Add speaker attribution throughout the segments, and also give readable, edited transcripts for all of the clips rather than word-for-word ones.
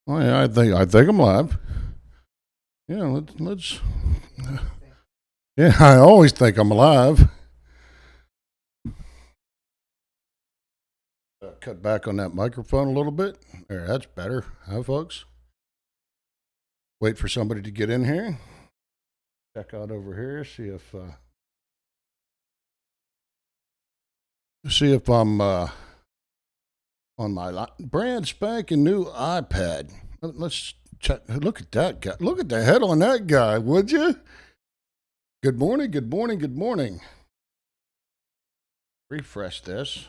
Speaker 1: Oh yeah, I think I'm live. Yeah, let's. Yeah, I always think I'm alive. Cut back on that microphone a little bit. There, that's better. Hi, folks. Wait for somebody to get in here. Check out over here. See if I'm on my brand spanking new iPad. Let's check. Look at that guy. Look at the head on that guy, would you? Good morning. Good morning. Good morning. Refresh this.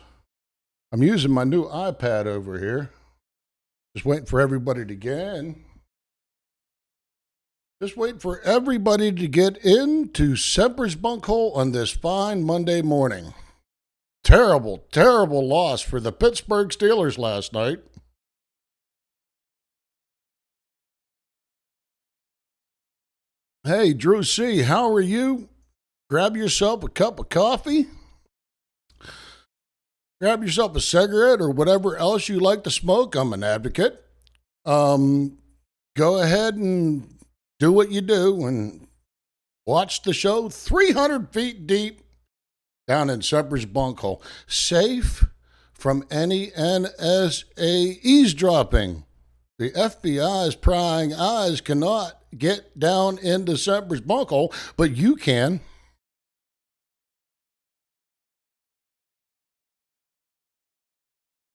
Speaker 1: I'm using my new iPad over here. Just waiting for everybody to get in. Just waiting for everybody to get into Semper's Bunkhole on this fine Monday morning. Terrible, terrible loss for the Pittsburgh Steelers last night. Hey, Drew C., how are you? Grab yourself a cup of coffee. Grab yourself a cigarette or whatever else you like to smoke. I'm an advocate. Go ahead and do what you do and watch the show 300 feet deep down in Semper's Bunkhole. Safe from any NSA eavesdropping. The FBI's prying eyes cannot get down into Semper's Bunkhole, but you can.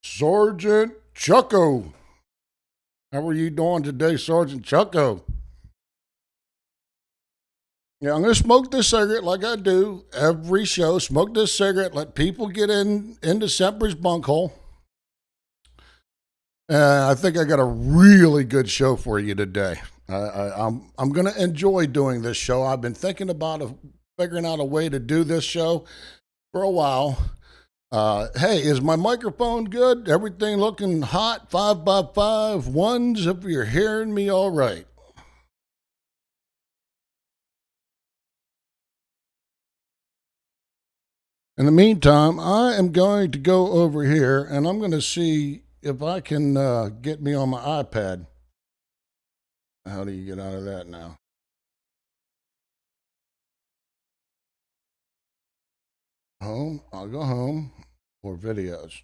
Speaker 1: Sergeant Chucko. How are you doing today, Sergeant Chucko? Yeah, I'm going to smoke this cigarette like I do every show. Smoke this cigarette, let people get into Semper's Bunkhole. I think I got a really good show for you today. I'm going to enjoy doing this show. I've been thinking about figuring out a way to do this show for a while. Hey, is my microphone good? Everything looking hot? 5x5 ones if you're hearing me all right. In the meantime, I am going to go over here and I'm going to see if I can get me on my iPad. How do you get out of that now? Home. I'll go home or videos.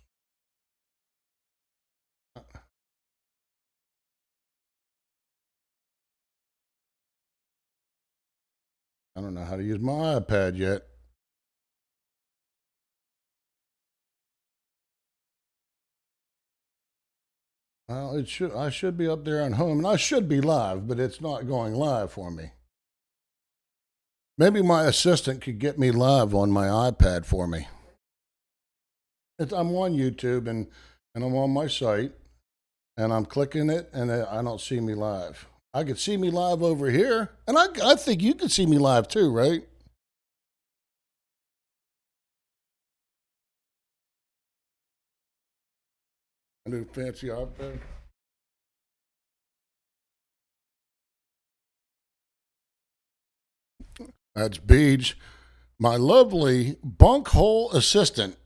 Speaker 1: I don't know how to use my iPad yet. Well, I should be up there on home, and I should be live, but it's not going live for me. Maybe my assistant could get me live on my iPad for me. I'm on YouTube and I'm on my site, and I'm clicking it, and I don't see me live. I could see me live over here, and I think you could see me live too, right? A new fancy iPad. That's Beach, my lovely bunkhole assistant.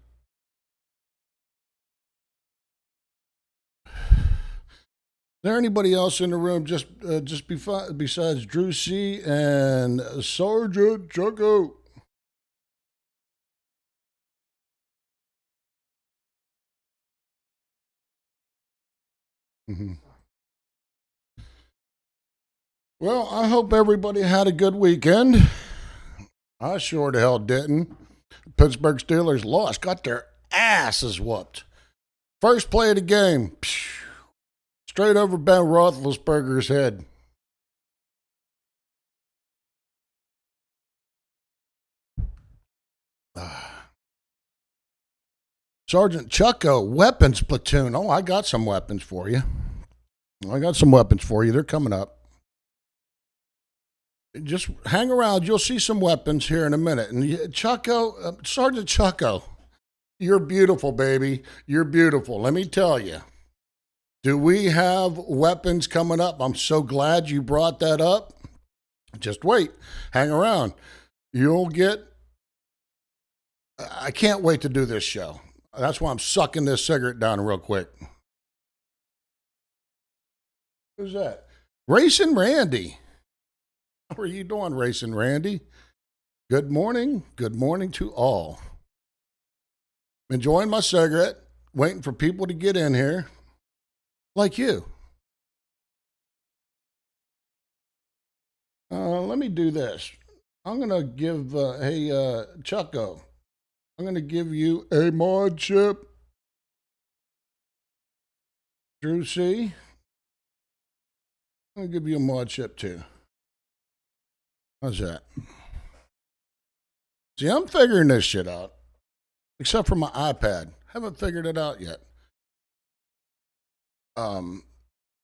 Speaker 1: Is there anybody else in the room besides Drew C. and Sergeant Chucko? Mm-hmm. Well, I hope everybody had a good weekend. I sure the hell didn't. Pittsburgh Steelers lost, got their asses whooped. First play of the game, straight over Ben Roethlisberger's head. Sergeant Chucko, weapons platoon. Oh, I got some weapons for you. They're coming up. Just hang around. You'll see some weapons here in a minute. And Chucko, Sergeant Chucko, you're beautiful, baby. You're beautiful. Let me tell you. Do we have weapons coming up? I'm so glad you brought that up. Just wait. Hang around. You'll get. I can't wait to do this show. That's why I'm sucking this cigarette down real quick. Who's that? Racing Randy. How are you doing, Racing Randy? Good morning. Good morning to all. Enjoying my cigarette, waiting for people to get in here, like you. Let me do this. I'm going to give, Chucko, I'm going to give you a mod chip. Drew C. I'm going to give you a mod chip too. How's that? See, I'm figuring this shit out. Except for my iPad. Haven't figured it out yet.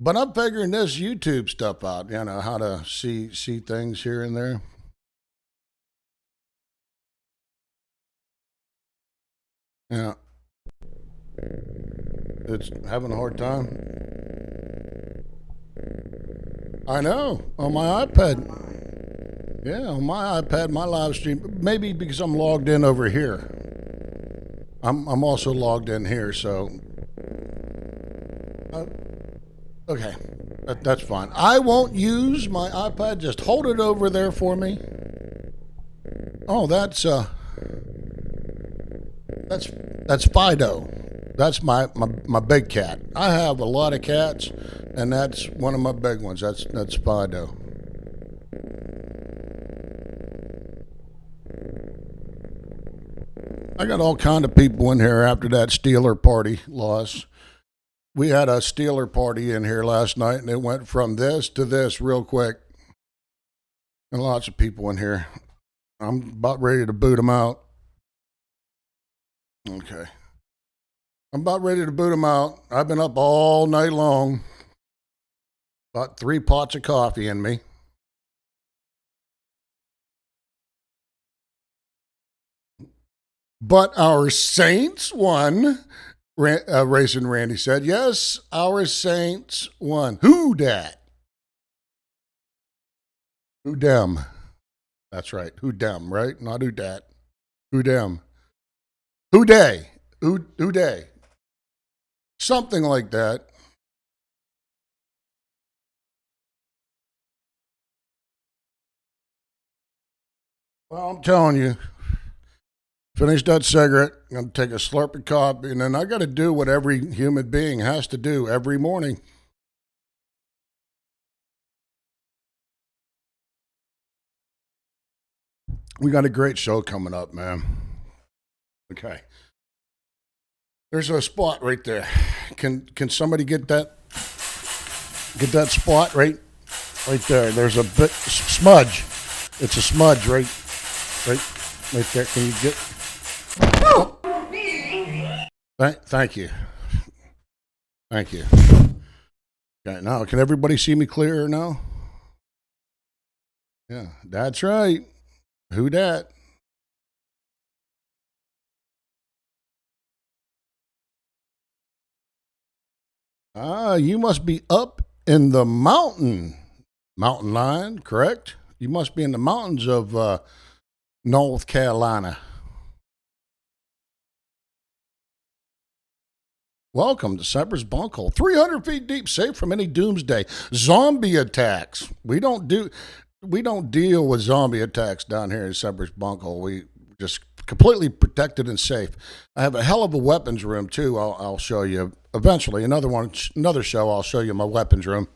Speaker 1: But I'm figuring this YouTube stuff out, you know, how to see things here and there. Yeah. It's having a hard time. I know. On my iPad. Yeah, on my iPad, my live stream. Maybe because I'm logged in over here. I'm also logged in here, so. Okay, that's fine. I won't use my iPad. Just hold it over there for me. Oh, that's Fido. That's my big cat. I have a lot of cats, and that's one of my big ones. That's Fido. I got all kind of people in here after that Steeler party loss. We had a Steeler party in here last night, and it went from this to this real quick. And lots of people in here. I'm about ready to boot them out. Okay. I'm about ready to boot them out. I've been up all night long. About 3 pots of coffee in me. But our Saints won. Racing Randy said, yes, our Saints won. Who dat? Who dem? That's right. Who dem, right? Not who dat. Who dem? Who day? Who day? Something like that. Well, I'm telling you. Finish that cigarette. I'm going to take a slurp of coffee, and then I got to do what every human being has to do every morning. We got a great show coming up, man. Okay. There's a spot right there. Can somebody get that spot right there? There's a bit smudge. It's a smudge right there. Can you get? Oh. Thank you. Thank you. Okay, now can everybody see me clearer now? Yeah, that's right. Who dat? You must be up in the mountain line, correct? You must be in the mountains of North Carolina. Welcome to Semper's Bunkhole. 300 feet deep, safe from any doomsday. Zombie attacks. We don't deal with zombie attacks down here in Semper's Bunkhole. We just completely protected and safe. I have a hell of a weapons room too. I'll show you eventually. Another show. I'll show you my weapons room.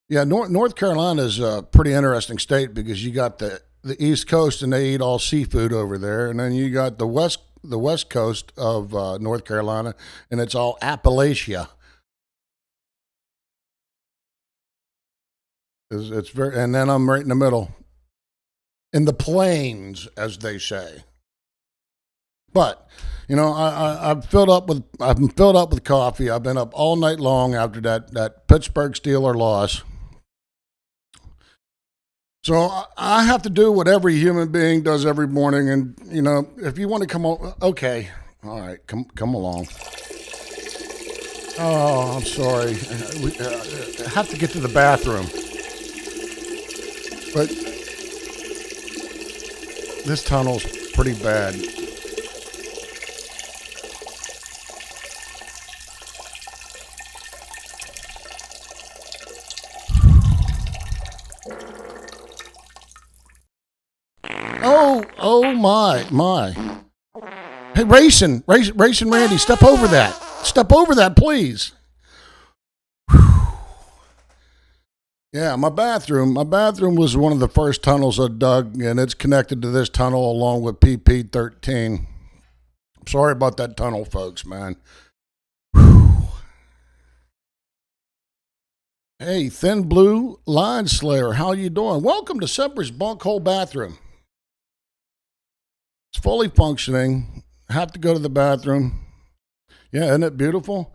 Speaker 1: Yeah, North Carolina is a pretty interesting state because you got the East Coast and they eat all seafood over there, and then you got the West Coast of North Carolina, and it's all Appalachia. It's very, and then I'm right in the middle, in the plains, as they say. But you know, I'm filled up with coffee. I've been up all night long after that Pittsburgh Steeler loss. So I have to do what every human being does every morning, and you know, if you want to come on, okay, all right, come along. Oh, I'm sorry. I have to get to the bathroom, but this tunnel's pretty bad. Oh my. Hey, racing Randy, step over that. Step over that, please. Yeah, my bathroom was one of the first tunnels I dug, and it's connected to this tunnel along with PP13. Sorry about that tunnel, folks, man. Hey, Thin Blue Line Slayer, how you doing? Welcome to Semper's Bunkhole bathroom. It's fully functioning. I have to go to the bathroom. Yeah, isn't it beautiful?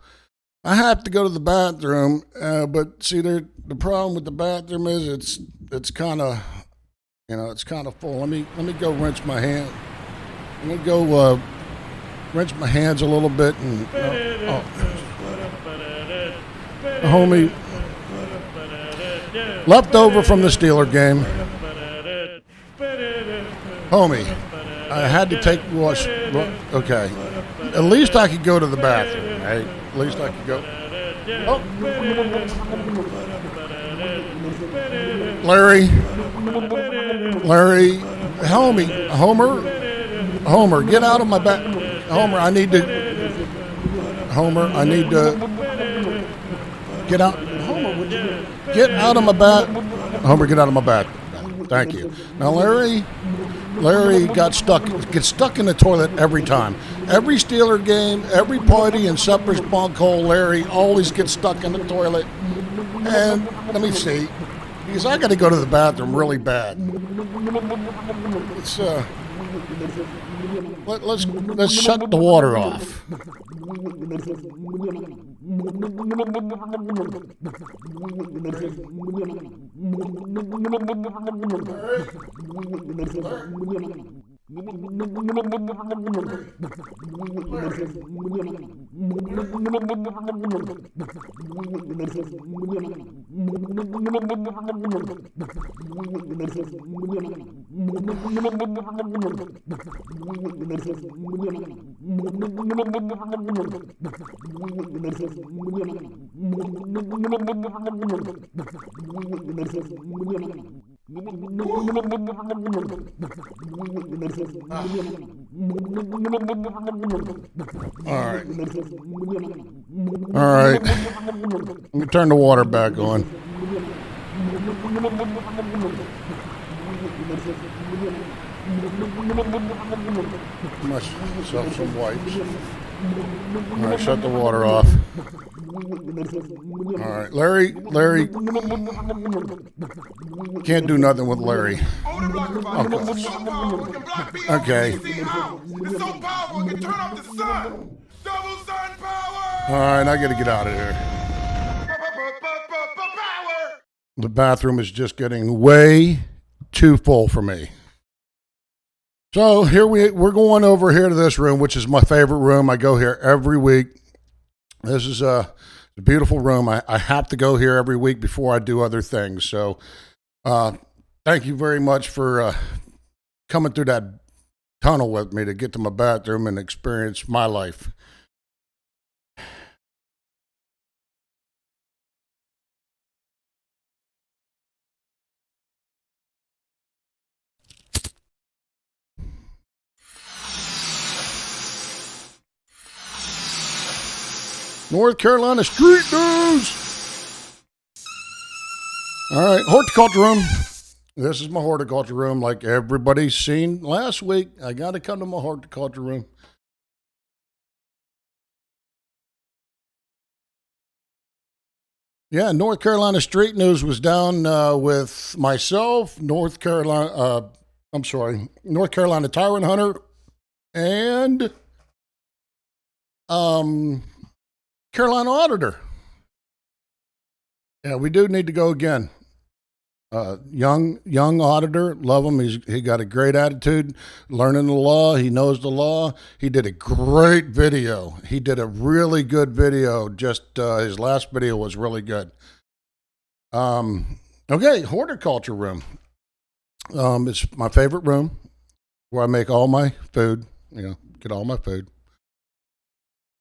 Speaker 1: I have to go to the bathroom, but see, the problem with the bathroom is it's kind of, it's kind of full. Let me go rinse my hand. I'm gonna go rinse my hands a little bit and homie, left over from the Steeler game. Homie, I had to take wash. Okay, at least I could go to the bathroom, right? At least I could go. Oh. Larry, Homer, get out of my back. Homer, I need to get out. Homer, would you get out of my back? Homer, get out of my back. Thank you. Now, Larry gets stuck in the toilet every time. Every Steeler game, every party in Semper's Bunkhole, Larry always gets stuck in the toilet. And let me see, because I got to go to the bathroom really bad. It's let's shut the water off. All right. Let me turn the water back on. Myself some wipes. All right, shut the water off. All right, Larry, can't do nothing with Larry. Okay.
Speaker 2: It's so powerful, it can turn off the sun. Double sun power.
Speaker 1: All right, I got to get out of here.
Speaker 2: Power.
Speaker 1: The bathroom is just getting way too full for me. So here we're going over here to this room, which is my favorite room. I go here every week. This is a beautiful room. I have to go here every week before I do other things. So thank you very much for coming through that tunnel with me to get to my bathroom and experience my life. North Carolina street news. All right, horticulture room. This is my horticulture room, like everybody's seen last week. I got to come to my horticulture room. Yeah, North Carolina street news was down with myself, North Carolina Tyrant Hunter, and Carolina Auditor. Yeah, we do need to go again. Young auditor, love him. He got a great attitude, learning the law. He knows the law. He did a great video. He did a really good video. Just his last video was really good. Okay, horticulture room. It's my favorite room where I make all my food. Get all my food.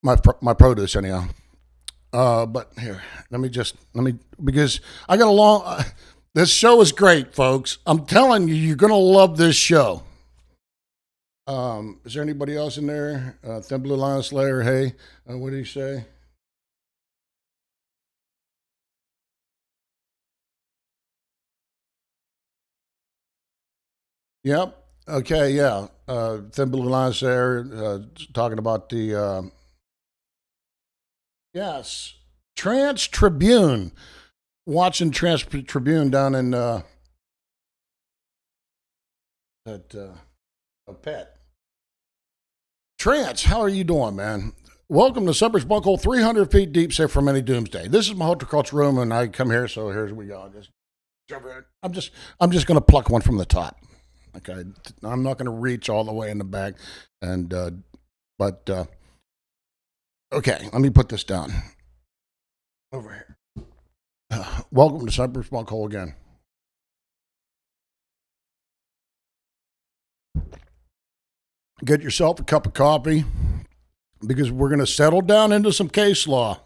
Speaker 1: My produce anyhow. But here, let me because I got a long. This show is great, folks. I'm telling you, you're gonna love this show. Is there anybody else in there? Thin Blue Line Slayer, hey. What did he say? Yep. Okay, yeah. Thin Blue Line Slayer talking about the, yes, Trans Tribune. Watching Trans Tribune down in at Pet. Trance, how are you doing, man? Welcome to Semper's Bunkhole, 300 feet deep, safe from any doomsday. This is my horticulture room, and I come here, so here we go. I'm just going to pluck one from the top. Okay, I'm not going to reach all the way in the back, and okay, let me put this down over here. Welcome to Semper's Bunkhole again. Get yourself a cup of coffee because we're going to settle down into some case law.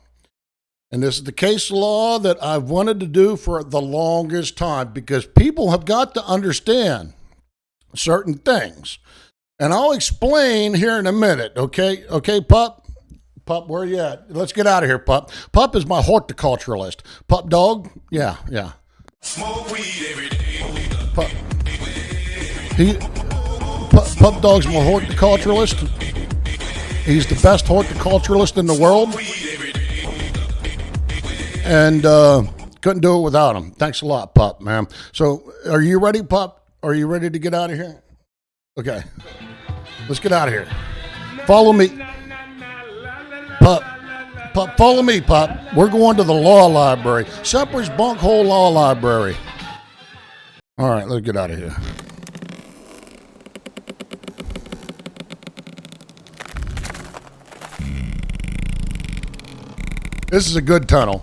Speaker 1: And this is the case law that I've wanted to do for the longest time because people have got to understand certain things. And I'll explain here in a minute, okay? Okay, Pup? Pup, where you at? Let's get out of here, Pup. Pup is my horticulturalist. Pup dog? Yeah.
Speaker 2: Smoke weed every day.
Speaker 1: Pup. Pup Dog's my horticulturalist. He's the best horticulturalist in the world. And couldn't do it without him. Thanks a lot, Pup, man. So, are you ready, Pup? Are you ready to get out of here? Okay. Let's get out of here. Follow me. Pup, follow me, Pup. We're going to the law library. Semper's Bunkhole Law Library. All right, let's get out of here. This is a good tunnel.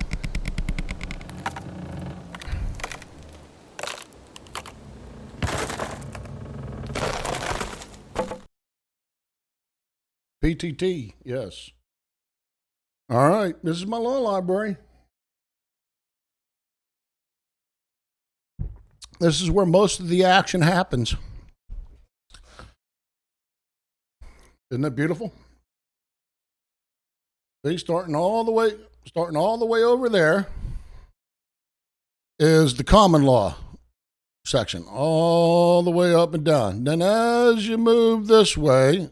Speaker 1: PTT, yes. All right, this is my law library. This is where most of the action happens. Isn't that beautiful? See, starting all the way over there is the common law section, all the way up and down. Then as you move this way,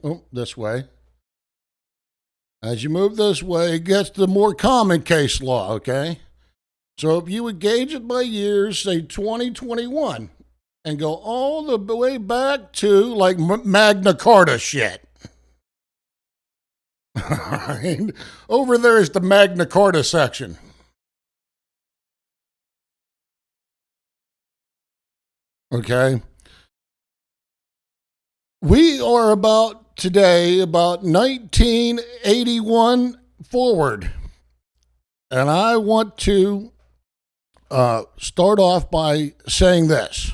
Speaker 1: as you move this way, it gets the more common case law, okay? So if you would gauge it by years, say 2021, and go all the way back to like Magna Carta shit. All right. Over there is the Magna Carta section. Okay. We are about 1981 forward. And I want to start off by saying this.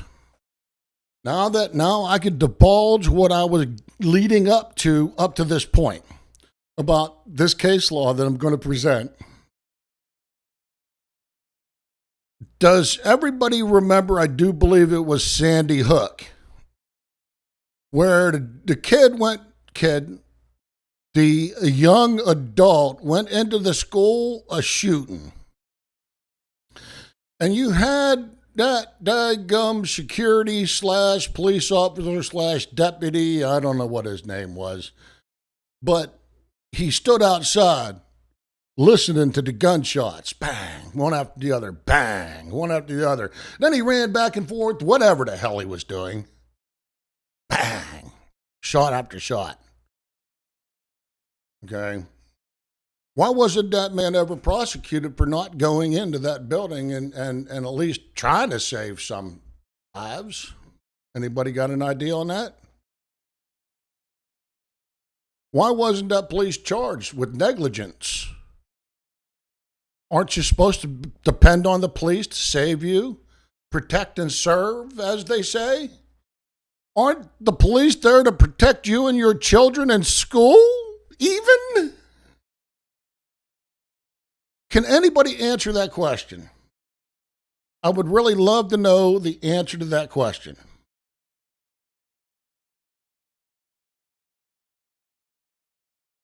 Speaker 1: Now I could divulge what I was leading up to this point about this case law that I'm going to present. Does everybody remember, I do believe it was Sandy Hook, where the young adult went into the school a shooting. And you had that daggum security / police officer / deputy, I don't know what his name was, but he stood outside listening to the gunshots. Bang, one after the other. Bang, one after the other. Then he ran back and forth, whatever the hell he was doing. Bang, shot after shot. Okay. Why wasn't that man ever prosecuted for not going into that building and at least trying to save some lives? Anybody got an idea on that? Why wasn't that police charged with negligence? Aren't you supposed to depend on the police to save you, protect and serve, as they say? Aren't the police there to protect you and your children in school, even? Can anybody answer that question? I would really love to know the answer to that question.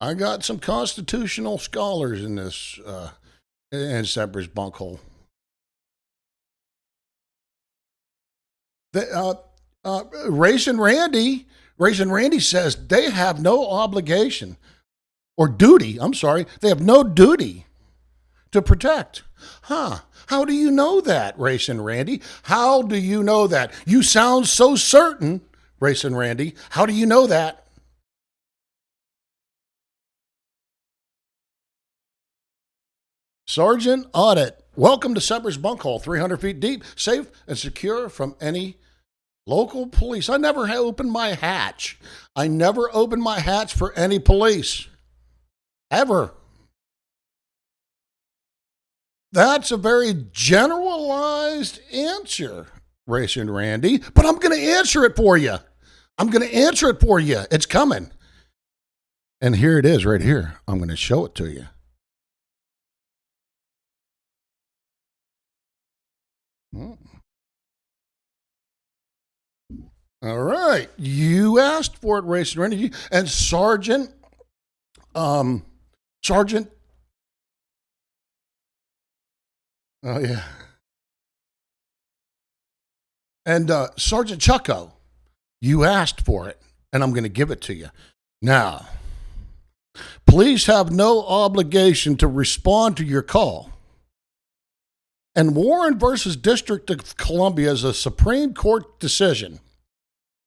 Speaker 1: I got some constitutional scholars in this, in Semper's Bunkhole. Racing Randy says they have no obligation or duty. I'm sorry. They have no duty to protect. Huh. How do you know that, Racing Randy? How do you know that? You sound so certain, Racing Randy. How do you know that? Sergeant Audit, welcome to Semper's Bunkhole, 300 feet deep, safe and secure from any local police. I never opened my hatch. I never opened my hatch for any police. Ever. That's a very generalized answer, Racing Randy, but I'm going to answer it for you. It's coming. And here it is right here. I'm going to show it to you. All right. You asked for it, Racing Randy. And Sergeant, oh yeah. And Sergeant Chucko, you asked for it, and I'm going to give it to you. Now, police have no obligation to respond to your call. And Warren versus District of Columbia is a Supreme Court decision.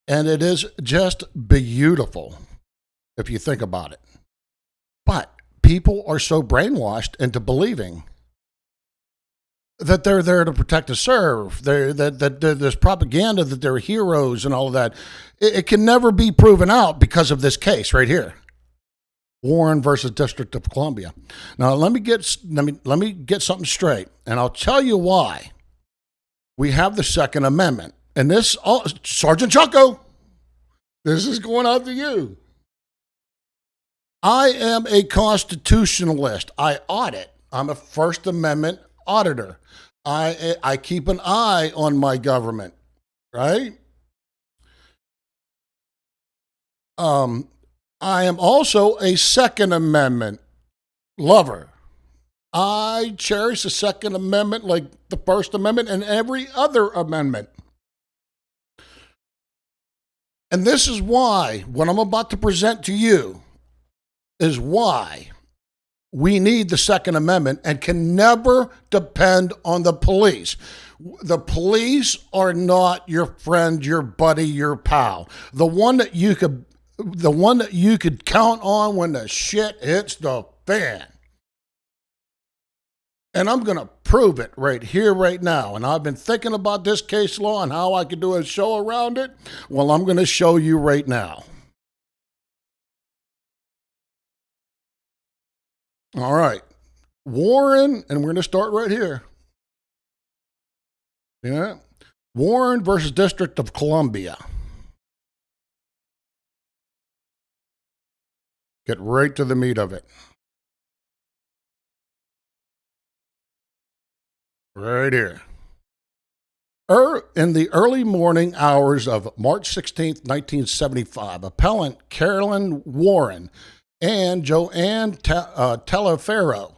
Speaker 1: And it is just beautiful, if you think about it. But people are so brainwashed into believing that they're there to protect and serve. That there's propaganda that they're heroes and all of that. It can never be proven out because of this case right here. Warren versus District of Columbia. Now let me get something straight, and I'll tell you why. We have the Second Amendment, and this Sergeant Chucko, this is going out to you. I am a constitutionalist. I audit. I'm a First Amendment auditor. I keep an eye on my government, right? I am also a Second Amendment lover. I cherish the Second Amendment like the First Amendment and every other amendment. And this is why what I'm about to present to you is why we need the Second Amendment and can never depend on the police. The police are not your friend, your buddy, your pal. The one that you could count on when the shit hits the fan. And I'm going to prove it right here, right now. And I've been thinking about this case law and how I could do a show around it. Well, I'm going to show you right now. All right. Warren, and we're going to start right here. Yeah. Warren versus District of Columbia. Get right to the meat of it. Right here. In the early morning hours of March 16th, 1975, appellant Carolyn Warren and Joanne Talaferro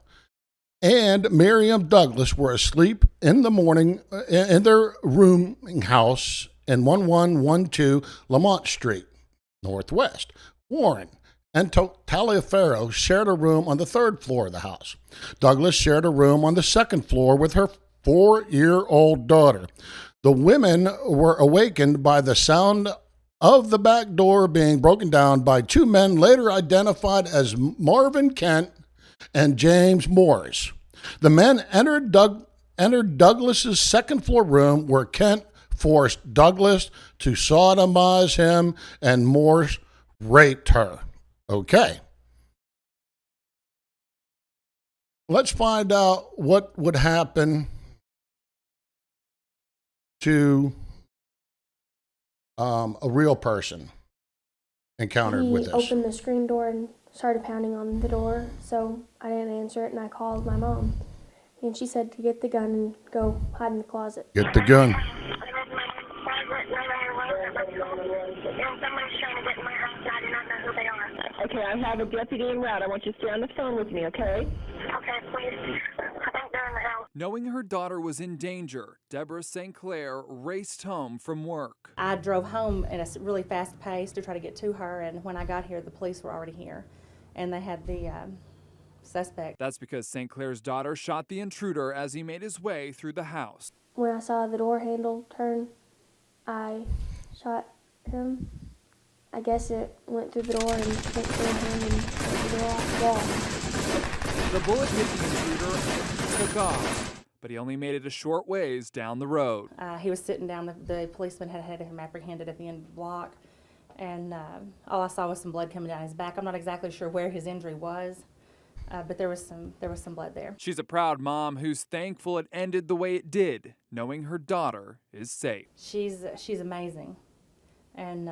Speaker 1: and Miriam Douglas were asleep in the morning in their rooming house in 1112 Lamont Street, Northwest. Warren and Talaferro shared a room on the third floor of the house. Douglas shared a room on the second floor with her 4-year-old daughter. The women were awakened by the sound of the back door being broken down by two men later identified as Marvin Kent and James Morris. The men entered Douglas's second floor room where Kent forced Douglas to sodomize him and Morris raped her. Okay. Let's find out what would happen to a real person encountered with this.
Speaker 3: He opened the screen door and started pounding on the door, so I didn't answer it, and I called my mom. And she said to get the gun and go hide in the closet.
Speaker 1: Get the gun.
Speaker 4: Okay, I have a deputy en route. I want you to stay on the phone with me, okay?
Speaker 5: Okay, please. I think they're in the house.
Speaker 6: Knowing her daughter was in danger, Deborah St. Clair raced home from work.
Speaker 7: I drove home at a really fast pace to try to get to her, and when I got here, the police were already here, and they had the suspect.
Speaker 6: That's because St. Clair's daughter shot the intruder as he made his way through the house.
Speaker 3: When I saw the door handle turn, I shot him. I guess it went through the door and went through him and the door off the wall.
Speaker 6: The bullet hit the intruder and took off, but he only made it a short ways down the road.
Speaker 7: He was sitting down. The policeman had him apprehended at the end of the block, and all I saw was some blood coming down his back. I'm not exactly sure where his injury was, but there was some blood there.
Speaker 6: She's a proud mom who's thankful it ended the way it did, knowing her daughter is safe.
Speaker 7: She's amazing, and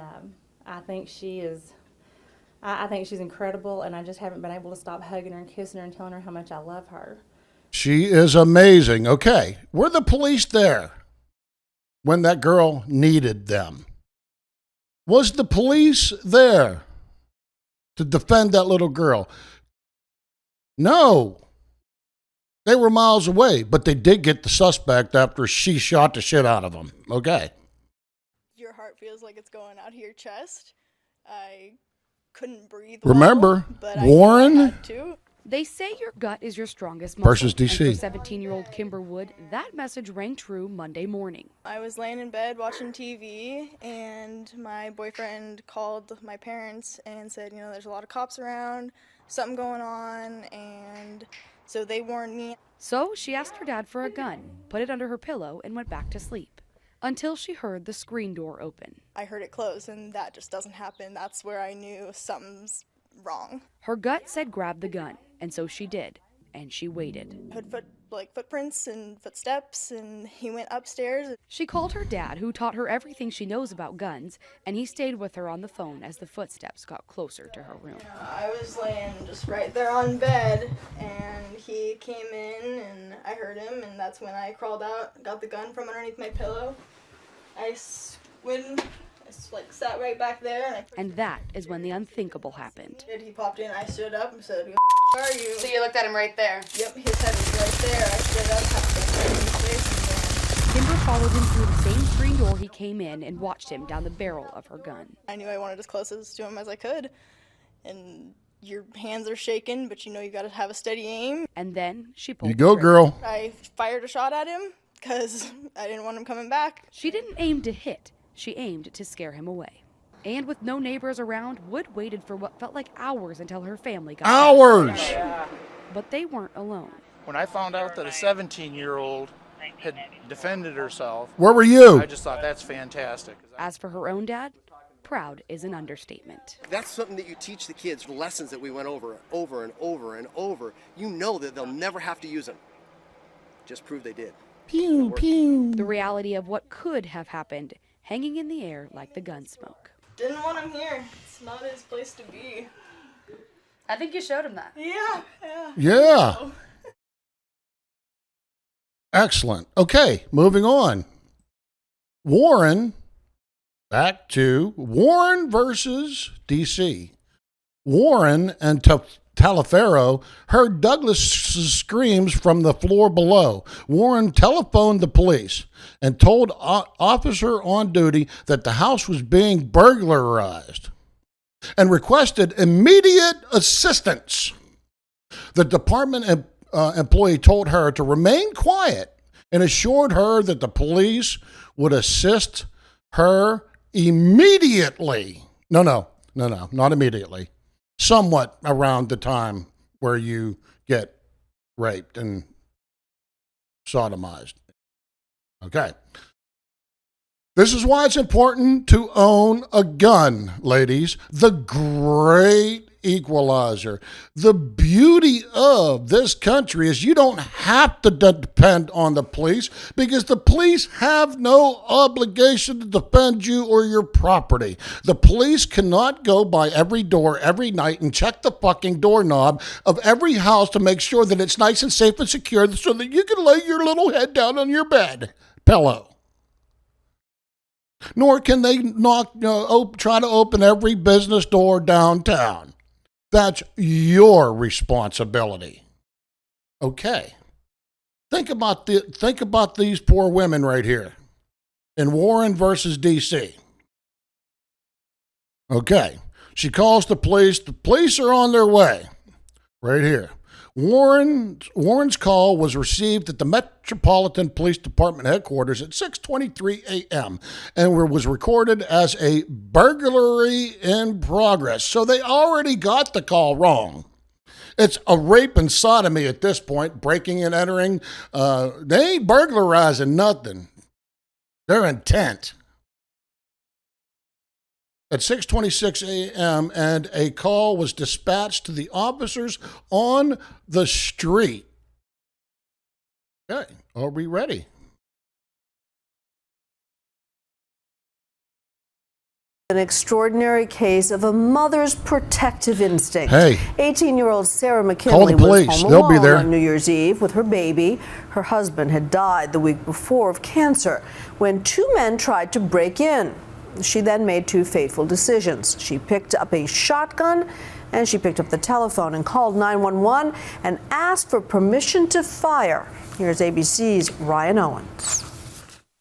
Speaker 7: I think she is. I think she's incredible, and I just haven't been able to stop hugging her and kissing her and telling her how much I love her.
Speaker 1: She is amazing. Okay, were the police there when that girl needed them? Was the police there to defend that little girl? No. They were miles away, but they did get the suspect after she shot the shit out of him. Okay.
Speaker 8: Your heart feels like it's going out of your chest. I couldn't breathe.
Speaker 1: Remember,
Speaker 8: but
Speaker 1: Warren
Speaker 8: I had to.
Speaker 9: They say your gut is your strongest muscle.
Speaker 1: versus DC.
Speaker 9: And for 17-year-old Kimber Wood, that message rang true Monday morning.
Speaker 8: I was laying in bed watching TV, and my boyfriend called my parents and said, you know, there's a lot of cops around, something going on, and so they warned me.
Speaker 9: So she asked her dad for a gun, put it under her pillow, and went back to sleep. Until she heard the screen door open.
Speaker 8: I heard it close, and that just doesn't happen. That's where I knew something's wrong.
Speaker 9: Her gut said grab the gun, and so she did, and she waited.
Speaker 8: I heard footprints and footsteps, and he went upstairs.
Speaker 9: She called her dad, who taught her everything she knows about guns, and he stayed with her on the phone as the footsteps got closer to her room.
Speaker 8: I was laying just right there on bed, and he came in, and I heard him, and that's when I crawled out, got the gun from underneath my pillow. I sat right back there.
Speaker 9: And that is when the unthinkable happened.
Speaker 8: He popped in, I stood up and said, "Who the are you?"
Speaker 10: So you looked at him right there?
Speaker 8: Yep, his head was right there. I stood up, tapped him in his face,
Speaker 9: Kimber followed him through the same screen door he came in and watched him down the barrel of her gun.
Speaker 8: I knew I wanted as close to him as I could, and your hands are shaking, but you know you gotta have a steady aim.
Speaker 9: And then she pulled
Speaker 1: You go,
Speaker 9: the trigger.
Speaker 1: girl.
Speaker 8: I fired a shot at him because I didn't want him coming back.
Speaker 9: She didn't aim to hit, she aimed to scare him away. And with no neighbors around, Wood waited for what felt like hours until her family got
Speaker 1: Hours!
Speaker 9: back. But they weren't alone.
Speaker 11: When I found out that a 17-year-old had defended herself,
Speaker 1: Where were you?
Speaker 11: I just thought that's fantastic.
Speaker 9: As for her own dad, proud is an understatement.
Speaker 12: That's something that you teach the kids, lessons that we went over and over. You know that they'll never have to use them. Just prove they did.
Speaker 1: Pew, pew.
Speaker 9: The reality of what could have happened hanging in the air like the gun smoke.
Speaker 8: Didn't want him here. It's not his place to be.
Speaker 10: I think you showed him that.
Speaker 1: Yeah. Excellent. Okay, moving on. Warren, back to Warren versus DC. Warren and Taliaferro heard Douglas's screams from the floor below. Warren telephoned the police and told officer on duty that the house was being burglarized and requested immediate assistance. The department employee told her to remain quiet and assured her that the police would assist her immediately. No, not immediately. Somewhat around the time where you get raped and sodomized. Okay. This is why it's important to own a gun, ladies. The great equalizer. The beauty of this country is you don't have to depend on the police because the police have no obligation to defend you or your property. The police cannot go by every door every night and check the fucking doorknob of every house to make sure that it's nice and safe and secure so that you can lay your little head down on your bed pillow. Nor can they try to open every business door downtown. That's your responsibility. Okay. Think about these poor women right here in Warren versus DC. Okay. She calls the police. The police are on their way. Right here. Warren's call was received at the Metropolitan Police Department headquarters at 6:23 a.m. and was recorded as a burglary in progress. So they already got the call wrong. It's a rape and sodomy at this point, breaking and entering. They ain't burglarizing nothing. They're intent. At 6:26 a.m., and a call was dispatched to the officers on the street. Okay, are we ready?
Speaker 13: An extraordinary case of a mother's protective instinct.
Speaker 1: Hey,
Speaker 13: 18-year-old Sarah
Speaker 1: call
Speaker 13: McKinley
Speaker 1: the police.
Speaker 13: was home
Speaker 1: They'll be
Speaker 13: alone
Speaker 1: there.
Speaker 13: on New Year's Eve with her baby. Her husband had died the week before of cancer when two men tried to break in. She then made two fateful decisions. She picked up a shotgun and she picked up the telephone and called 911 and asked for permission to fire. Here's ABC's Ryan Owens.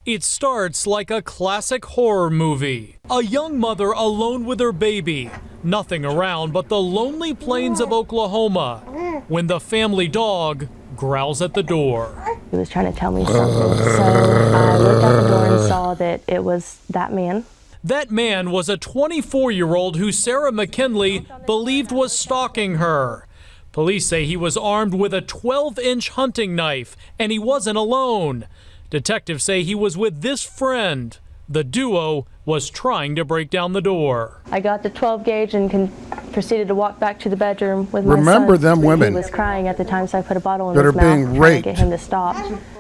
Speaker 14: It starts like a classic horror movie. A young mother alone with her baby. Nothing around but the lonely plains of Oklahoma when the family dog growls at the door.
Speaker 15: He was trying to tell me something. So I looked out the door and saw that it was that man.
Speaker 14: That man was a 24-year-old who Sarah McKinley believed was stalking her. Police say he was armed with a 12-inch hunting knife, and he wasn't alone. Detectives say he was with this friend. The duo was trying to break down the door.
Speaker 15: I got the 12 gauge and proceeded to walk back to the bedroom with my son.
Speaker 1: Remember them women.
Speaker 15: He was crying at the time, so I put a bottle in
Speaker 1: that
Speaker 15: his
Speaker 1: are
Speaker 15: mouth
Speaker 1: being
Speaker 15: trying
Speaker 1: raped.
Speaker 15: to get him to stop.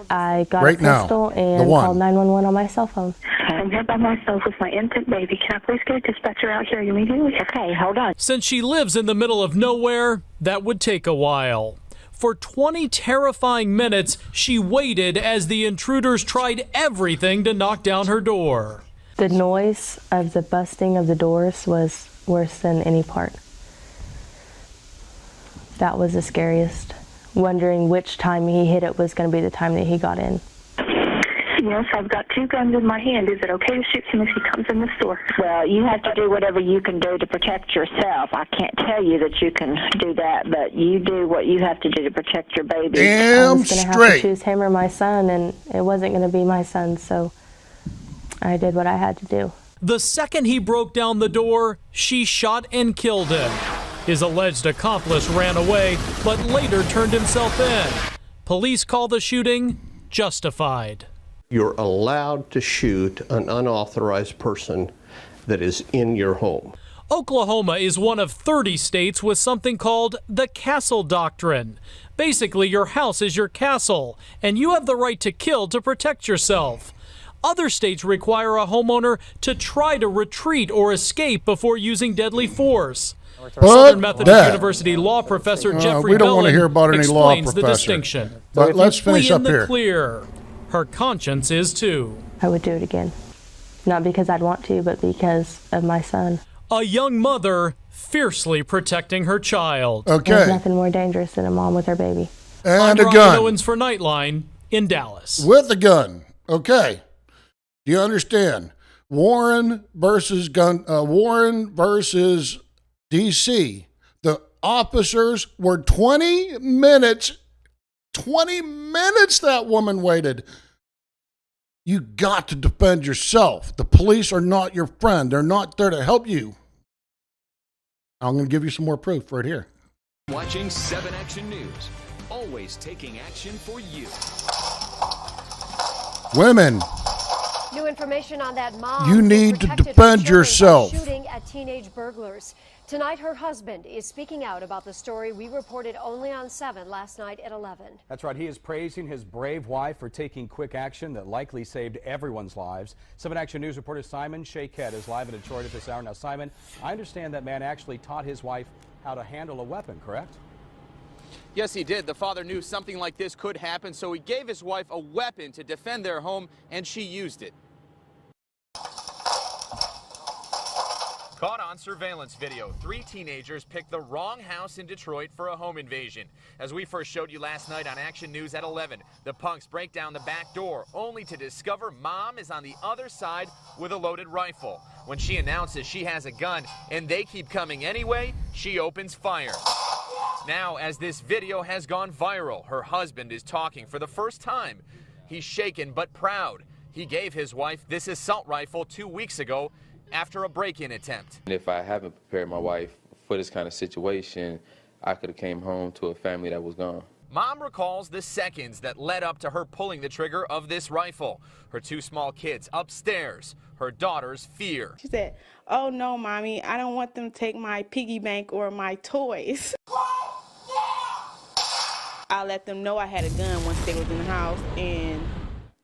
Speaker 15: I got
Speaker 1: Right
Speaker 15: a
Speaker 1: now,
Speaker 15: pistol
Speaker 1: the
Speaker 15: and
Speaker 1: one.
Speaker 15: called 911 on my cell phone.
Speaker 5: I'm here by myself with my infant baby. Can I please get a dispatcher out here immediately? Okay, hold on.
Speaker 14: Since she lives in the middle of nowhere, that would take a while. For 20 terrifying minutes, she waited as the intruders tried everything to knock down her door.
Speaker 15: The noise of the busting of the doors was worse than any part. That was the scariest. Wondering which time he hit it was going to be the time that he got in.
Speaker 5: Yes, I've got two guns in my hand. Is it okay to shoot him if he comes in the store?
Speaker 4: Well, you have to do whatever you can do to protect yourself. I can't tell you that you can do that, but you do what you have to do to protect your baby.
Speaker 15: I was going to have to choose him or my son, and it wasn't going to be my son, so I did what I had to do.
Speaker 14: The second he broke down the door, she shot and killed him. His alleged accomplice ran away, but later turned himself in. Police call the shooting justified.
Speaker 16: You're allowed to shoot an unauthorized person that is in your home.
Speaker 14: Oklahoma is one of 30 states with something called the castle doctrine. Basically, your house is your castle, and you have the right to kill to protect yourself. Other states require a homeowner to try to retreat or escape before using deadly force. Southern Methodist University law professor Jeffrey
Speaker 1: we don't want to hear about any law
Speaker 14: explains the
Speaker 1: professor.
Speaker 14: distinction.
Speaker 1: But let's finish up
Speaker 14: in the
Speaker 1: here.
Speaker 14: clear. Her conscience is too.
Speaker 15: I would do it again. Not because I'd want to, but because of my son.
Speaker 14: A young mother fiercely protecting her child.
Speaker 1: Okay.
Speaker 15: There's nothing more dangerous than a mom with her baby.
Speaker 1: And
Speaker 14: I'm
Speaker 1: a
Speaker 14: Ryan
Speaker 1: gun.
Speaker 14: Owens for Nightline in Dallas.
Speaker 1: With a gun. Okay. Do you understand? Warren versus DC. The officers were 20 minutes. 20 minutes that woman waited. You got to defend yourself. The police are not your friend. They're not there to help you. I'm going to give you some more proof right here.
Speaker 17: Watching 7 Action News. Always taking action for you.
Speaker 1: Women,
Speaker 18: New information on that mom
Speaker 1: you
Speaker 18: who
Speaker 1: need to
Speaker 18: protected her
Speaker 1: defend
Speaker 18: children by
Speaker 1: yourself.
Speaker 18: shooting at teenage burglars. Tonight, her husband is speaking out about the story we reported only on 7 last night at 11.
Speaker 19: That's right. He is praising his brave wife for taking quick action that likely saved everyone's lives. 7 Action News reporter Simon Shaquette is live in Detroit at this hour. Now, Simon, I understand that man actually taught his wife how to handle a weapon, correct?
Speaker 20: Yes, he did. The father knew something like this could happen, so he gave his wife a weapon to defend their home, and she used it. Caught on surveillance video, 3 teenagers picked the wrong house in Detroit for a home invasion. As we first showed you last night on Action News at 11, the punks break down the back door, only to discover Mom is on the other side with a loaded rifle. When she announces she has a gun and they keep coming anyway, she opens fire. Now, as this video has gone viral, her husband is talking for the first time. He's shaken but proud. He gave his wife this assault rifle 2 weeks ago after a break-in attempt.
Speaker 21: If I haven't prepared my wife for this kind of situation, I could have came home to a family that was gone.
Speaker 20: Mom recalls the seconds that led up to her pulling the trigger of this rifle. Her 2 small kids upstairs, her daughter's fear.
Speaker 22: She said, "Oh no, Mommy, I don't want them to take my piggy bank or my toys." I let them know I had a gun once they was in the house, and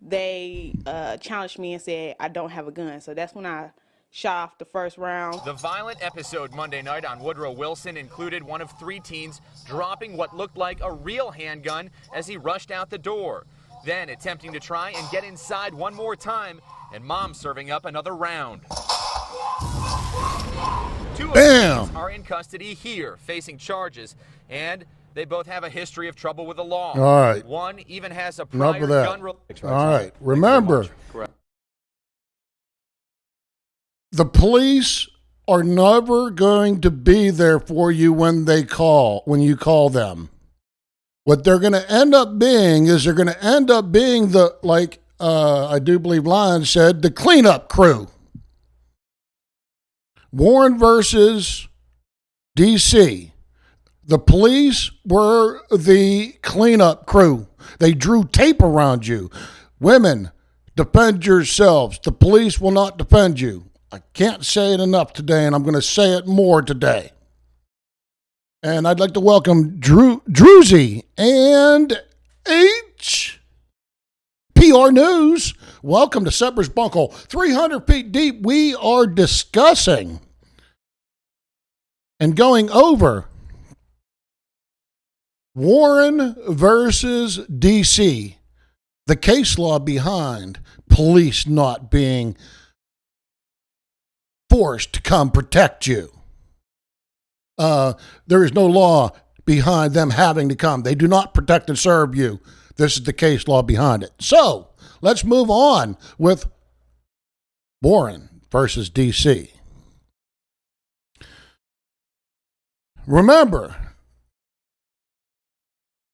Speaker 22: they challenged me and said I don't have a gun. So that's when I shot off the first round.
Speaker 20: The violent episode Monday night on Woodrow Wilson included one of 3 teens dropping what looked like a real handgun as he rushed out the door, then attempting to try and get inside one more time, and Mom serving up another round. 2 of the teens are in custody here, facing charges, and they both have a history of trouble with the law.
Speaker 1: All right.
Speaker 20: One even has a
Speaker 1: Enough
Speaker 20: prior
Speaker 1: of that.
Speaker 20: gun.
Speaker 1: All right. Remember, the police are never going to be there for you when you call them. What they're going to end up being is they're going to end up being the, like I do believe Lion said, the cleanup crew. Warren versus D.C. The police were the cleanup crew. They drew tape around you. Women, defend yourselves. The police will not defend you. I can't say it enough today, and I'm going to say it more today. And I'd like to welcome Druzy and PR News. Welcome to Semper's Bunkhole. 300 feet deep, we are discussing and going over Warren versus D.C., the case law behind police not being forced to come protect you. There is no law behind them having to come. They do not protect and serve you. This is the case law behind it. So let's move on with Warren versus D.C. Remember,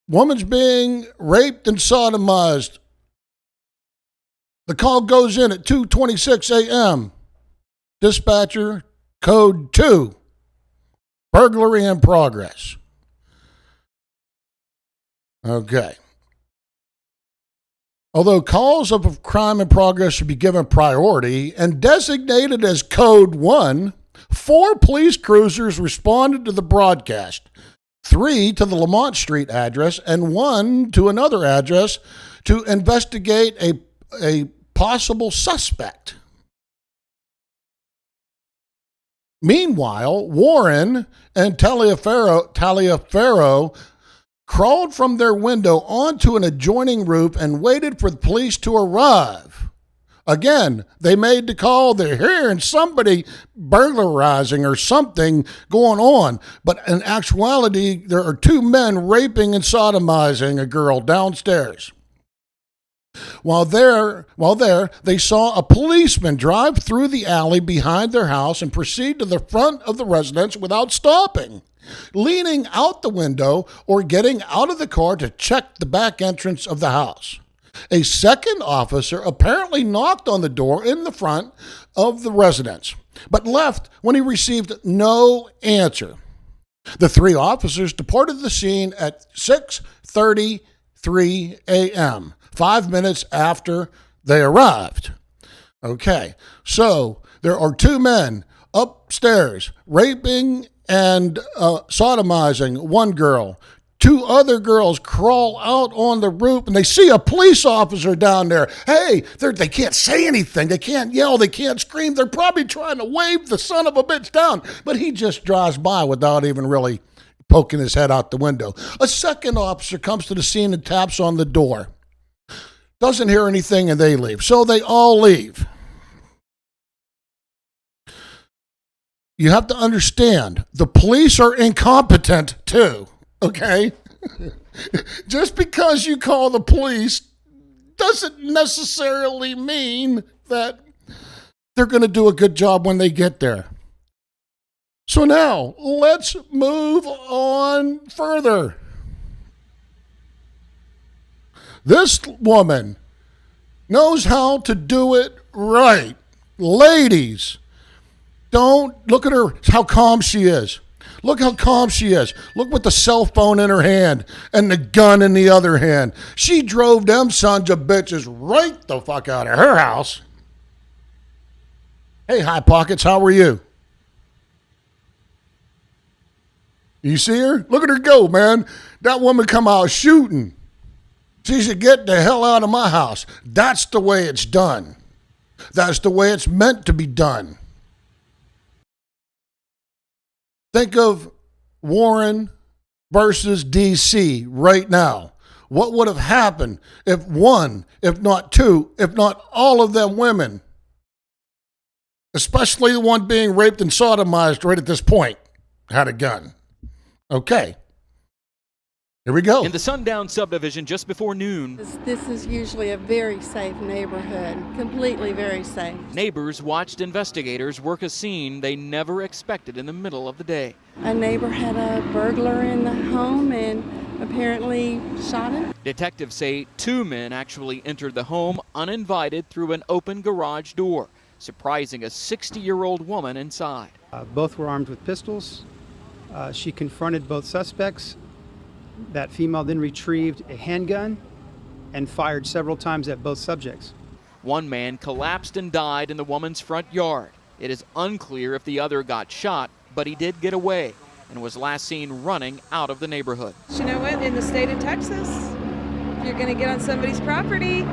Speaker 1: woman's being raped and sodomized. The call goes in at 2:26 a.m. Dispatcher code 2. Burglary in progress. Okay. Although calls of a crime in progress should be given priority and designated as code 1, 4 police cruisers responded to the broadcast. 3 to the Lamont Street address and 1 to another address to investigate a possible suspect. Meanwhile, Warren and Taliaferro crawled from their window onto an adjoining roof and waited for the police to arrive. Again, they made the call. They're hearing somebody burglarizing or something going on. But in actuality, there are 2 men raping and sodomizing a girl downstairs. While there, they saw a policeman drive through the alley behind their house and proceed to the front of the residence without stopping, leaning out the window or getting out of the car to check the back entrance of the house. A second officer apparently knocked on the door in the front of the residence, but left when he received no answer. The 3 officers departed the scene at 6:33 a.m., 5 minutes after they arrived. Okay, so there are 2 men upstairs raping and sodomizing one girl. 2 other girls crawl out on the roof and they see a police officer down there. Hey, they can't say anything. They can't yell. They can't scream. They're probably trying to wave the son of a bitch down, but he just drives by without even really poking his head out the window. A second officer comes to the scene and taps on the door. Doesn't hear anything and they leave. So they all leave. You have to understand, the police are incompetent too, okay? Just because you call the police doesn't necessarily mean that they're going to do a good job when they get there. So now, let's move on further. This woman knows how to do it right. Ladies, don't look at her, how calm she is. Look how calm she is. Look with the cell phone in her hand and the gun in the other hand. She drove them sons of bitches right the fuck out of her house. Hey, High Pockets, how are you? You see her? Look at her go, man. That woman come out shooting. She should get the hell out of my house. That's the way it's done. That's the way it's meant to be done. Think of Warren versus D.C. right now. What would have happened if one, if not two, if not all of them women, especially the one being raped and sodomized right at this point, had a gun? Okay. Here we go.
Speaker 2: In the Sundown subdivision just before noon,
Speaker 3: This is usually a very safe neighborhood, completely very safe.
Speaker 2: neighbors watched investigators work a scene they never expected in the middle of the day.
Speaker 3: A neighbor had a burglar in the home and apparently shot him.
Speaker 2: Detectives say 2 men actually entered the home uninvited through an open garage door, surprising a 60-year-old woman inside.
Speaker 23: Both were armed with pistols. She confronted both suspects. That female then retrieved a handgun and fired several times at both subjects.
Speaker 2: One man collapsed and died in the woman's front yard. It is unclear if the other got shot, but he did get away and was last seen running out of the neighborhood.
Speaker 24: You know what? In the state of Texas, if you're going to get on somebody's property,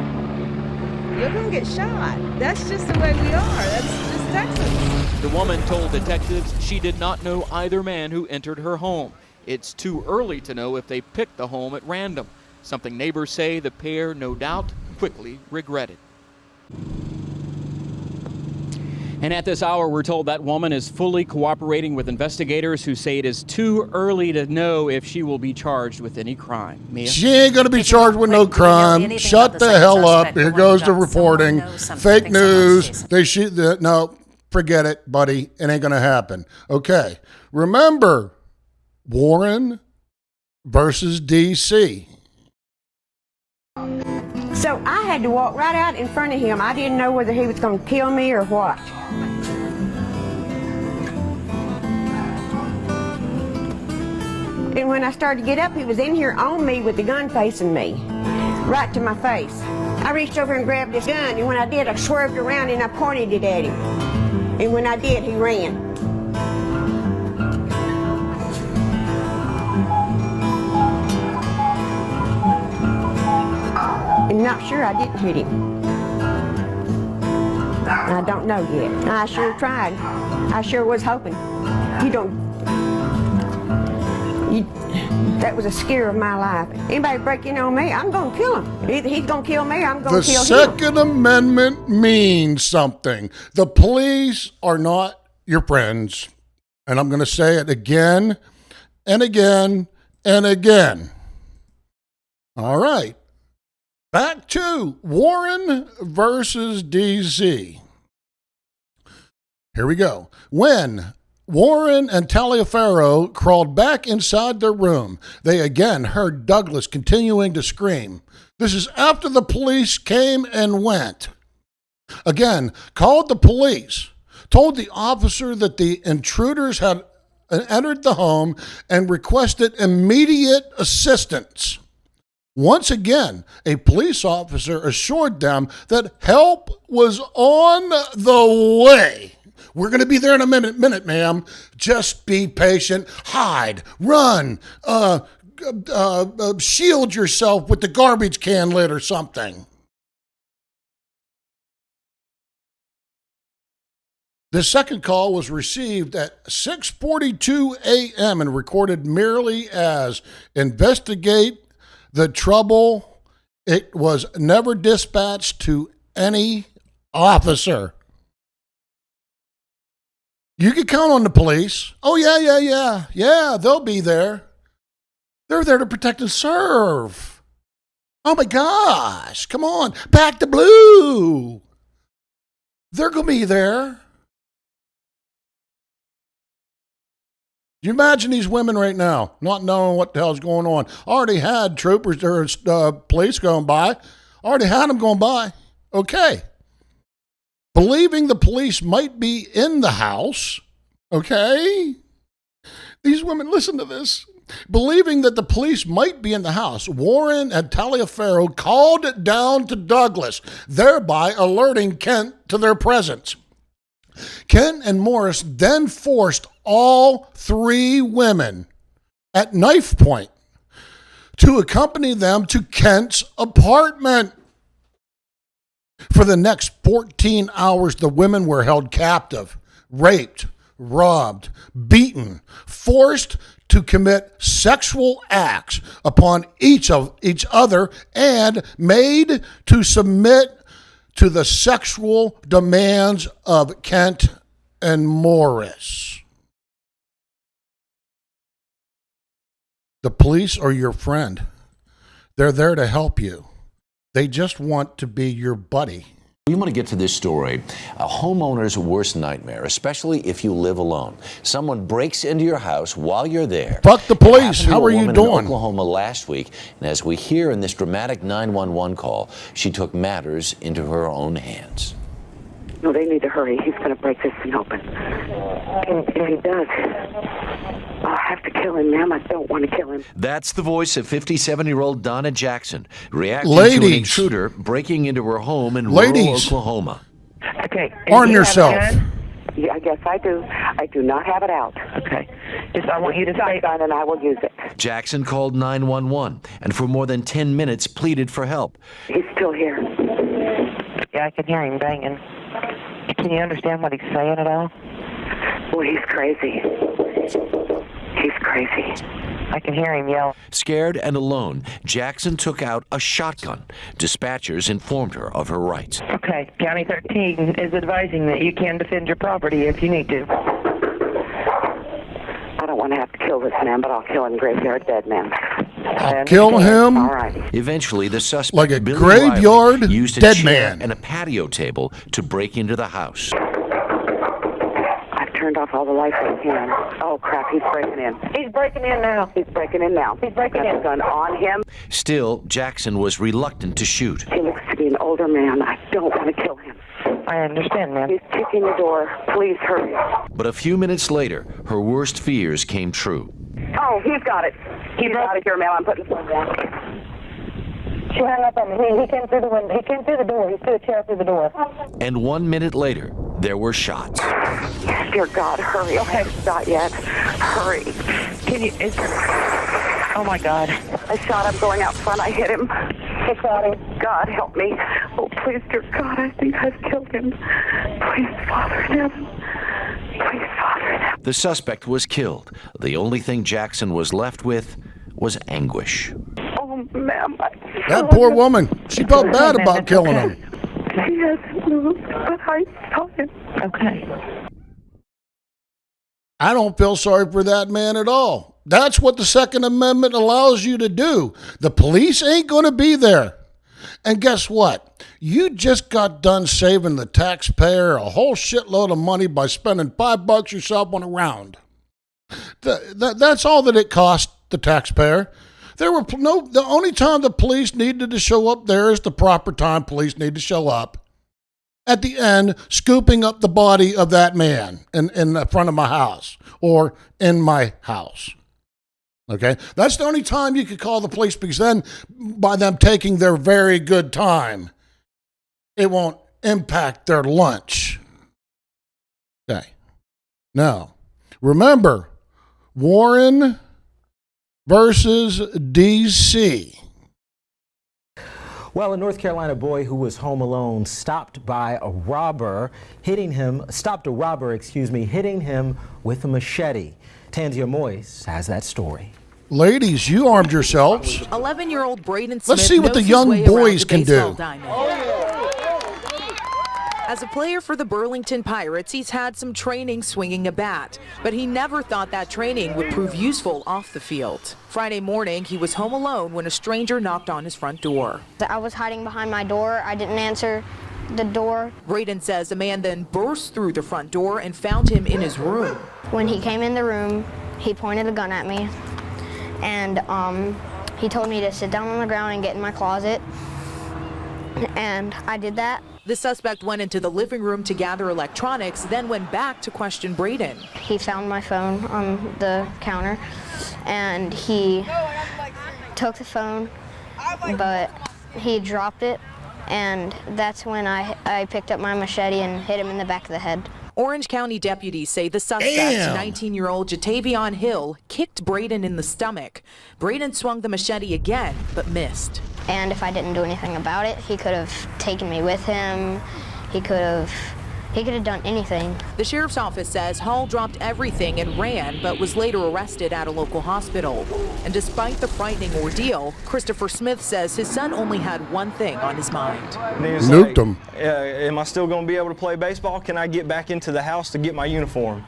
Speaker 24: you're going to get shot. That's just the way we are. That's just Texas.
Speaker 2: The woman told detectives she did not know either man who entered her home. It's too early to know if they picked the home at random, something neighbors say the pair, no doubt, quickly regretted.
Speaker 25: And at this hour, we're told that woman is fully cooperating with investigators who say it is too early to know if she will be charged with any crime. Mia?
Speaker 1: She ain't going to be charged with no crime. Shut the hell up. Here goes the reporting. Fake news. They shoot the. No, forget it, buddy. It ain't going to happen. Okay. Remember, Warren versus D.C.
Speaker 26: So I had to walk right out in front of him. I didn't know whether he was going to kill me or what. And when I started to get up, he was in here on me with the gun facing me, right to my face. I reached over and grabbed his gun, and when I did, I swerved around and I pointed it at him. And when I did, he ran. I'm not sure I didn't hit him. I don't know yet. I sure tried. I sure was hoping. That was a scare of my life. Anybody break in on me, I'm going to kill him. Either he's going to kill me or I'm going to kill him.
Speaker 1: The Second Amendment means something. The police are not your friends. And I'm going to say it again and again and again. All right. Back to Warren versus D.C. Here we go. When Warren and Taliaferro crawled back inside their room, they again heard Douglas continuing to scream. This is after the police came and went. Again, called the police, told the officer that the intruders had entered the home and requested immediate assistance. Once again, a police officer assured them that help was on the way. We're going to be there in a minute, ma'am. Just be patient. Hide, run, shield yourself with the garbage can lid or something. The second call was received at 6:42 a.m. and recorded merely as investigate the trouble. It was never dispatched to any officer. You can count on the police. Oh, yeah. Yeah, they'll be there. They're there to protect and serve. Oh, my gosh. Come on. Back to blue. They're going to be there. You imagine these women right now not knowing what the hell's going on. Already had troopers or police going by. Already had them going by. Okay. Believing the police might be in the house. Okay. These women, listen to this. Believing that the police might be in the house, Warren and Taliaferro called it down to Douglas, thereby alerting Kent to their presence. Kent and Morris then forced all three women at knife point to accompany them to Kent's apartment. For the next 14 hours, the women were held captive, raped, robbed, beaten, forced to commit sexual acts upon each other, and made to submit to the sexual demands of Kent and Morris. The police are your friend. They're there to help you. They just want to be your buddy.
Speaker 6: We want to get to this story, a homeowner's worst nightmare, especially if you live alone. Someone breaks into your house while you're there.
Speaker 1: Fuck the police. How are you doing?
Speaker 6: In Oklahoma last week, and as we hear in this dramatic 911 call, she took matters into her own hands.
Speaker 7: No, they need to hurry. He's going to break this thing open. And if he does, I'll have to kill him, ma'am. I don't want to kill him.
Speaker 6: That's the voice of 57-year-old Donna Jackson reacting to an intruder breaking into her home in rural Oklahoma.
Speaker 7: Okay.
Speaker 1: Arm yourself.
Speaker 7: Yeah, I guess I do. I do not have it out. Okay. Just I want you to say gun and I will use it.
Speaker 6: Jackson called 911 and for more than 10 minutes pleaded for help.
Speaker 7: He's still here. Yeah, I can hear him banging. Can you understand what he's saying at all? Well, he's crazy. He's crazy. I can hear him yell.
Speaker 6: Scared and alone, Jackson took out a shotgun. Dispatchers informed her of her rights.
Speaker 7: Okay, County 13 is advising that you can defend your property if you need to. I don't want to have to kill this man, but I'll kill him graveyard dead man.
Speaker 1: Kill him.
Speaker 7: All right.
Speaker 6: Eventually, the suspect,
Speaker 1: like a
Speaker 6: Billy
Speaker 1: graveyard
Speaker 6: Riley, used a
Speaker 1: dead
Speaker 6: chair
Speaker 1: man
Speaker 6: and a patio table to break into the house.
Speaker 7: I've turned off all the lights in here. Oh crap! He's breaking in. He's breaking in now. He's breaking in now. He's breaking in. Gun on him.
Speaker 6: Still, Jackson was reluctant to shoot.
Speaker 7: He looks to be an older man. I don't want to kill him. I understand, ma'am. He's kicking the door. Please hurry.
Speaker 6: But a few minutes later, her worst fears came true.
Speaker 7: Oh, he's got it. He's out of here, ma'am. I'm putting the phone down. She hung up on me. He came through the window. He came through the door. He threw a chair through the door.
Speaker 6: And 1 minute later, there were shots.
Speaker 7: Yes, dear God, hurry. Okay, not yet. Hurry. Can you... Oh, my God. I shot him going out front. I hit him. I shot him. God, help me. Oh, please, dear God, I think I've killed him. Please, Father in heaven. Please, Father in heaven.
Speaker 6: The suspect was killed. The only thing Jackson was left with was anguish.
Speaker 7: Oh, ma'am.
Speaker 1: That poor woman. She felt bad about killing him.
Speaker 7: He hasn't moved, but I saw him. Okay.
Speaker 1: I don't feel sorry for that man at all. That's what the Second Amendment allows you to do. The police ain't going to be there. And guess what? You just got done saving the taxpayer a whole shitload of money by spending $5 yourself on a round. That's all that it cost the taxpayer. The only time the police needed to show up there is the proper time police need to show up. At the end, scooping up the body of that man in the front of my house or in my house. Okay? That's the only time you could call the police, because then by them taking their very good time, it won't impact their lunch. Okay. Now, remember, Warren versus D.C.
Speaker 8: Well, a North Carolina boy who was home alone stopped a robber, hitting him with a machete. Tanzia Moyes has that story.
Speaker 1: Ladies, you armed yourselves.
Speaker 9: 11-year-old Braden Smith.
Speaker 1: Let's see what the young boys can do.
Speaker 5: As a player for the Burlington Pirates, he's had some training swinging a bat, but he never thought that training would prove useful off the field. Friday morning, he was home alone when a stranger knocked on his front door.
Speaker 9: I was hiding behind my door. I didn't answer the door.
Speaker 5: Braden says a man then burst through the front door and found him in his room.
Speaker 9: When he came in the room, he pointed a gun at me, and he told me to sit down on the ground and get in my closet, and I did that.
Speaker 5: The suspect went into the living room to gather electronics, then went back to question Braden.
Speaker 9: He found my phone on the counter, and he took the phone, but he dropped it, and that's when I picked up my machete and hit him in the back of the head.
Speaker 5: Orange County deputies say the suspect, 19-year-old Jatavion Hill, kicked Braden in the stomach. Braden swung the machete again, but missed.
Speaker 9: And if I didn't do anything about it, he could have taken me with him. He could have done anything.
Speaker 5: The sheriff's office says Hall dropped everything and ran, but was later arrested at a local hospital. And despite the frightening ordeal, Christopher Smith says his son only had one thing on his mind.
Speaker 1: Nuked him.
Speaker 10: Am I still going to be able to play baseball? Can I get back into the house to get my uniform?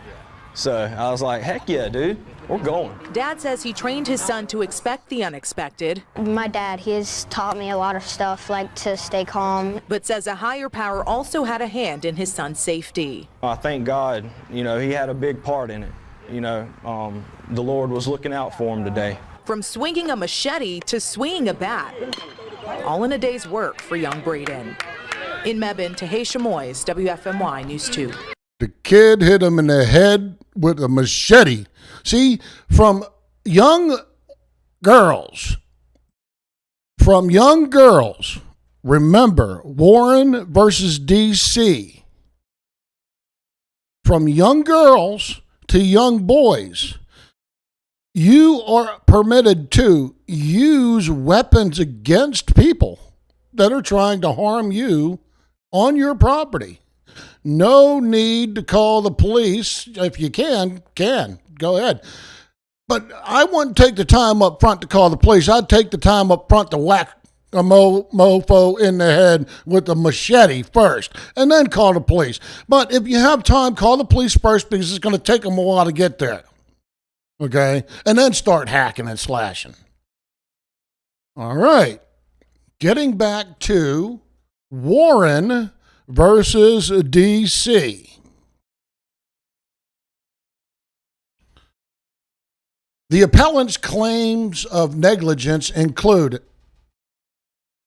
Speaker 10: So I was like, heck yeah, dude. We're going.
Speaker 5: Dad says he trained his son to expect the unexpected.
Speaker 9: My dad, he has taught me a lot of stuff, like to stay calm.
Speaker 5: But says a higher power also had a hand in his son's safety.
Speaker 10: I thank God, he had a big part in it. The Lord was looking out for him today.
Speaker 5: From swinging a machete to swinging a bat, all in a day's work for young Braden. In Mebane, Tahisha Moyes, WFMY News 2.
Speaker 1: The kid hit him in the head with a machete. See, from young girls, remember Warren versus D.C. From young girls to young boys, you are permitted to use weapons against people that are trying to harm you on your property. No need to call the police. If you can, go ahead. But I wouldn't take the time up front to call the police. I'd take the time up front to whack a mofo in the head with a machete first, and then call the police. But if you have time, call the police first, because it's going to take them a while to get there. Okay? And then start hacking and slashing. All right. Getting back to Warren versus D.C. The appellant's claims of negligence include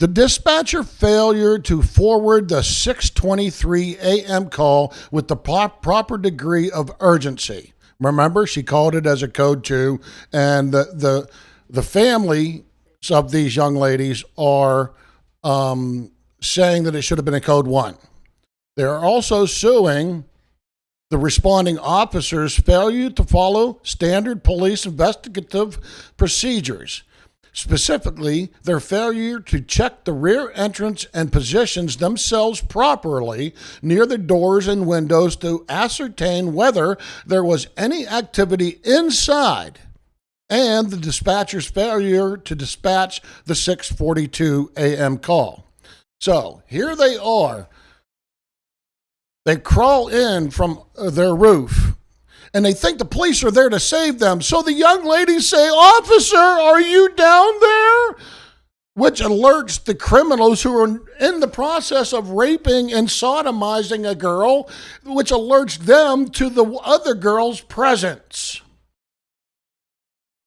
Speaker 1: the dispatcher failure to forward the 6:23 a.m. call with the proper degree of urgency. Remember, she called it as a code 2, and the families of these young ladies are saying that it should have been a code 1. They're also suing the responding officers' failure to follow standard police investigative procedures, specifically their failure to check the rear entrance and positions themselves properly near the doors and windows to ascertain whether there was any activity inside, and the dispatcher's failure to dispatch the 6:42 a.m. call. So here they are. They crawl in from their roof, and they think the police are there to save them. So the young ladies say, "Officer, are you down there?" Which alerts the criminals who are in the process of raping and sodomizing a girl, which alerts them to the other girl's presence.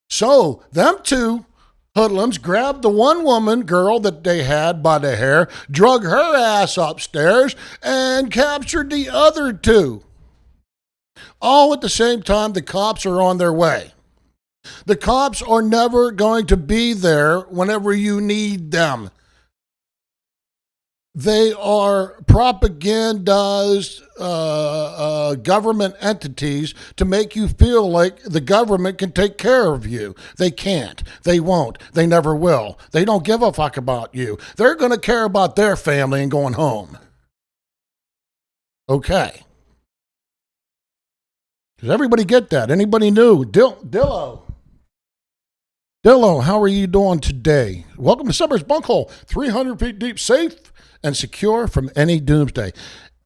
Speaker 1: So them two hoodlums grabbed the one girl that they had by the hair, drug her ass upstairs, and captured the other two. All at the same time, the cops are on their way. The cops are never going to be there whenever you need them. They are propagandized government entities to make you feel like the government can take care of you. They can't. They won't. They never will. They don't give a fuck about you. They're going to care about their family and going home. Okay. Does everybody get that? Anybody new? Dillo, how are you doing today? Welcome to Semper's Bunkhole. 300 feet deep, safe and secure from any doomsday.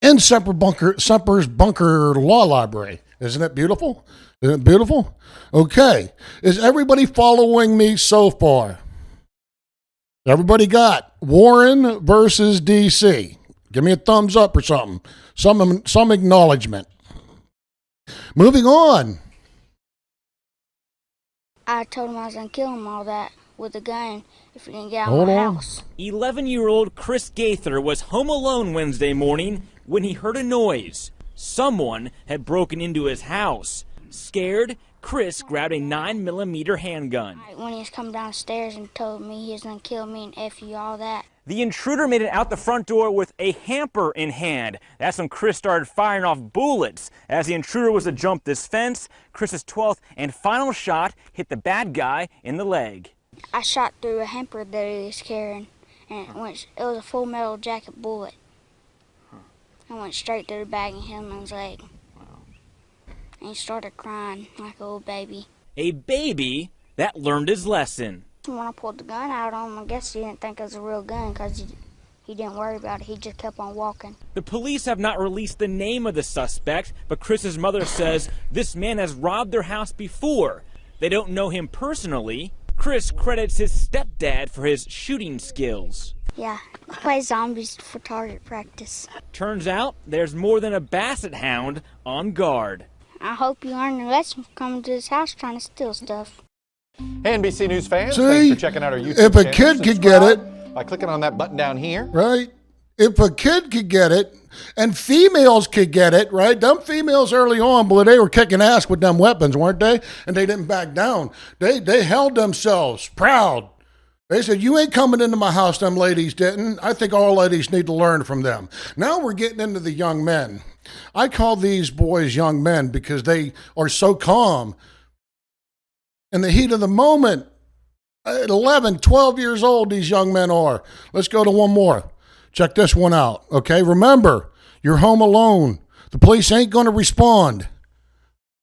Speaker 1: in Semper's Bunker Law Library. Isn't it beautiful? Isn't it beautiful? Okay. Is everybody following me so far? Everybody got Warren versus DC. Give me a thumbs up or something. Some acknowledgement. Moving on.
Speaker 9: I told him I was going to kill him all that with a gun if he didn't get out of my house.
Speaker 4: 11-year-old Chris Gaither was home alone Wednesday morning when he heard a noise. Someone had broken into his house. Scared, Chris grabbed a 9mm handgun.
Speaker 9: When he was coming downstairs and told me he was going to kill me and F you, all that.
Speaker 4: The intruder made it out the front door with a hamper in hand. That's when Chris started firing off bullets. As the intruder was to jump this fence, Chris's 12th and final shot hit the bad guy in the leg.
Speaker 9: I shot through a hamper that he was carrying, and it was a full metal jacket bullet. I went straight through the back and hit him in his leg. And he started crying like a little baby.
Speaker 4: A baby that learned his lesson.
Speaker 9: When I pulled the gun out on him, I guess he didn't think it was a real gun because he didn't worry about it. He just kept on walking.
Speaker 4: The police have not released the name of the suspect, but Chris's mother says this man has robbed their house before. They don't know him personally. Chris credits his stepdad for his shooting skills.
Speaker 9: Yeah, I play zombies for target practice.
Speaker 4: Turns out there's more than a basset hound on guard.
Speaker 9: I hope you learned your lesson from coming to this house trying to steal stuff.
Speaker 11: Hey, NBC News fans,
Speaker 1: See,
Speaker 11: thanks for checking out our YouTube
Speaker 1: if a
Speaker 11: channel.
Speaker 1: kid could get it,
Speaker 11: by clicking on that button down here.
Speaker 1: Right? If a kid could get it, and females could get it, right? Them females early on, boy, they were kicking ass with them weapons, weren't they? And they didn't back down. They held themselves proud. They said, you ain't coming into my house, them ladies didn't. I think all ladies need to learn from them. Now we're getting into the young men. I call these boys young men because they are so calm. In the heat of the moment, at 11, 12 years old, these young men are. Let's go to one more. Check this one out, okay? Remember, you're home alone. The police ain't going to respond.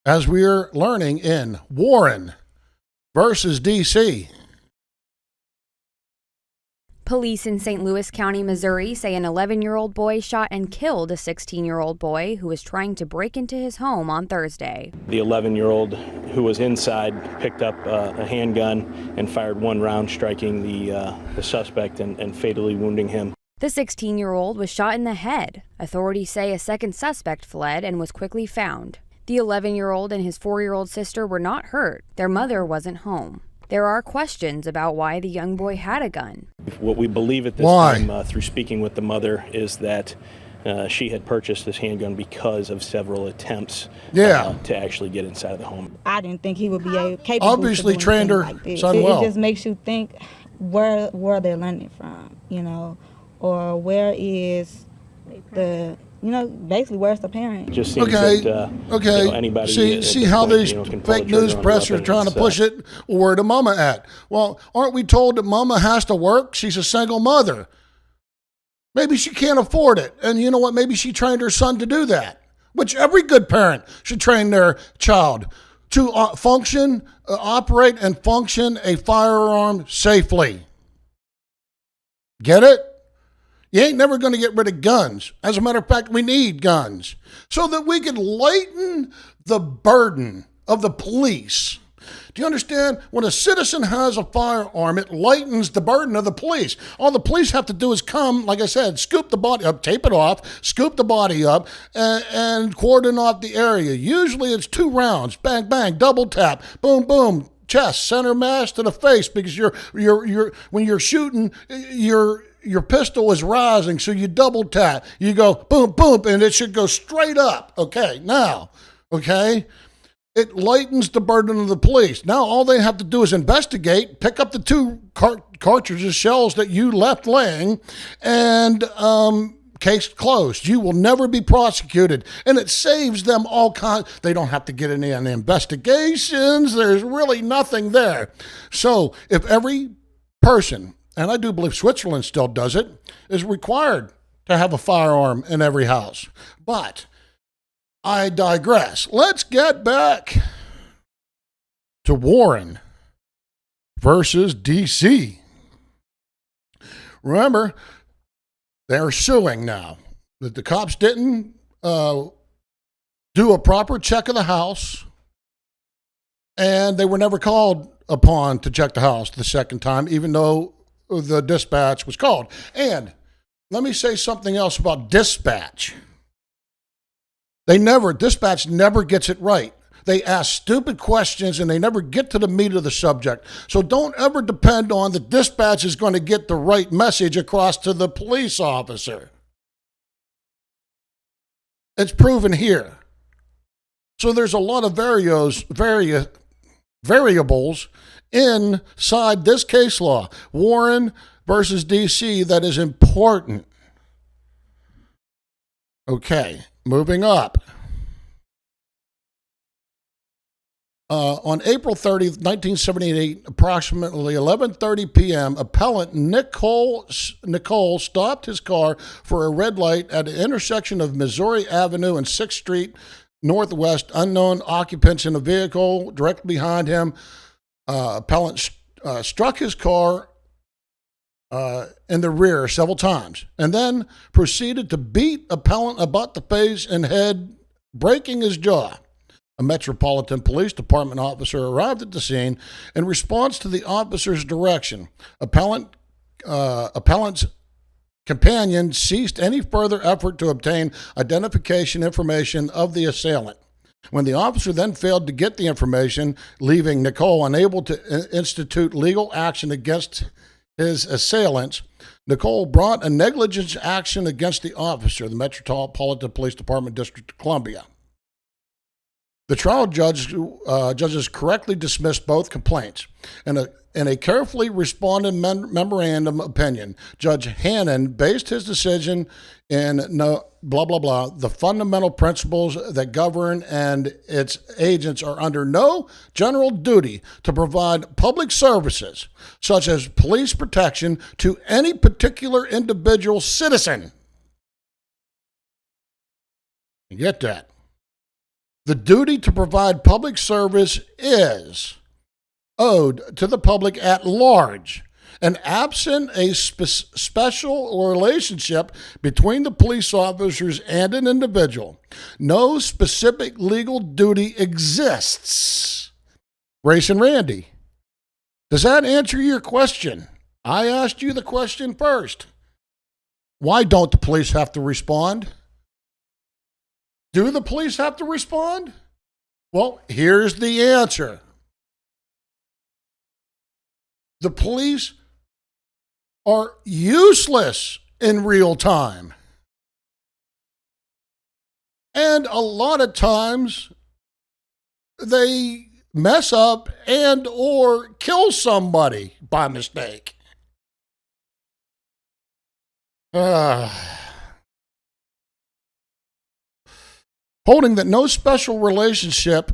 Speaker 1: As we're learning in Warren versus D.C.
Speaker 12: Police in St. Louis County, Missouri say an 11-year-old boy shot and killed a 16-year-old boy who was trying to break into his home on Thursday.
Speaker 13: The 11-year-old who was inside picked up a handgun and fired one round, striking the suspect and fatally wounding him.
Speaker 12: The 16-year-old was shot in the head. Authorities say a second suspect fled and was quickly found. The 11-year-old and his 4-year-old sister were not hurt. Their mother wasn't home. There are questions about why the young boy had a gun.
Speaker 13: What we believe at this time through speaking with the mother is that she had purchased this handgun because of several attempts to actually get inside of the home.
Speaker 15: I didn't think he would be capable.
Speaker 1: Obviously
Speaker 15: to do
Speaker 1: trained her
Speaker 15: like this.
Speaker 1: son well.
Speaker 15: It just makes you think where they're learning from, you know, or where is the, you know, basically where's the parent?
Speaker 13: Just seems that, you know, anybody
Speaker 1: see how these
Speaker 13: can pull
Speaker 1: fake
Speaker 13: the trigger
Speaker 1: news
Speaker 13: on a
Speaker 1: press are
Speaker 13: weapon.
Speaker 1: trying to
Speaker 13: It's,
Speaker 1: push it. Where the mama at? Well, aren't we told that mama has to work? She's a single mother. Maybe she can't afford it. And you know what? Maybe she trained her son to do that, which every good parent should train their child to operate and function a firearm safely. Get it? You ain't never going to get rid of guns. As a matter of fact, we need guns so that we can lighten the burden of the police. Do you understand? When a citizen has a firearm, it lightens the burden of the police. All the police have to do is come, like I said, scoop the body up, tape it off, scoop the body up, and cordon off the area. Usually it's 2 rounds, bang, bang, double tap, boom, boom, chest, center mass to the face, because when you're shooting, your pistol is rising, so you double tap. You go boom, boom, and it should go straight up. Okay, now, okay? It lightens the burden of the police. Now all they have to do is investigate, pick up the 2 cartridges, shells that you left laying, and case closed. You will never be prosecuted. And it saves them all kinds. They don't have to get any investigations. There's really nothing there. So if every person, and I do believe Switzerland still does it, is required to have a firearm in every house. But I digress. Let's get back to Warren versus D.C. Remember, they're suing now. that the cops didn't do a proper check of the house, and they were never called upon to check the house the second time, even though the dispatch was called. And let me say something else about dispatch. Dispatch never gets it right. They ask stupid questions and they never get to the meat of the subject. So don't ever depend on the dispatch is going to get the right message across to the police officer. It's proven here. So there's a lot of variables inside this case law, Warren versus DC, that is important. Okay, moving up. On April 30th, 1978, approximately 11:30 p.m., appellant Nicole stopped his car for a red light at the intersection of Missouri Avenue and 6th Street Northwest. Unknown occupants in a vehicle directly behind him. Appellant struck his car in the rear several times and then proceeded to beat appellant about the face and head, breaking his jaw. A Metropolitan Police Department officer arrived at the scene in response to the officer's direction. Appellant's companion ceased any further effort to obtain identification information of the assailant. When the officer then failed to get the information, leaving Nicole unable to institute legal action against his assailants, Nicole brought a negligence action against the officer, the Metropolitan Police Department, District of Columbia. The trial judges correctly dismissed both complaints. In a carefully responded memorandum opinion, Judge Hannon based his decision in the fundamental principles that govern and its agents are under no general duty to provide public services, such as police protection, to any particular individual citizen. You get that? The duty to provide public service is owed to the public at large, and absent a special relationship between the police officers and an individual, no specific legal duty exists. Grace and Randy, does that answer your question? I asked you the question first. Why don't the police have to respond? Do the police have to respond? Well, here's the answer. The police are useless in real time. And a lot of times they mess up and or kill somebody by mistake. Holding that no special relationship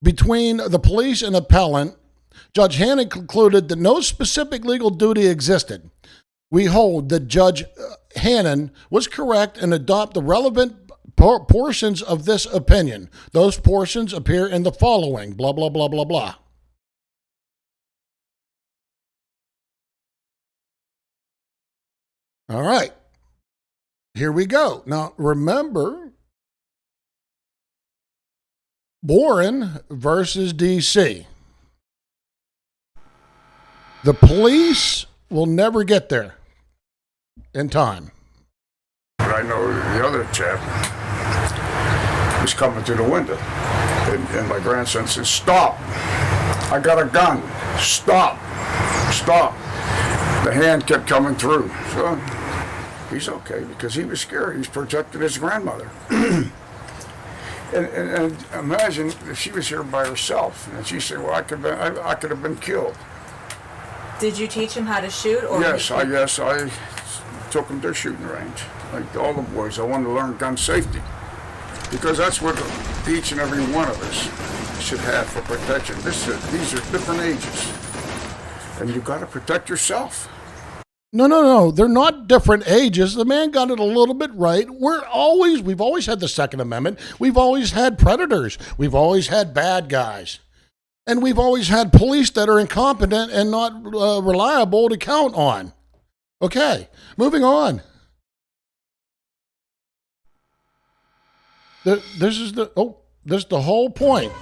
Speaker 1: between the police and appellant, Judge Hannon concluded that no specific legal duty existed. We hold that Judge Hannon was correct and adopt the relevant portions of this opinion. Those portions appear in the following, blah, blah, blah, blah, blah. All right. Here we go. Now, remember, Warren versus DC. The police will never get there in time.
Speaker 14: But I know the other chap was coming through the window, and my grandson says, "Stop! I got a gun! Stop! Stop!" The hand kept coming through. So he's okay because he was scared. He's protecting his grandmother. And imagine if she was here by herself, and she said, "Well, I could have been killed."
Speaker 16: Did you teach him how to shoot? Or
Speaker 14: Yes, I took him to a shooting range, like all the boys. I wanted to learn gun safety because that's what each and every one of us should have for protection. These are different ages, and you've got to protect yourself.
Speaker 1: No. They're not different ages. The man got it a little bit right. We've always had the Second Amendment. We've always had predators. We've always had bad guys. And we've always had police that are incompetent and not reliable to count on. Okay, moving on. This is the whole point.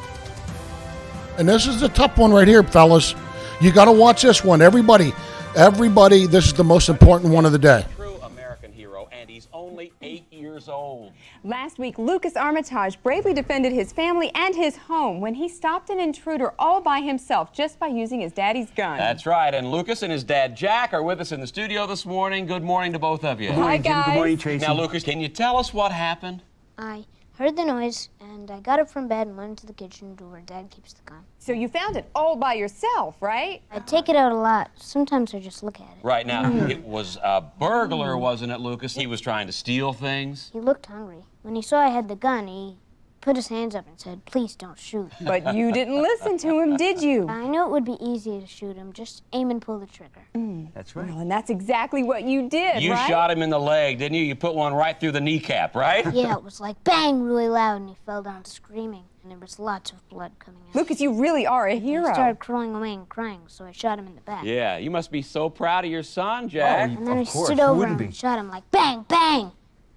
Speaker 1: And this is the tough one right here, fellas. You got to watch this one. Everybody, this is the most important one of the day.
Speaker 25: True American hero, and he's only 8 years old.
Speaker 17: Last week, Lucas Armitage bravely defended his family and his home when he stopped an intruder all by himself just by using his daddy's gun.
Speaker 25: That's right, and Lucas and his dad Jack are with us in the studio this morning. Good morning to both of you.
Speaker 17: Good morning, Jim.
Speaker 25: Good morning, Tracy. Now, Lucas, can you tell us what happened?
Speaker 9: I heard the noise, and I got up from bed and went into the kitchen to where Dad keeps the gun.
Speaker 17: So you found it all by yourself, right?
Speaker 9: I take it out a lot. Sometimes I just look at it.
Speaker 25: Right now, it was a burglar, wasn't it, Lucas? He was trying to steal things.
Speaker 9: He looked hungry. When he saw I had the gun, he put his hands up and said, "Please don't shoot."
Speaker 17: But you didn't listen to him, did you?
Speaker 9: I knew it would be easy to shoot him. Just aim and pull the trigger.
Speaker 25: That's right.
Speaker 17: Well, and that's exactly what you did,
Speaker 25: You
Speaker 17: right?
Speaker 25: shot him in the leg, didn't you? You put one right through the kneecap, right?
Speaker 9: Yeah, it was like bang really loud, and he fell down screaming. And there was lots of blood coming out.
Speaker 17: Lucas, you really are a hero.
Speaker 9: He started crawling away and crying, so I shot him in the back.
Speaker 25: Yeah, you must be so proud of your son, Jack.
Speaker 9: And then I stood over him and shot him like bang, bang,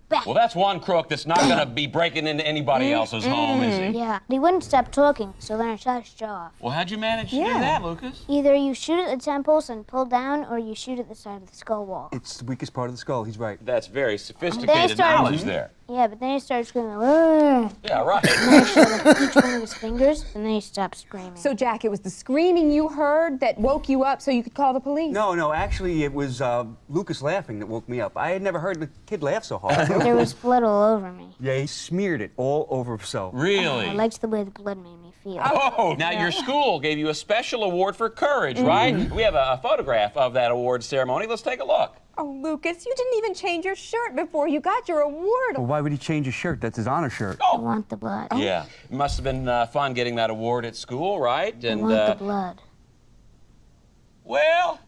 Speaker 9: bang.
Speaker 25: Well, that's one crook that's not going to be breaking into anybody else's home, is he?
Speaker 9: Yeah, he wouldn't stop talking, so then I shot his jaw off.
Speaker 25: Well, how'd you manage to do that, Lucas?
Speaker 9: Either you shoot at the temples and pull down, or you shoot at the side of the skull wall.
Speaker 18: It's the weakest part of the skull. He's right.
Speaker 25: That's very
Speaker 9: Then
Speaker 25: sophisticated knowledge there.
Speaker 9: Yeah, but then he started screaming, "Arr!"
Speaker 25: Yeah, right.
Speaker 9: And then I shot like each one of his fingers, and then he stopped screaming.
Speaker 17: So, Jack, it was the screaming you heard that woke you up so you could call the police?
Speaker 18: No, actually, it was Lucas laughing that woke me up. I had never heard the kid laugh so hard.
Speaker 9: There was blood all over me.
Speaker 18: Yeah, he smeared it all over himself.
Speaker 25: Really?
Speaker 9: I liked the way the blood made me feel.
Speaker 25: Oh, now your school gave you a special award for courage, right? We have a photograph of that award ceremony. Let's take a look.
Speaker 17: Oh, Lucas, you didn't even change your shirt before you got your award.
Speaker 18: Well, why would he change his shirt? That's his honor shirt.
Speaker 9: I want the blood.
Speaker 25: Yeah, it must have been fun getting that award at school, right?
Speaker 9: I want the blood.
Speaker 25: Well,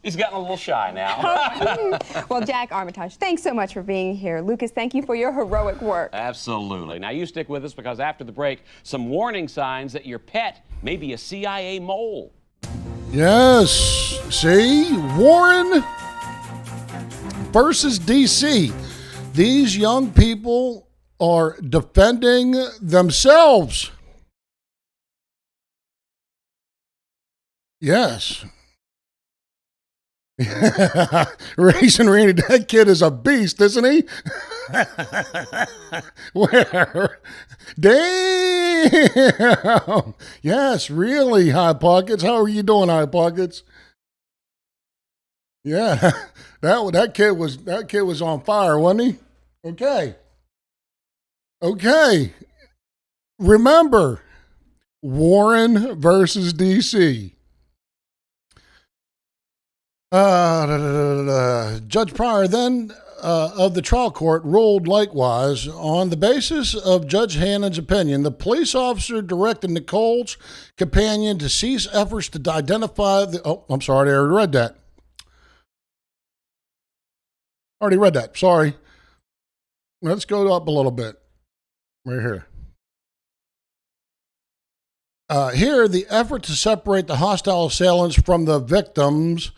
Speaker 25: he's gotten a little shy now.
Speaker 17: Well, Jack Armitage, thanks so much for being here. Lucas, thank you for your heroic work.
Speaker 25: Absolutely. Now, you stick with us because after the break, some warning signs that your pet may be a CIA mole.
Speaker 1: Yes. See? Warren versus DC. These young people are defending themselves. Yes. Raisin Randy, that kid is a beast, isn't he? Where? Damn. Yes, really, High Pockets. How are you doing, High Pockets? Yeah, that kid was on fire, wasn't he? Okay. Remember, Warren versus DC. Judge Pryor then of the trial court ruled likewise on the basis of Judge Hannon's opinion. The police officer directed Nicole's companion to cease efforts to identify the. Oh, I'm sorry, I already read that. Sorry. Let's go up a little bit. Right here. Here, the effort to separate the hostile assailants from the victims,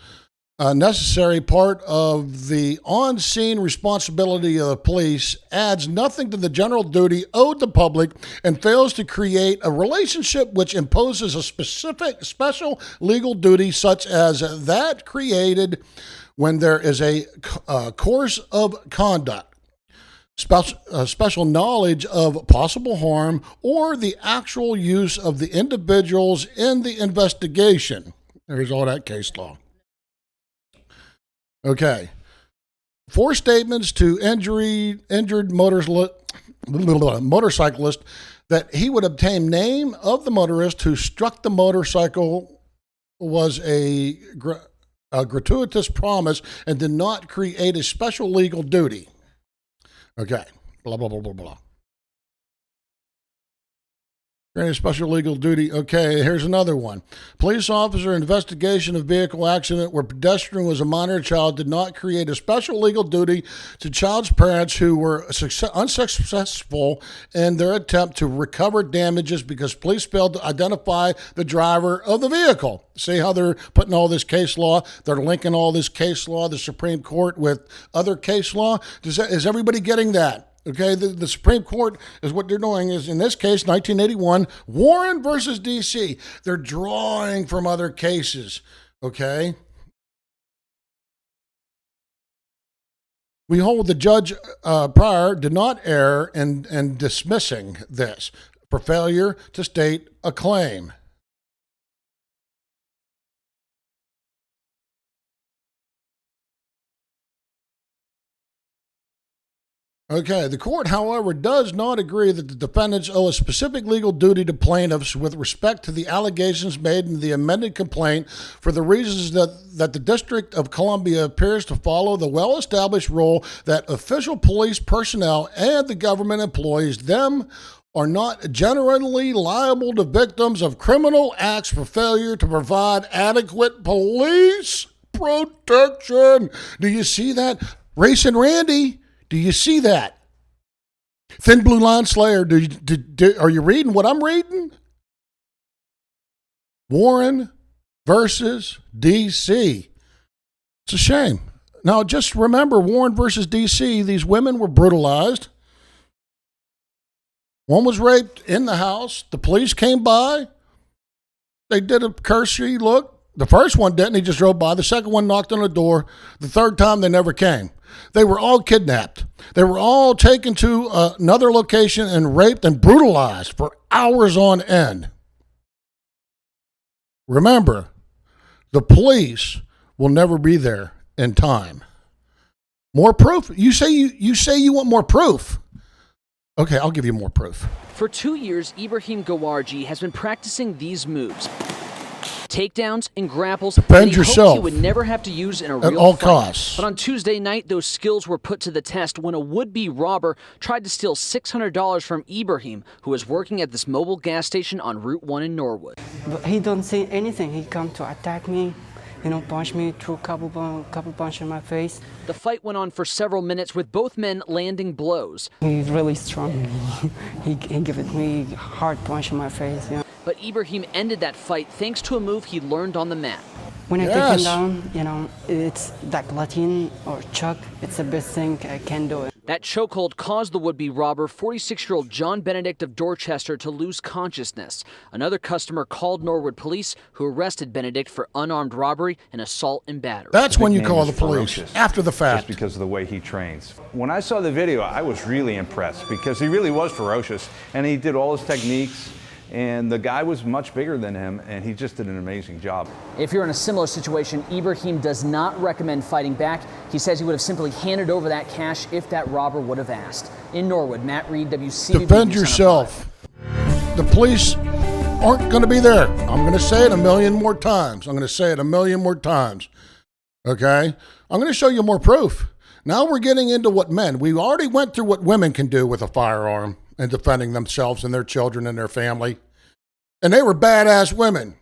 Speaker 1: a necessary part of the on-scene responsibility of the police, adds nothing to the general duty owed the public and fails to create a relationship which imposes a special legal duty such as that created when there is a course of conduct, special knowledge of possible harm, or the actual use of the individuals in the investigation. There's all that case law. Okay. 4 statements to injured motorcyclist that he would obtain name of the motorist who struck the motorcycle was a gratuitous promise and did not create a special legal duty. Okay. Blah, blah, blah, blah, blah. Create a special legal duty. Okay, here's another one. Police officer investigation of vehicle accident where pedestrian was a minor child did not create a special legal duty to child's parents who were unsuccessful in their attempt to recover damages because police failed to identify the driver of the vehicle. See how they're putting all this case law? They're linking all this case law, the Supreme Court, with other case law. Is everybody getting that? Okay, the Supreme Court is what they're doing is, in this case, 1981, Warren versus D.C. They're drawing from other cases, okay? We hold the Judge Pryor did not err in dismissing this for failure to state a claim. Okay, the court, however, does not agree that the defendants owe a specific legal duty to plaintiffs with respect to the allegations made in the amended complaint for the reasons that the District of Columbia appears to follow the well-established rule that official police personnel and the government employees them are not generally liable to victims of criminal acts for failure to provide adequate police protection. Do you see that? Race and Randy, do you see that? Thin Blue Line Slayer, are you reading what I'm reading? Warren versus D.C. It's a shame. Now, just remember, Warren versus D.C., these women were brutalized. One was raped in the house. The police came by. They did a cursory look. The first one didn't. He just drove by. The second one knocked on the door. The third time, they never came. They were all kidnapped. They were all taken to another location and raped and brutalized for hours on end. Remember, the police will never be there in time. More proof? You say you want more proof. Okay, I'll give you more proof.
Speaker 3: For 2 years, Ibrahim Gawarji has been practicing these moves. Takedowns and grapples that he hoped he would never have to use in a real fight. At all costs. But on Tuesday night, those skills were put to the test when a would-be robber tried to steal $600 from Ibrahim, who was working at this mobile gas station on Route 1 in Norwood.
Speaker 19: But he don't say anything. He come to attack me, punch me, threw a couple punches in my face.
Speaker 3: The fight went on for several minutes with both men landing blows.
Speaker 19: He's really strong. he gave me a hard punch in my face.
Speaker 3: But Ibrahim ended that fight thanks to a move he learned on the mat.
Speaker 19: When I take him down, it's that Latin or choke. It's the best thing I can do.
Speaker 3: That chokehold caused the would-be robber, 46-year-old John Benedict of Dorchester, to lose consciousness. Another customer called Norwood police, who arrested Benedict for unarmed robbery and assault and battery.
Speaker 1: That's when you call the police, after the fact.
Speaker 20: Just because of the way he trains. When I saw the video, I was really impressed because he really was ferocious, and he did all his techniques. And the guy was much bigger than him, and he just did an amazing job.
Speaker 3: If you're in a similar situation, Ibrahim does not recommend fighting back. He says he would have simply handed over that cash if that robber would have asked. In Norwood, Matt Reed, WCBB.
Speaker 1: Defend yourself. The police aren't going to be there. I'm going to say it a million more times. Okay? I'm going to show you more proof. Now we're getting into what men. We already went through what women can do with a firearm and defending themselves and their children and their family. And they were badass women.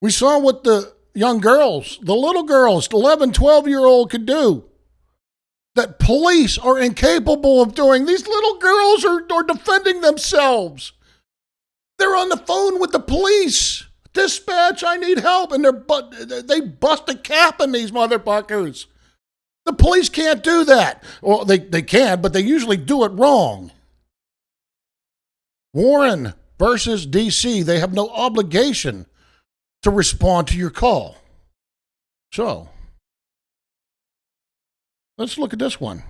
Speaker 1: We saw what the young girls, the little girls, 11, 12-year-old could do that police are incapable of doing. These little girls are defending themselves. They're on the phone with the police. Dispatch, I need help. And they bust a cap in these motherfuckers. The police can't do that. Well, they can, but they usually do it wrong. Warren versus D.C., they have no obligation to respond to your call. So, let's look at this one.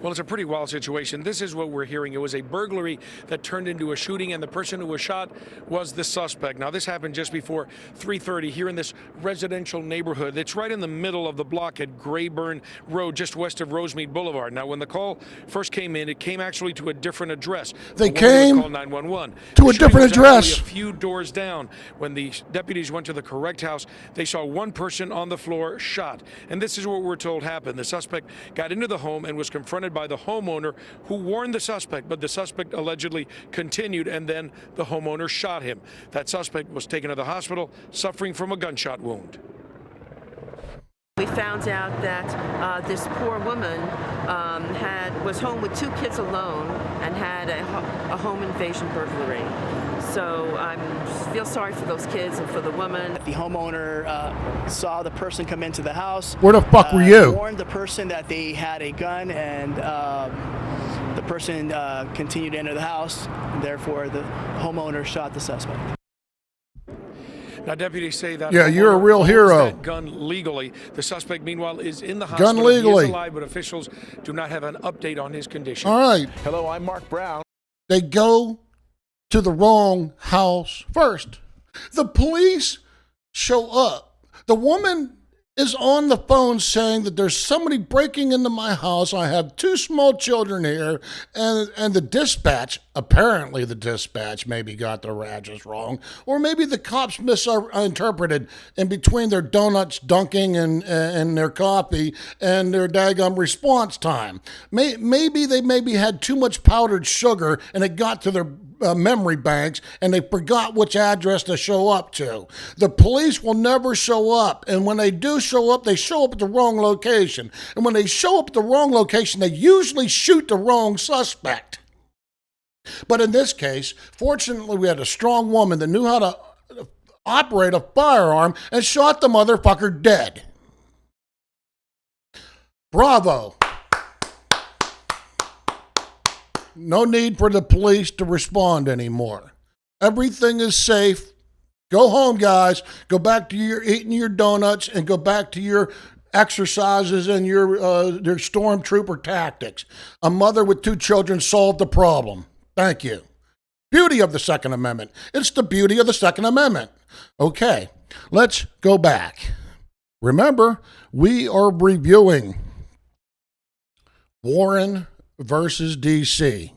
Speaker 21: Well, it's a pretty wild situation. This is what we're hearing. It was a burglary that turned into a shooting, and the person who was shot was the suspect. Now, this happened just before 3:30 here in this residential neighborhood. It's right in the middle of the block at Grayburn Road, just west of Rosemead Boulevard. Now, when the call first came in, it came actually to a different address.
Speaker 1: They came
Speaker 21: call 911.
Speaker 1: to a different address.
Speaker 21: A few doors down. When the deputies went to the correct house, they saw one person on the floor shot. And this is what we're told happened. The suspect got into the home and was confronted by the homeowner, who warned the suspect, but the suspect allegedly continued, and then the homeowner shot him. That suspect was taken to the hospital suffering from a gunshot wound.
Speaker 22: We found out that this poor woman was home with 2 kids alone and had a home invasion burglary. So I feel sorry for those kids and for the woman.
Speaker 2: The homeowner saw the person come into the house.
Speaker 1: Where the fuck were you?
Speaker 2: Warned the person that they had a gun, and the person continued to enter the house. And therefore, the homeowner shot the suspect.
Speaker 21: Now, deputies say that
Speaker 1: you're a real hero.
Speaker 21: That gun legally. The suspect, meanwhile, is in the hospital.
Speaker 1: Gun legally.
Speaker 21: He is alive, but officials do not have an update on his condition.
Speaker 1: All right.
Speaker 11: Hello, I'm Mark Brown.
Speaker 1: They go to the wrong house first. The police show up. The woman is on the phone saying that there's somebody breaking into my house. I have 2 small children here. And the dispatch, apparently the dispatch maybe got their address wrong. Or maybe the cops misinterpreted in between their donuts dunking and their coffee and their daggum response time. Maybe they had too much powdered sugar and it got to their memory banks and they forgot which address to show up to. The police will never show up, and when they do show up, they show up at the wrong location. And when they show up at the wrong location, they usually shoot the wrong suspect. But in this case, fortunately, we had a strong woman that knew how to operate a firearm and shot the motherfucker dead. Bravo. No need for the police to respond anymore. Everything is safe. Go home, guys. Go back to your eating your donuts and go back to your exercises and your stormtrooper tactics. A mother with 2 children solved the problem. Thank you. Beauty of the Second Amendment. It's the beauty of the Second Amendment. Okay, let's go back. Remember, we are reviewing Warren versus DC.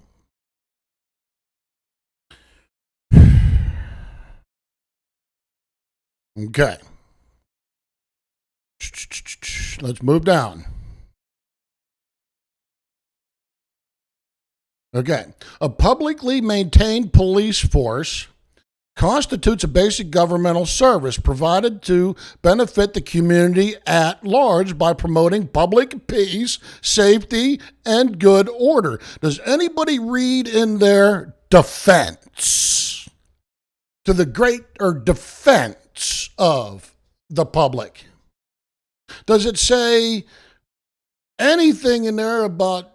Speaker 1: Okay. Let's move down. Okay. A publicly maintained police force constitutes a basic governmental service provided to benefit the community at large by promoting public peace, safety, and good order. Does anybody read in their defense to the defense of the public? Does it say anything in there about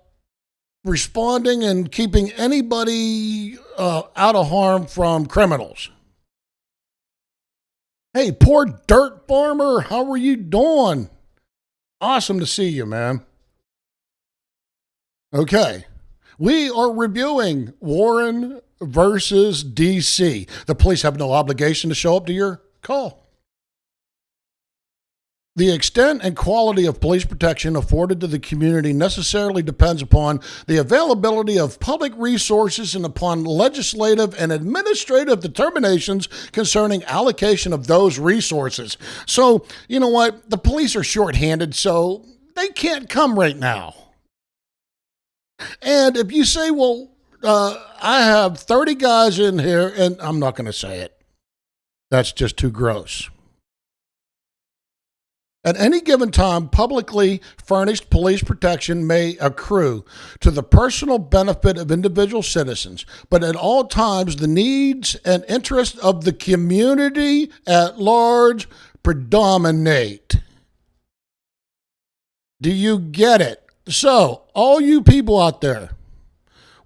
Speaker 1: responding and keeping anybody out of harm from criminals? Hey, poor dirt farmer, how are you doing? Awesome to see you, man. Okay, we are reviewing Warren versus DC. The police have no obligation to show up to your call. The extent and quality of police protection afforded to the community necessarily depends upon the availability of public resources and upon legislative and administrative determinations concerning allocation of those resources. So, you know what? The police are shorthanded, so they can't come right now. And if you say, well, I have 30 guys in here, and I'm not going to say it. That's just too gross. At any given time, publicly furnished police protection may accrue to the personal benefit of individual citizens, but at all times the needs and interests of the community at large predominate. Do you get it? So, all you people out there,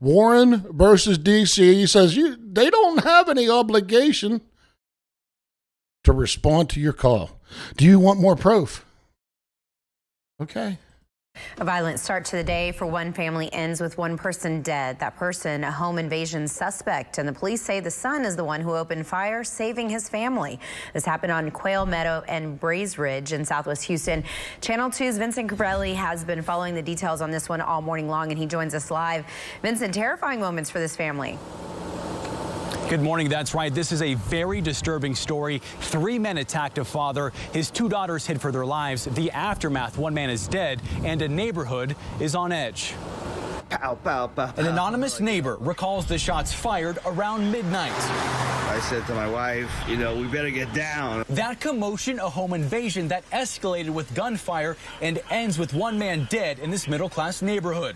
Speaker 1: Warren versus DC, he says they don't have any obligation to respond to your call. Do you want more proof? Okay.
Speaker 6: A violent start to the day for one family ends with one person dead. That person, a home invasion suspect, and the police say the son is the one who opened fire, saving his family. This happened on Quail Meadow and Braes Ridge in Southwest Houston. Channel 2's Vincent Caprelli has been following the details on this one all morning long, and he joins us live. Vincent, terrifying moments for this family.
Speaker 7: Good morning. That's right. This is a very disturbing story. 3 men attacked a father. His 2 daughters hid for their lives. The aftermath, one man is dead and a neighborhood is on edge.
Speaker 23: Pow, pow, pow, pow.
Speaker 7: An anonymous neighbor recalls the shots fired around midnight.
Speaker 23: I said to my wife, we better get down.
Speaker 7: That commotion, a home invasion that escalated with gunfire and ends with one man dead in this middle-class neighborhood.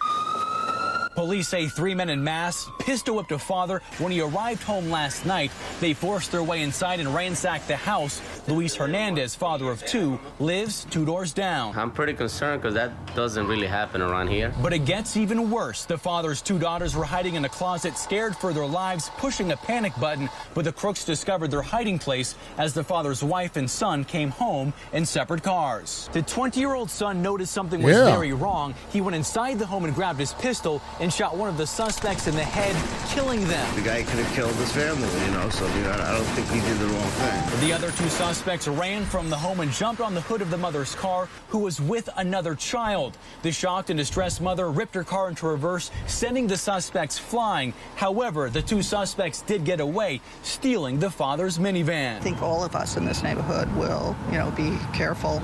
Speaker 7: Police say 3 men in masks pistol-whipped a father when he arrived home last night. They forced their way inside and ransacked the house. Luis Hernandez, father of 2, lives 2 doors down.
Speaker 4: I'm pretty concerned because that doesn't really happen around here.
Speaker 7: But it gets even worse. The father's 2 daughters were hiding in a closet, scared for their lives, pushing a panic button. But the crooks discovered their hiding place as the father's wife and son came home in separate cars. The 20-year-old son noticed something was very wrong. He went inside the home and grabbed his pistol and shot one of the suspects in the head, killing them.
Speaker 23: The guy could have killed his family, so I don't think he did the wrong thing.
Speaker 7: The other 2 suspects ran from the home and jumped on the hood of the mother's car, who was with another child. The shocked and distressed mother ripped her car into reverse, sending the suspects flying. However, the 2 suspects did get away, stealing the father's minivan.
Speaker 5: I think all of us in this neighborhood will, be careful,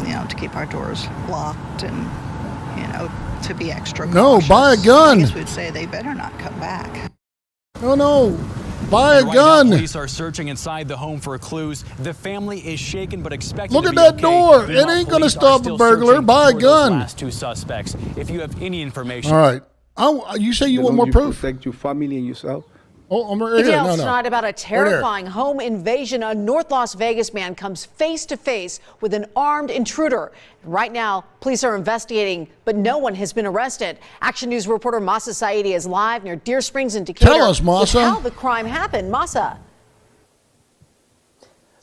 Speaker 5: to keep our doors locked and, to be extra cautious.
Speaker 1: No, buy a gun.
Speaker 5: I guess we'd say they better not come back.
Speaker 1: Oh, no. Buy a gun.
Speaker 7: Now, police are searching inside the home for clues. The family is shaken but expected
Speaker 1: Look
Speaker 7: to
Speaker 1: at
Speaker 7: be
Speaker 1: that
Speaker 7: okay.
Speaker 1: door. It
Speaker 7: Meanwhile,
Speaker 1: ain't going to
Speaker 7: police
Speaker 1: stop
Speaker 7: are
Speaker 1: a
Speaker 7: still
Speaker 1: burglar.
Speaker 7: searching
Speaker 1: Buy a
Speaker 7: for
Speaker 1: gun.
Speaker 7: those last 2 suspects. If you have any information.
Speaker 1: All right. You say you want more proof?
Speaker 8: Protect your family and yourself.
Speaker 1: Oh, I'm right here.
Speaker 10: Details tonight about a terrifying home invasion. A North Las Vegas man comes face to face with an armed intruder. Right now, police are investigating, but no one has been arrested. Action News reporter Masa Saidi is live near Deer Springs in Decatur.
Speaker 1: Tell us, Masa.
Speaker 10: With how the crime happened. Masa.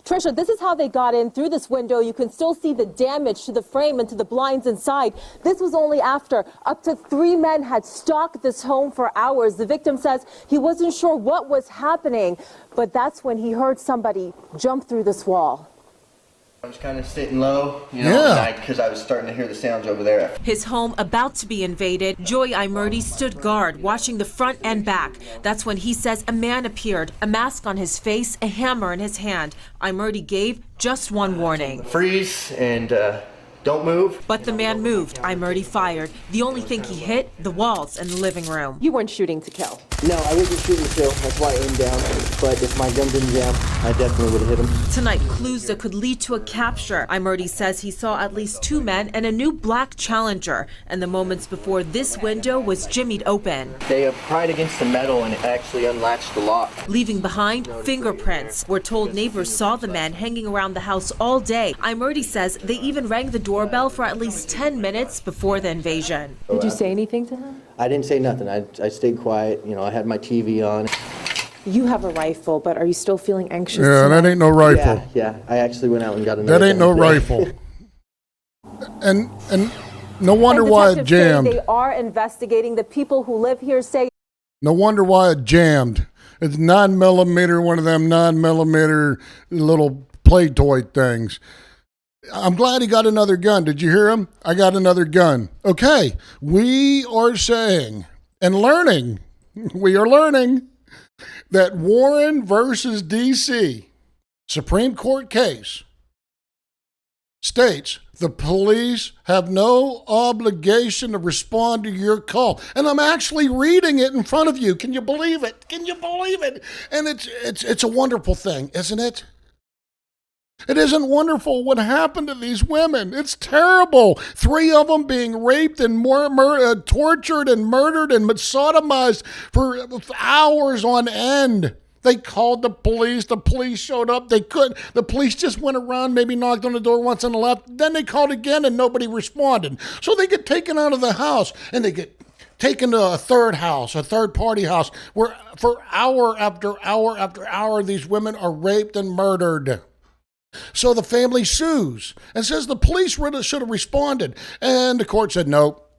Speaker 24: Trisha, this is how they got in through this window. You can still see the damage to the frame and to the blinds inside. This was only after up to 3 men had stalked this home for hours. The victim says he wasn't sure what was happening, but that's when he heard somebody jump through this wall.
Speaker 26: I was kind of sitting low, because I was starting to hear the sounds over there.
Speaker 27: His home about to be invaded. Joy Imurdi stood guard, watching the front and back. That's when he says a man appeared, a mask on his face, a hammer in his hand. Imurdi gave just one warning.
Speaker 26: Freeze and don't move.
Speaker 27: But the man moved. Imurdi fired. The only thing he hit, the walls in the living room.
Speaker 24: You weren't shooting to kill.
Speaker 26: No, I wasn't shooting to kill. That's why I aimed down. But if my gun didn't jam, I definitely would have hit him.
Speaker 27: Tonight, clues that could lead to a capture. Imurdi says he saw at least 2 men and a new black Challenger. And the moments before this window was jimmied open.
Speaker 26: They pried against the metal and it actually unlatched the lock.
Speaker 27: Leaving behind fingerprints. We're told neighbors saw the men hanging around the house all day. Imurdi says they even rang the doorbell for at least 10 minutes before the invasion.
Speaker 24: Did you say anything to him?
Speaker 26: I didn't say nothing. I stayed quiet. I had my TV on.
Speaker 24: You have a rifle, but are you still feeling anxious?
Speaker 1: Yeah, that ain't no rifle.
Speaker 26: Yeah. I actually went out and got another.
Speaker 1: That ain't no rifle. And no wonder why it jammed.
Speaker 24: They are investigating. The people who live here say.
Speaker 1: No wonder why it jammed. It's 9mm, one of them 9mm little play toy things. I'm glad he got another gun. Did you hear him? I got another gun. Okay, we are saying and learning, we are learning that Warren versus D.C. Supreme Court case states the police have no obligation to respond to your call. And I'm actually reading it in front of you. Can you believe it? Can you believe it? And it's a wonderful thing, isn't it? It isn't wonderful what happened to these women. It's terrible. 3 of them being raped and tortured and murdered and sodomized for hours on end. They called the police. The police showed up. They couldn't. The police just went around, maybe knocked on the door once and left. Then they called again and nobody responded. So they get taken out of the house and they get taken to a third party house, where for hour after hour after hour, these women are raped and murdered. So the family sues and says the police should have responded. And the court said, nope.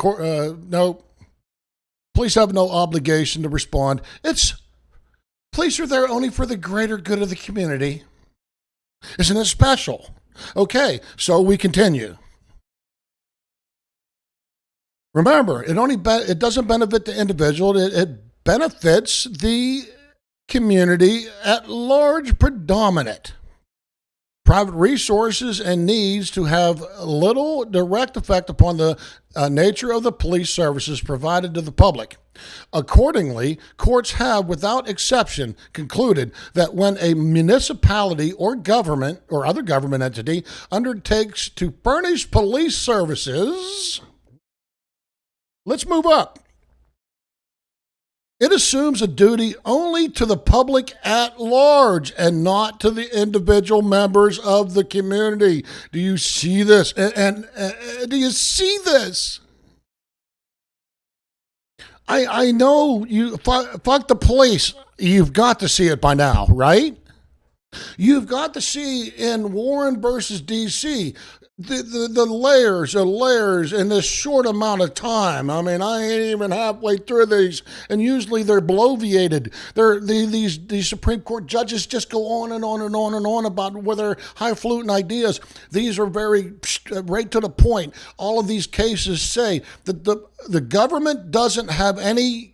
Speaker 1: Nope. Police have no obligation to respond. Police are there only for the greater good of the community. Isn't it special? Okay, so we continue. Remember, it doesn't benefit the individual. It benefits the community at large, predominant. Private resources and needs to have little direct effect upon the nature of the police services provided to the public. Accordingly, courts have, without exception, concluded that when a municipality or government or other government entity undertakes to furnish police services, Let's move up. It assumes a duty only to the public at large and not to the individual members of the community. Do you see this? And do you see this? I know you fuck the police. You've got to see it by now, right? You've got to see in Warren versus D.C. the layers of layers in this short amount of time. I mean, I ain't even halfway through these, and usually they're bloviated. These Supreme Court judges just go on and on and on and on about their highfalutin ideas. These are very right to the point. All of these cases say that the government doesn't have any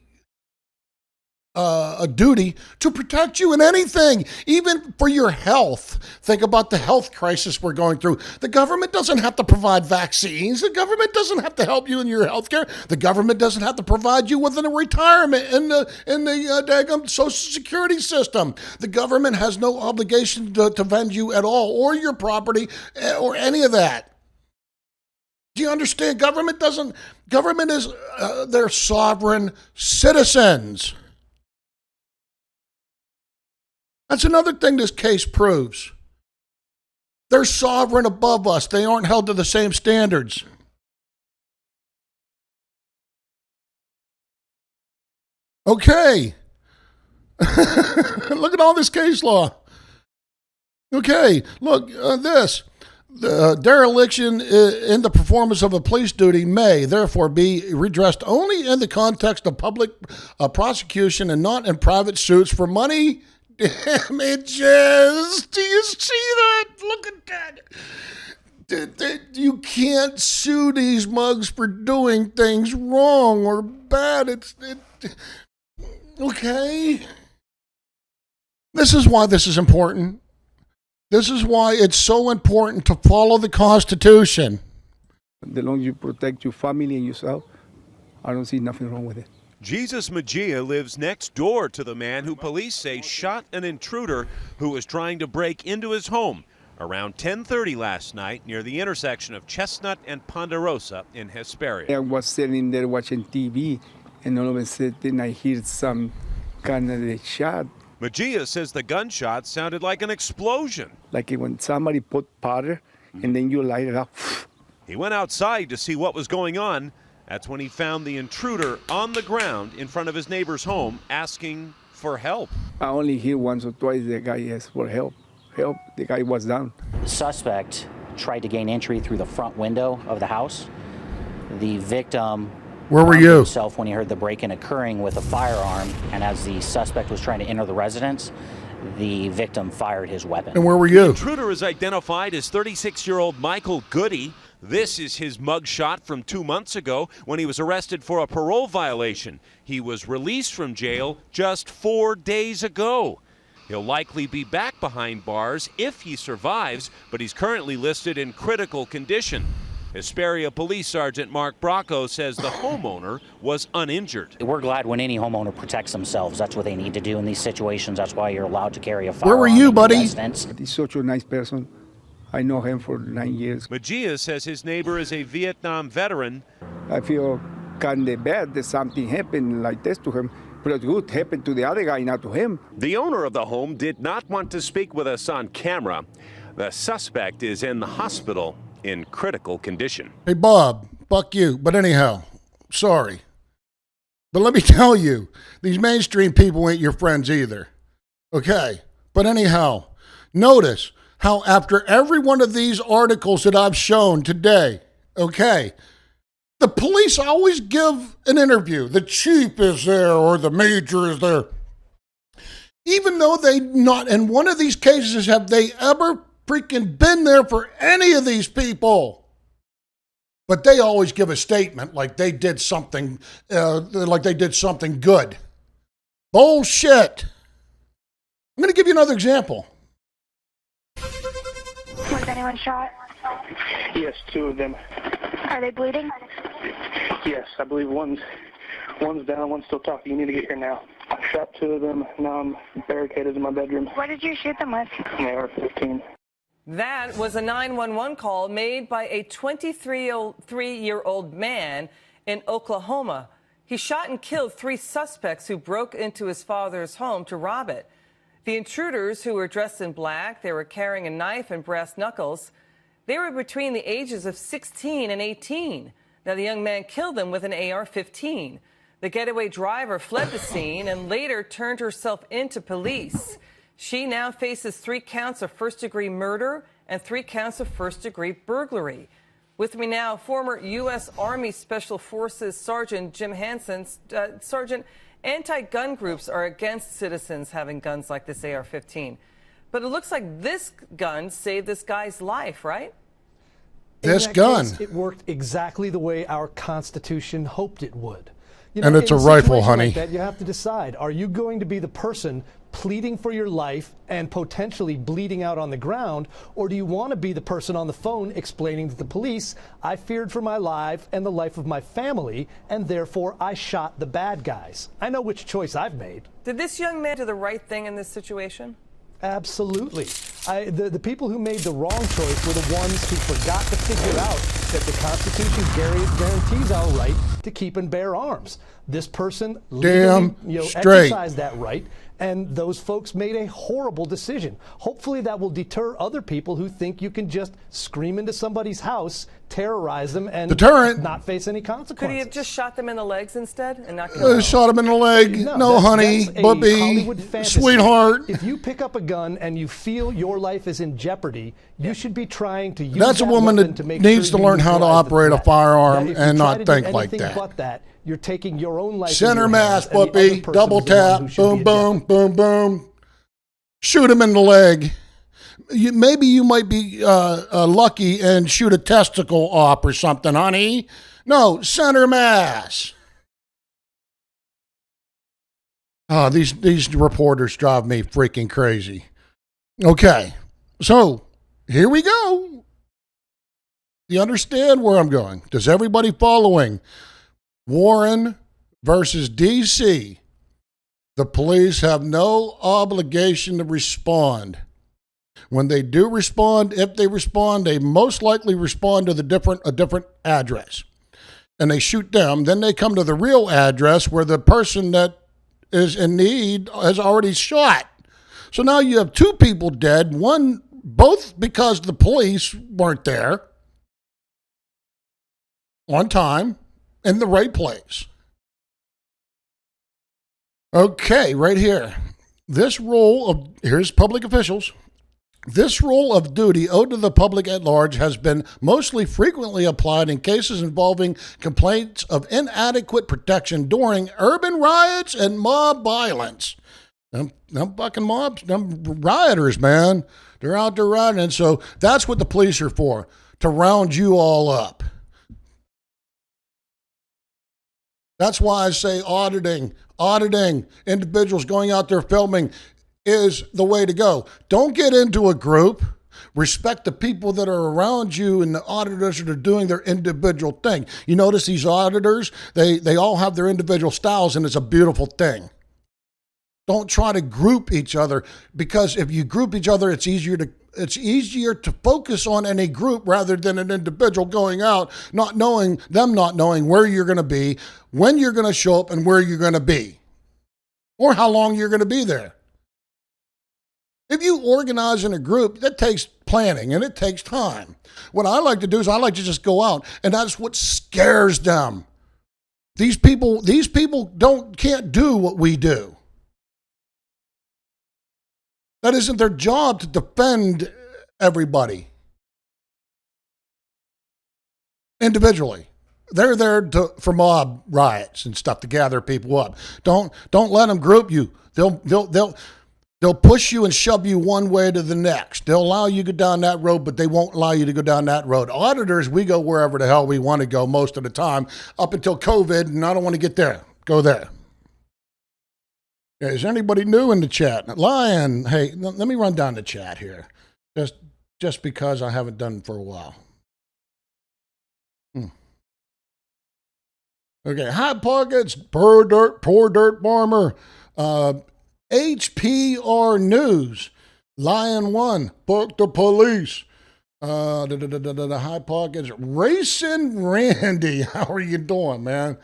Speaker 1: a duty to protect you in anything, even for your health. Think about the health crisis we're going through. The government doesn't have to provide vaccines. The government doesn't have to help you in your health care. The government doesn't have to provide you with a retirement in the daggum Social Security system. The government has no obligation to vend you at all, or your property, or any of that. Do you understand? Government is they're sovereign citizens. That's another thing this case proves. They're sovereign above us. They aren't held to the same standards. Okay. Look at all this case law. Okay, look, this. The dereliction in the performance of a police duty may, therefore, be redressed only in the context of public prosecution and not in private suits for money damages. Do you see that? Look at that. You can't sue these mugs for doing things wrong or bad. Okay. This is why this is important. This is why it's so important to follow the Constitution.
Speaker 8: The longer you protect your family and yourself, I don't see nothing wrong with it.
Speaker 12: Jesus Mejia lives next door to the man who police say shot an intruder who was trying to break into his home around 10:30 last night near the intersection of Chestnut and Ponderosa in Hesperia.
Speaker 8: I was sitting there watching TV, and all of a sudden I hear some kind of a shot.
Speaker 12: Mejia says the gunshot sounded like an explosion.
Speaker 8: Like when somebody put powder and then you light it up.
Speaker 12: He went outside to see what was going on. That's when he found the intruder on the ground in front of his neighbor's home asking for help.
Speaker 8: I only hear once or twice the guy asked for help. Help, the guy was down.
Speaker 13: The suspect tried to gain entry through the front window of the house. The victim
Speaker 1: Where were you?
Speaker 13: himself when he heard the break-in occurring with a firearm, and as the suspect was trying to enter the residence, the victim fired his weapon.
Speaker 1: And where were you?
Speaker 12: The intruder is identified as 36-year-old Michael Goody. This is his mugshot from 2 months ago when he was arrested for a parole violation. He was released from jail just 4 days ago. He'll likely be back behind bars if he survives, but he's currently listed in critical condition. Hesperia Police Sergeant Mark Bracco says the homeowner was uninjured.
Speaker 13: We're glad when any homeowner protects themselves. That's what they need to do in these situations. That's why you're allowed to carry a firearm.
Speaker 1: Where were you, buddy?
Speaker 8: He's such a nice person. I know him for 9 years.
Speaker 12: Mejia says his neighbor is a Vietnam veteran.
Speaker 8: I feel kind of bad that something happened like this to him, but it would happen to the other guy, not to him.
Speaker 12: The owner of the home did not want to speak with us on camera. The suspect is in the hospital in critical condition.
Speaker 1: Hey, Bob, fuck you. But anyhow, sorry. But let me tell you, these mainstream people ain't your friends either. Okay? But anyhow, notice how after every one of these articles that I've shown today, okay, the police always give an interview. The chief is there or the major is there. Even though they not in one of these cases have they ever freaking been there for any of these people. But they always give a statement like they did something good. Bullshit. I'm going to give you another example.
Speaker 14: Was anyone shot?
Speaker 15: Yes, 2 of them.
Speaker 14: Are they bleeding?
Speaker 15: Yes, I believe one's down, one's still talking. You need to get here now. I shot 2 of them. Now I'm barricaded in my bedroom.
Speaker 14: What did you shoot them with?
Speaker 15: An AR-15.
Speaker 16: That was a 911 call made by a 23-year-old man
Speaker 9: in Oklahoma. He shot and killed 3 suspects who broke into his father's home to rob it. The intruders, who were dressed in black, they were carrying a knife and brass knuckles. They were between the ages of 16 and 18. Now, the young man killed them with an AR-15. The getaway driver fled the scene and later turned herself into police. She now faces 3 counts of first-degree murder and 3 counts of first-degree burglary. With me now, former U.S. Army Special Forces Sergeant Jim Hansen. Sergeant, anti-gun groups are against citizens having guns like this AR-15. But it looks like this gun saved this guy's life, right?
Speaker 1: This gun.
Speaker 16: It worked exactly the way our Constitution hoped it would.
Speaker 1: And it's a rifle, honey.
Speaker 16: Like that, you have to decide, are you going to be the person pleading for your life and potentially bleeding out on the ground, or do you want to be the person on the phone explaining to the police, I feared for my life and the life of my family, and therefore I shot the bad guys? I know which choice I've made.
Speaker 9: Did this young man do the right thing in this situation?
Speaker 16: Absolutely. The people who made the wrong choice were the ones who forgot to figure out that the Constitution guarantees our right to keep and bear arms. This person legally, exercised that right, and those folks made a horrible decision. Hopefully that will deter other people who think you can just scream into somebody's house, terrorize them, and not face any consequences.
Speaker 9: Could he have just shot them in the legs instead and not kill them?
Speaker 1: Shot him in the leg. No, honey, puppy, sweetheart.
Speaker 16: If you pick up a gun and you feel your life is in jeopardy, you should be trying to use
Speaker 1: That's a woman that needs to learn how to operate a firearm and not think like that.
Speaker 16: But that, you're taking your own life.
Speaker 1: Center mass, puppy, double tap, boom, boom, boom, boom. Shoot him in the leg. Maybe you might be lucky and shoot a testicle off or something, honey. No, center mass. Oh, these reporters drive me freaking crazy. Okay, so here we go. You understand where I'm going? Does everybody following? Warren versus D.C. The police have no obligation to respond. When they do respond, if they respond, they most likely respond to a different address. And they shoot them. Then they come to the real address where the person that is in need has already shot. So now you have 2 people dead, both because the police weren't there on time in the right place. Okay, right here. Here's public officials. This role of duty owed to the public at large has been mostly frequently applied in cases involving complaints of inadequate protection during urban riots and mob violence. Them fucking mobs, them rioters, man, they're out there rioting. And so that's what the police are for, to round you all up. That's why I say auditing individuals going out there filming is the way to go. Don't get into a group. Respect the people that are around you and the auditors that are doing their individual thing. You notice these auditors, they all have their individual styles, and it's a beautiful thing. Don't try to group each other, because if you group each other, it's easier to focus on any group rather than an individual going out, not knowing where you're going to be, when you're going to show up, and where you're going to be, or how long you're going to be there. If you organize in a group, that takes planning and it takes time. What I like to do is I like to just go out, and that's what scares them. These people can't do what we do. That isn't their job to defend everybody individually. They're there for mob riots and stuff, to gather people up. Don't let them group you. They'll push you and shove you one way to the next. They'll allow you to go down that road, but they won't allow you to go down that road. Auditors, we go wherever the hell we want to go most of the time, up until COVID, and I don't want to get there. Go there. Is there anybody new in the chat? Lion, hey, let me run down the chat here, just because I haven't done it for a while. Okay, Hot Pockets, poor dirt farmer, HPR News, Lion 1, fuck the police, The High Pockets. Racing Randy. How are you doing, man?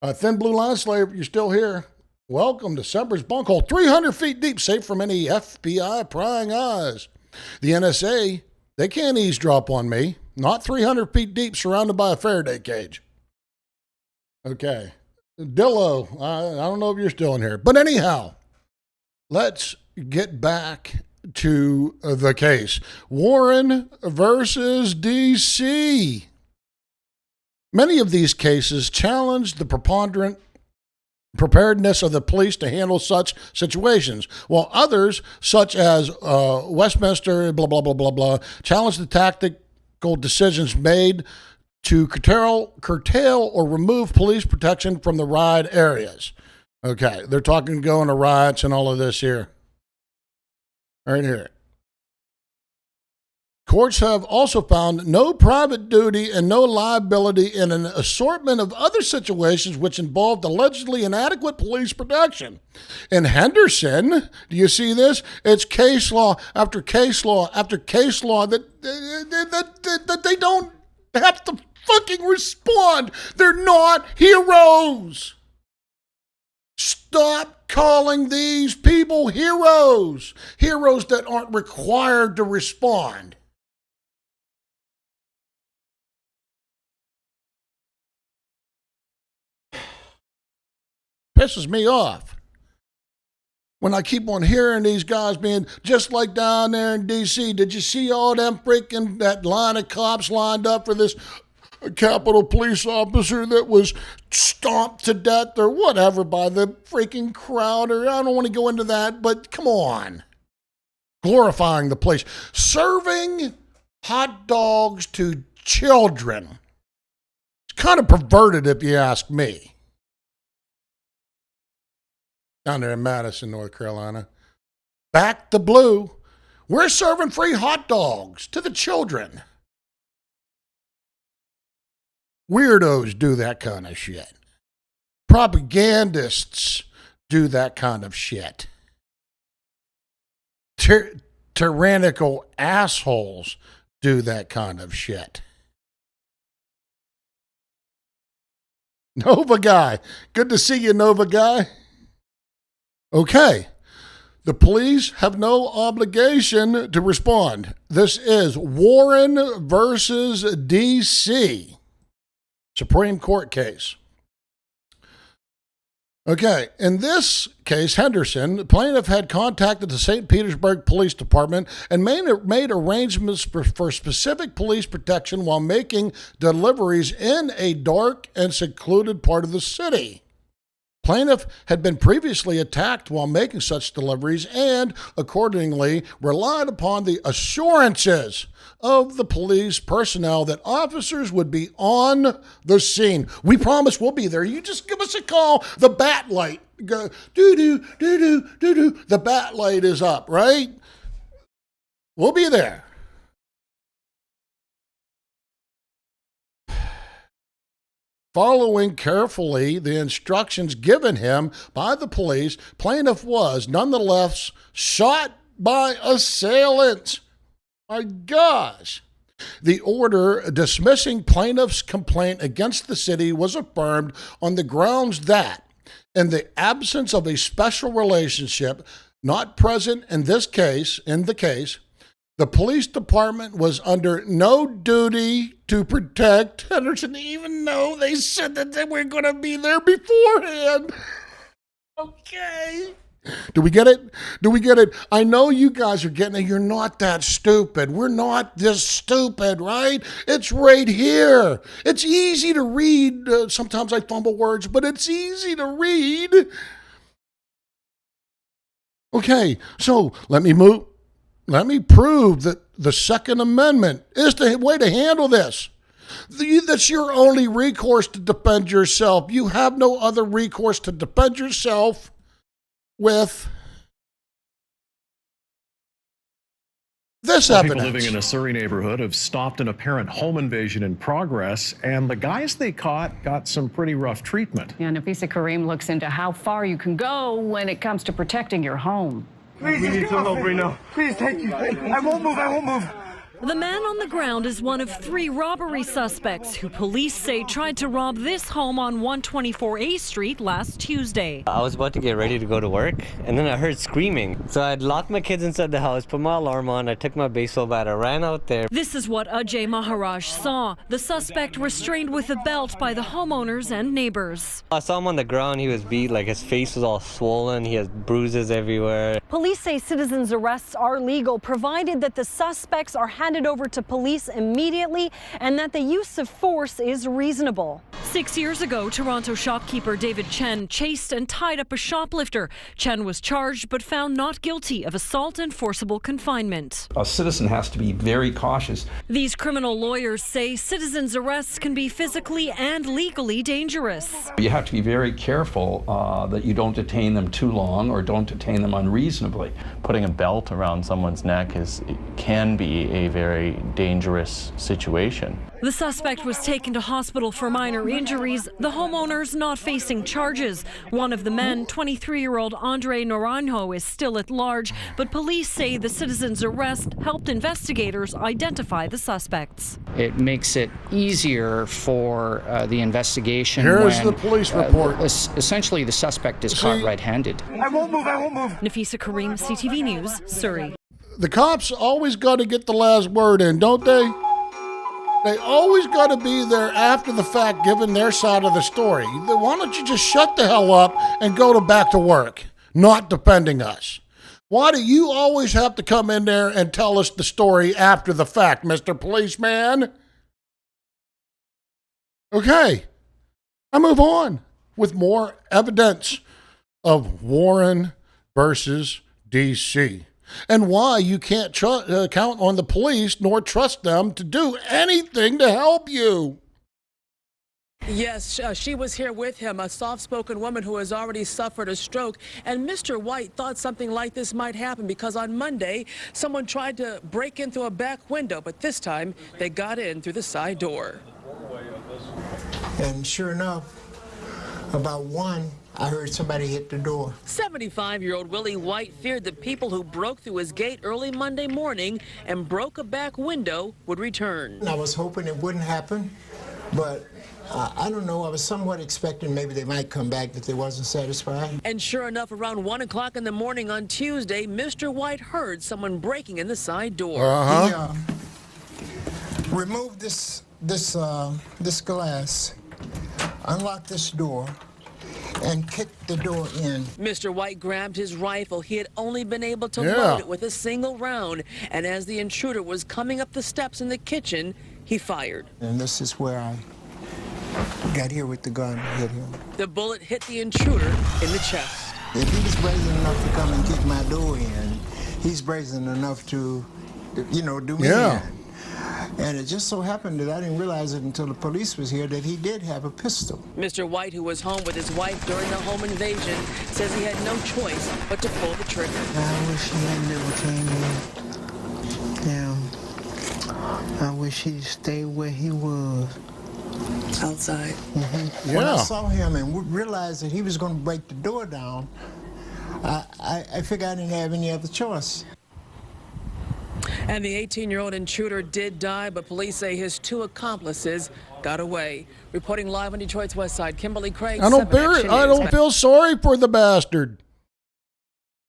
Speaker 1: Thin Blue Line Slayer, you're still here. Welcome to Semper's Bunkhole. 300 feet deep, safe from any FBI prying eyes. The NSA, they can't eavesdrop on me. Not 300 feet deep, surrounded by a Faraday cage. Okay. Dillo, I don't know if you're still in here. But anyhow, let's get back to the case. Warren versus D.C. Many of these cases challenge the preparedness of the police to handle such situations, while others, such as Westminster, blah, blah, blah, blah, blah, challenge the tactical decisions made to curtail or remove police protection from the riot areas. Okay, they're talking going to riots and all of this here. Right here. Courts have also found no private duty and no liability in an assortment of other situations which involved allegedly inadequate police protection. In Henderson, do you see this? It's case law after case law after case law that they don't have to fucking respond. They're not heroes. Stop calling these people heroes. Heroes that aren't required to respond. Pisses me off when I keep on hearing these guys being just like down there in D.C. Did you see all them freaking, that line of cops lined up for this Capitol police officer that was stomped to death or whatever by the freaking crowd? Or I don't want to go into that, but come on. Glorifying the police. Serving hot dogs to children. It's kind of perverted if you ask me. Down there in Madison, North Carolina. Back the blue. We're serving free hot dogs to the children. Weirdos do that kind of shit. Propagandists do that kind of shit. Tyrannical assholes do that kind of shit. Nova Guy. Good to see you, Nova Guy. Okay. The police have no obligation to respond. This is Warren versus D.C. Supreme Court case. Okay, in this case, Henderson, the plaintiff had contacted the St. Petersburg Police Department and made arrangements for specific police protection while making deliveries in a dark and secluded part of the city. Plaintiff had been previously attacked while making such deliveries and, accordingly, relied upon the assurances of the police personnel that officers would be on the scene. We promise we'll be there. You just give us a call. The bat light, go doo-doo, doo-doo, doo-doo. The bat light is up, right? We'll be there. Following carefully the instructions given him by the police, plaintiff was nonetheless shot by assailants. My gosh. The order dismissing plaintiff's complaint against the city was affirmed on the grounds that, in the absence of a special relationship not present in the case, the police department was under no duty to protect Henderson, even though they said that they were going to be there beforehand. Okay. Do we get it? Do we get it? I know you guys are getting it. You're not that stupid. We're not this stupid, right? It's right here. It's easy to read. Sometimes I fumble words, but it's easy to read. Okay, so let me prove that the Second Amendment is the way to handle this. That's your only recourse to defend yourself. You have no other recourse to defend yourself with this evidence.
Speaker 3: People living in a Surrey neighborhood have stopped an apparent home invasion in progress, and the guys they caught got some pretty rough treatment.
Speaker 17: Yeah, Nafisa Kareem looks into how far you can go when it comes to protecting your home.
Speaker 18: Please, we need some help right now. Please, thank you. I won't move.
Speaker 2: The man on the ground is one of 3 robbery suspects who police say tried to rob this home on 124A Street last Tuesday.
Speaker 18: I was about to get ready to go to work, and then I heard screaming. So I'd locked my kids inside the house, put my alarm on, I took my baseball bat, I ran out there.
Speaker 2: This is what Ajay Maharaj saw. The suspect restrained with a belt by the homeowners and neighbors.
Speaker 18: I saw him on the ground, he was beat, like his face was all swollen, he has bruises everywhere.
Speaker 2: Police say citizens' arrests are legal, provided that the suspects are handed over to police immediately and that the use of force is reasonable. 6 years ago, Toronto shopkeeper David Chen chased and tied up a shoplifter. Chen was charged but found not guilty of assault and forcible confinement.
Speaker 19: A citizen has to be very cautious.
Speaker 2: These criminal lawyers say citizens' arrests can be physically and legally dangerous.
Speaker 19: You have to be very careful that you don't detain them too long or don't detain them unreasonably.
Speaker 20: Putting a belt around someone's neck can be a very dangerous situation.
Speaker 2: The suspect was taken to hospital for minor injuries. The homeowner's not facing charges. One of the men, 23-year-old Andre Naranjo, is still at large, but police say the citizen's arrest helped investigators identify the suspects.
Speaker 21: It makes it easier for the investigation.
Speaker 1: Here's the police report.
Speaker 21: Essentially, the suspect is caught red-handed.
Speaker 1: I won't move, I won't move.
Speaker 2: Nafisa Karim, CTV News, Surrey.
Speaker 1: The cops always got to get the last word in, don't they? They always got to be there after the fact, giving their side of the story. Why don't you just shut the hell up and go back to work, not defending us? Why do you always have to come in there and tell us the story after the fact, Mr. Policeman? Okay, I move on with more evidence of Warren versus D.C. and why you can't count on the police nor trust them to do anything to help you.
Speaker 22: Yes, she was here with him, a soft-spoken woman who has already suffered a stroke. And Mr. White thought something like this might happen because on Monday, someone tried to break in through a back window, but this time they got in through the side door.
Speaker 25: And sure enough, about 1, I heard somebody hit the door.
Speaker 22: 75-year-old Willie White feared the people who broke through his gate early Monday morning and broke a back window would return.
Speaker 25: I was hoping it wouldn't happen, but I don't know. I was somewhat expecting maybe they might come back if they wasn't satisfied.
Speaker 22: And sure enough, around 1 o'clock in the morning on Tuesday, Mr. White heard someone breaking in the side door.
Speaker 25: He removed this glass, unlocked this door, and kicked the door in.
Speaker 22: Mr. White grabbed his rifle. He had only been able to load it with a single round. And as the intruder was coming up the steps in the kitchen, he fired.
Speaker 25: And this is where I got here with the gun, hit him.
Speaker 22: The bullet hit the intruder in the chest.
Speaker 25: If he was brazen enough to come and kick my door in, he's brazen enough to, do me in. And it just so happened that I didn't realize it until the police was here that he did have a pistol.
Speaker 22: Mr. White, who was home with his wife during the home invasion, says he had no choice but to pull the trigger.
Speaker 25: I wish he had never came in. I wish he'd stayed where he was.
Speaker 22: Outside.
Speaker 25: When I saw him and realized that he was going to break the door down, I figured I didn't have any other choice.
Speaker 22: And the 18-year-old intruder did die, but police say his 2 accomplices got away. Reporting live on Detroit's West Side, Kimberly Craig.
Speaker 1: I don't feel sorry for the bastard.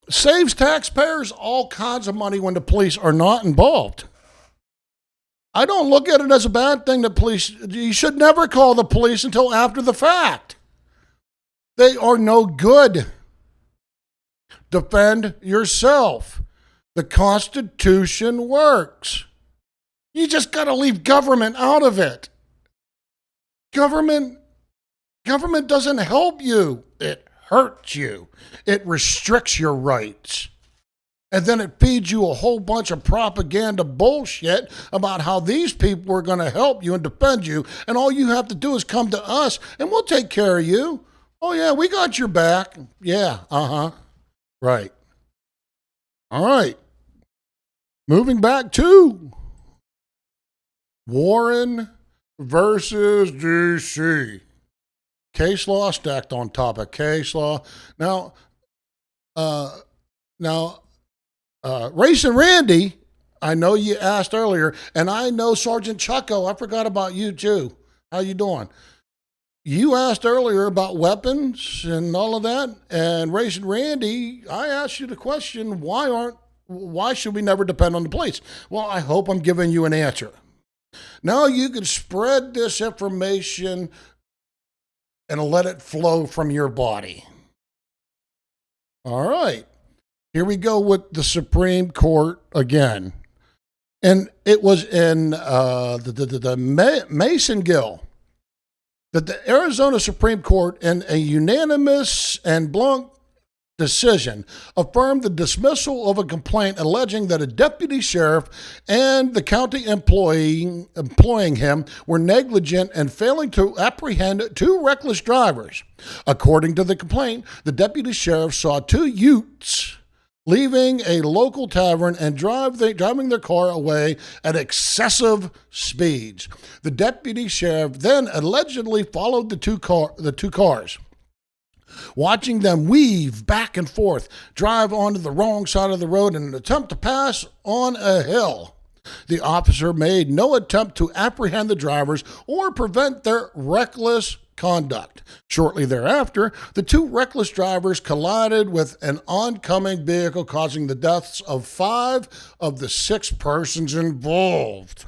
Speaker 1: Saves taxpayers all kinds of money when the police are not involved. I don't look at it as a bad thing that you should never call the police until after the fact. They are no good. Defend yourself. The Constitution works. You just got to leave government out of it. Government doesn't help you. It hurts you. It restricts your rights. And then it feeds you a whole bunch of propaganda bullshit about how these people are going to help you and defend you. And all you have to do is come to us and we'll take care of you. Oh, yeah, we got your back. Yeah, right. All right. Moving back to Warren versus D.C. Case law stacked on top of case law. Now, Race and Randy I know you asked earlier, and I know Sergeant Chucko, I forgot about you too. How you doing? You asked earlier about weapons and all of that, and Racing Randy, I asked you the question, why should we never depend on the police? Well, I hope I'm giving you an answer. Now you can spread this information and let it flow from your body. All right. Here we go with the Supreme Court again. And it was in Mason Gill that the Arizona Supreme Court, in a unanimous and blank decision, affirmed the dismissal of a complaint alleging that a deputy sheriff and the county employing him were negligent and failing to apprehend two reckless drivers. According to the complaint, the deputy sheriff saw two Utes leaving a local tavern and driving their car away at excessive speeds. The deputy sheriff then allegedly followed the two cars, watching them weave back and forth, drive onto the wrong side of the road in an attempt to pass on a hill. The officer made no attempt to apprehend the drivers or prevent their reckless conduct. Shortly thereafter, the two reckless drivers collided with an oncoming vehicle, causing the deaths of 5 of the 6 persons involved.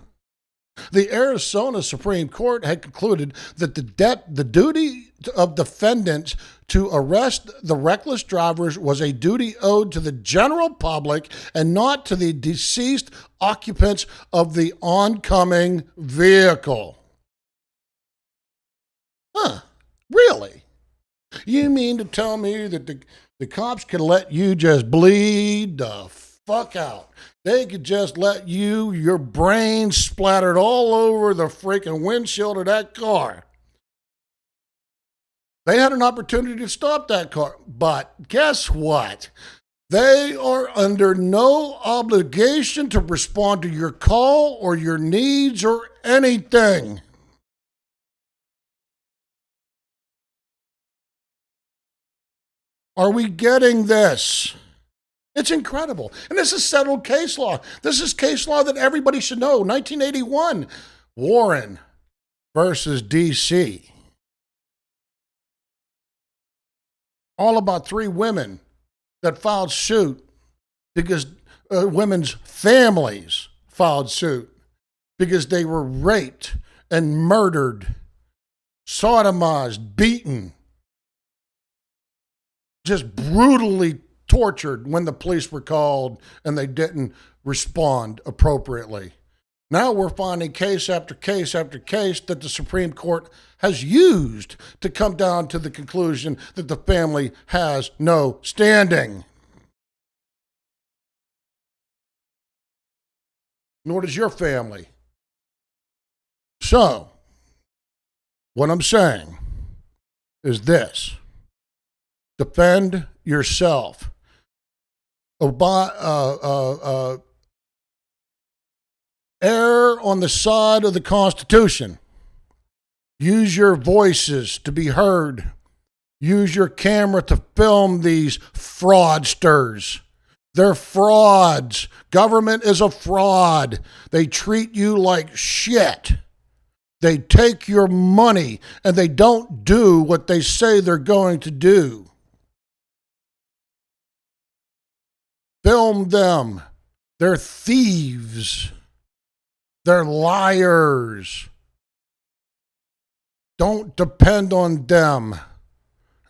Speaker 1: The Arizona Supreme Court had concluded that the duty of defendants to arrest the reckless drivers was a duty owed to the general public and not to the deceased occupants of the oncoming vehicle. Huh, really? You mean to tell me that the cops could let you just bleed the fuck out? They could just let your brain splattered all over the freaking windshield of that car. They had an opportunity to stop that car, but guess what? They are under no obligation to respond to your call or your needs or anything. Are we getting this? It's incredible. And this is settled case law. This is case law that everybody should know. 1981, Warren versus D.C. All about 3 women that filed suit because women's families filed suit because they were raped and murdered, sodomized, beaten, just brutally tortured when the police were called and they didn't respond appropriately. Now we're finding case after case after case that the Supreme Court has used to come down to the conclusion that the family has no standing. Nor does your family. So, what I'm saying is this. Defend yourself. Err on the side of the Constitution. Use your voices to be heard. Use your camera to film these fraudsters. They're frauds. Government is a fraud. They treat you like shit. They take your money and they don't do what they say they're going to do. Film them. They're thieves. They're liars. Don't depend on them.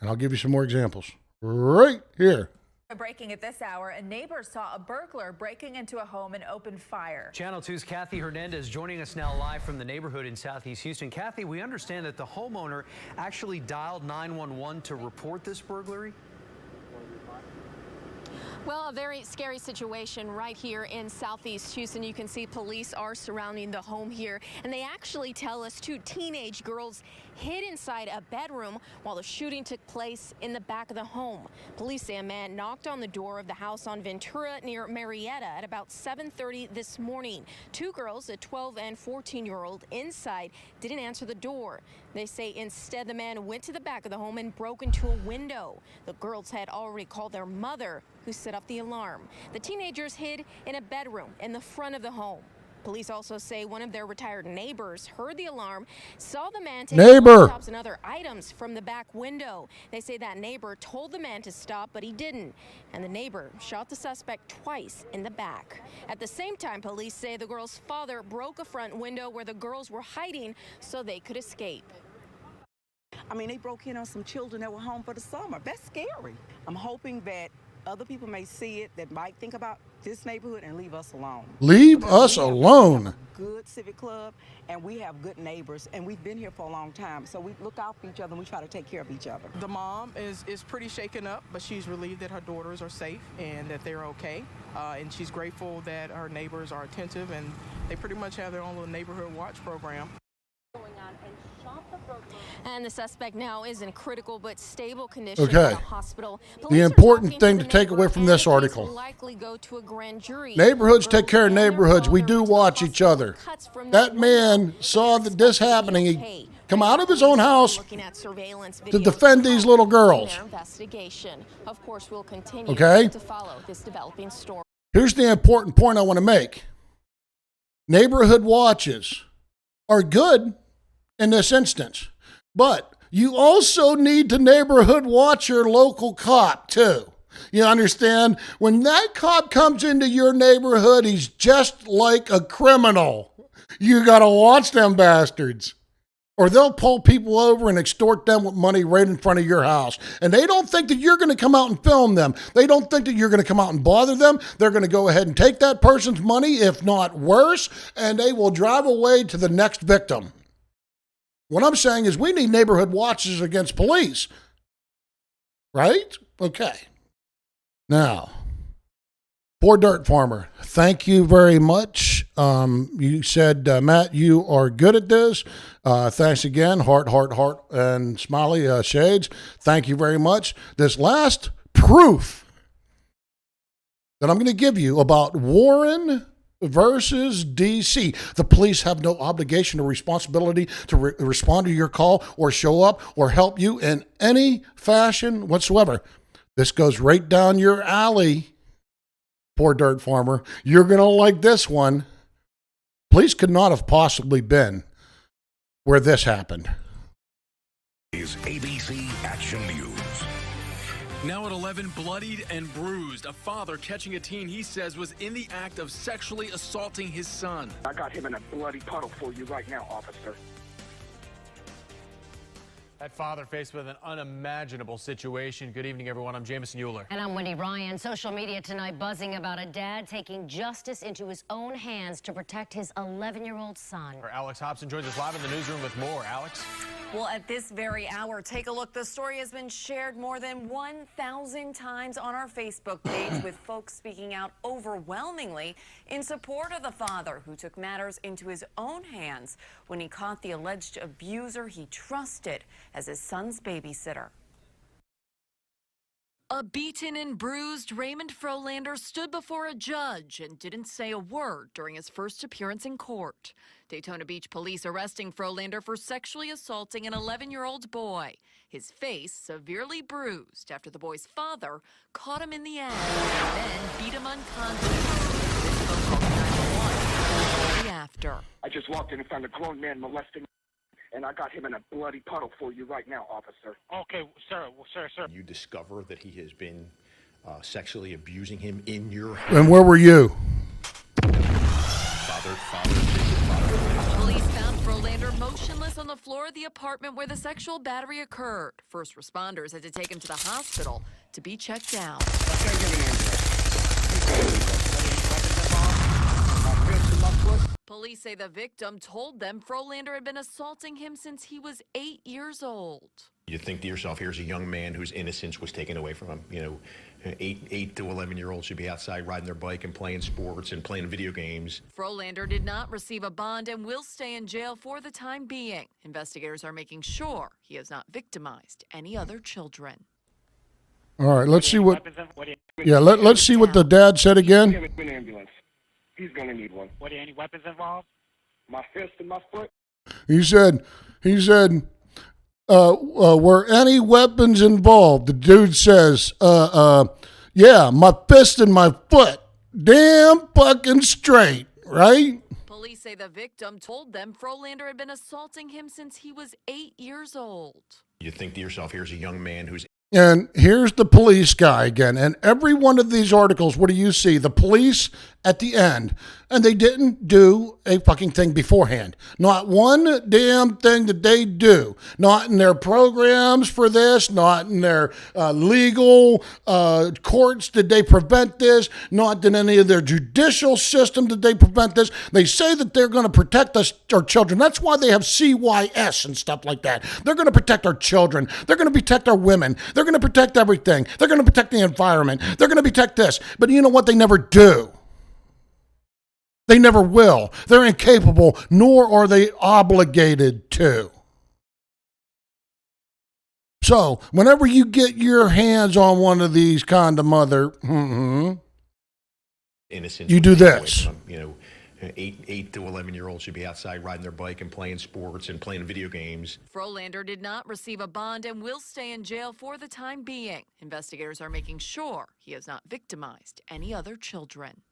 Speaker 1: And I'll give you some more examples right here.
Speaker 4: Breaking at this hour, a neighbor saw a burglar breaking into a home and opened fire.
Speaker 5: Channel 2's Kathy Hernandez joining us now live from the neighborhood in Southeast Houston. Kathy, we understand that the homeowner actually dialed 911 to report this burglary?
Speaker 6: Well, a very scary situation right here in Southeast Houston. You can see police are surrounding the home here, and they actually tell us 2 teenage girls hid inside a bedroom while the shooting took place in the back of the home. Police say a man knocked on the door of the house on Ventura near Marietta at about 7:30 this morning. 2 girls, a 12 and 14-year-old, inside didn't answer the door. They say instead the man went to the back of the home and broke into a window. The girls had already called their mother, who set off the alarm. The teenagers hid in a bedroom in the front of the home. Police also say one of their retired neighbors heard the alarm, saw the man take laptops and other items from the back window. They say that neighbor told the man to stop, but he didn't. And the neighbor shot the suspect twice in the back. At the same time, police say the girl's father broke a front window where the girls were hiding so they could escape.
Speaker 7: I mean, they broke in on some children that were home for the summer. That's scary. I'm hoping that other people may see it that might think about this neighborhood and leave us alone.
Speaker 1: Leave us alone.
Speaker 7: Good civic club, and we have good neighbors, and we've been here for a long time, so we look out for each other and we try to take care of each other.
Speaker 10: The mom is pretty shaken up, but she's relieved that her daughters are safe and that they're okay, and she's grateful that her neighbors are attentive, and they pretty much have their own little neighborhood watch program.
Speaker 6: And the suspect now is in critical but stable condition
Speaker 1: Okay.
Speaker 6: at the hospital.
Speaker 1: The important thing to take away from this article.
Speaker 6: Likely go to a grand jury.
Speaker 1: Neighborhoods take care of neighborhoods. We do watch each other. That man saw that this happening. He come out of his own house to defend these little girls.
Speaker 6: Their investigation. Of course, we'll continue
Speaker 1: Okay?
Speaker 6: to follow this developing story.
Speaker 1: Here's the important point I want to make. Neighborhood watches are good in this instance, but you also need to neighborhood watch your local cop too. You understand? When that cop comes into your neighborhood, he's just like a criminal. You got to watch them bastards, or they'll pull people over and extort them with money right in front of your house. And they don't think that you're going to come out and film them. They don't think that you're going to come out and bother them. They're going to go ahead and take that person's money, if not worse, and they will drive away to the next victim. What I'm saying is we need neighborhood watches against police. Right? Okay. Now, poor dirt farmer, thank you very much. You said, Matt, you are good at this. Thanks again. Heart, heart, heart, and smiley shades. Thank you very much. This last proof that I'm going to give you about Warren versus DC. The police have no obligation or responsibility to respond to your call or show up or help you in any fashion whatsoever. This goes right down your alley, poor dirt farmer. You're going to like this one. Police could not have possibly been where this happened.
Speaker 11: Is ABC Action News.
Speaker 23: Now at 11, bloodied and bruised. A father catching a teen he says was in the act of sexually assaulting his son.
Speaker 15: I got him in a bloody puddle for you right now, officer.
Speaker 5: That father faced with an unimaginable situation. Good evening, everyone. I'm Jameson Euler.
Speaker 24: And I'm Wendy Ryan. Social media tonight buzzing about a dad taking justice into his own hands to protect his 11-year-old son.
Speaker 5: Alex Hobson joins us live in the newsroom with more. Alex?
Speaker 26: Well, at this very hour, take a look. The story has been shared more than 1,000 times on our Facebook page, with folks speaking out overwhelmingly in support of the father who took matters into his own hands when he caught the alleged abuser he trusted as his son's babysitter.
Speaker 2: A beaten and bruised Raymond Frolander stood before a judge and didn't say a word during his first appearance in court. Daytona Beach police arresting Frolander for sexually assaulting an 11-year-old boy. His face severely bruised after the boy's father caught him in the act and then beat him unconscious. This phone call to 911 after.
Speaker 15: I just walked in and found a grown man molesting, and I got him in a bloody puddle for you right now, officer.
Speaker 27: Okay, sir. You discover that he has been sexually abusing him in your house.
Speaker 1: And where were you?
Speaker 2: Police found Frolander motionless on the floor of the apartment where the sexual battery occurred. First responders had to take him to the hospital to be checked out. Police say the victim told them Frolander had been assaulting him since he was 8 years old.
Speaker 27: You think to yourself, here's a young man whose innocence was taken away from him. You know, 8 to 11-year-olds should be outside riding their bike and playing sports and playing video games.
Speaker 2: Frolander did not receive a bond and will stay in jail for the time being. Investigators are making sure he has not victimized any other children.
Speaker 1: All right, let's see what. Yeah, let's see what the dad said again.
Speaker 15: Give him an ambulance. He's going to need one.
Speaker 27: Were there any weapons involved?
Speaker 15: My fist and my foot.
Speaker 1: He said, were any weapons involved? The dude says, yeah, my fist and my foot. Damn fucking straight, right?
Speaker 3: Police say the victim told them Frolander had been assaulting him since he was 8 years old.
Speaker 27: You think to yourself, here's a young man who's
Speaker 1: And here's the police guy again. And every one of these articles, what do you see? The police at the end. And they didn't do a fucking thing beforehand. Not one damn thing that they do. Not in their programs for this. Not in their legal courts did they prevent this. Not in any of their judicial system did they prevent this. They say that they're going to protect us, our children. That's why they have CYS and stuff like that. They're going to protect our children. They're going to protect our women. They're going to protect everything. They're going to protect the environment. They're going to protect this. But you know what? They never do. They never will. They're incapable, nor are they obligated to. So, whenever you get your hands on one of these kind of mother,
Speaker 27: innocent,
Speaker 1: you do this.
Speaker 27: From, 8 to 11-year-olds should be outside riding their bike and playing sports and playing video games.
Speaker 3: Frolander did not receive a bond and will stay in jail for the time being. Investigators are making sure he has not victimized any other children.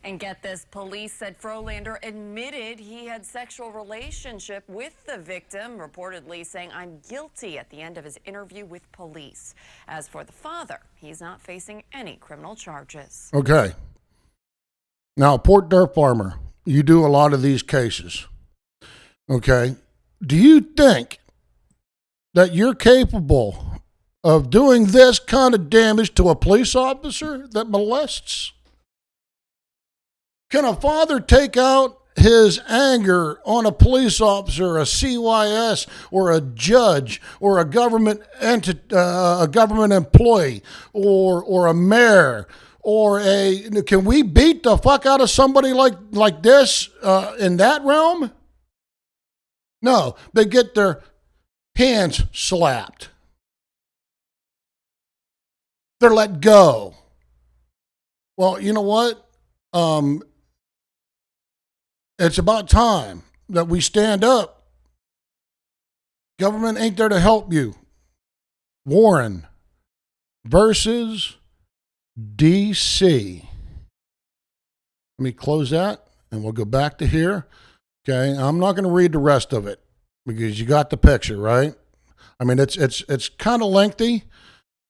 Speaker 3: And get this, police said Frolander admitted he had sexual relationship with the victim, reportedly saying, "I'm guilty," at the end of his interview with police. As for the father, he's not facing any criminal charges.
Speaker 1: Okay. Now, Port Dirt Farmer, you do a lot of these cases. Okay. Do you think that you're capable of doing this kind of damage to a police officer that molests? Can a father take out his anger on a police officer, a CYS, or a judge, or a government employee, or a mayor, or can we beat the fuck out of somebody like this in that realm? No, they get their hands slapped. They're let go. Well, you know what? It's about time that we stand up. Government ain't there to help you. Warren versus DC. Let me close that and we'll go back to here. Okay, I'm not going to read the rest of it because you got the picture, right? I mean, it's kind of lengthy,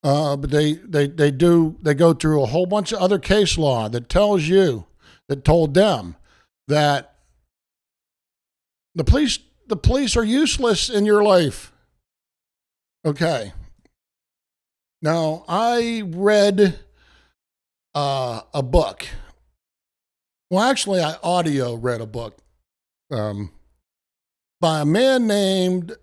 Speaker 1: but they go through a whole bunch of other case law that told them that the police are useless in your life. Okay. Now, I read a book. Well, actually, I audio read a book by a man named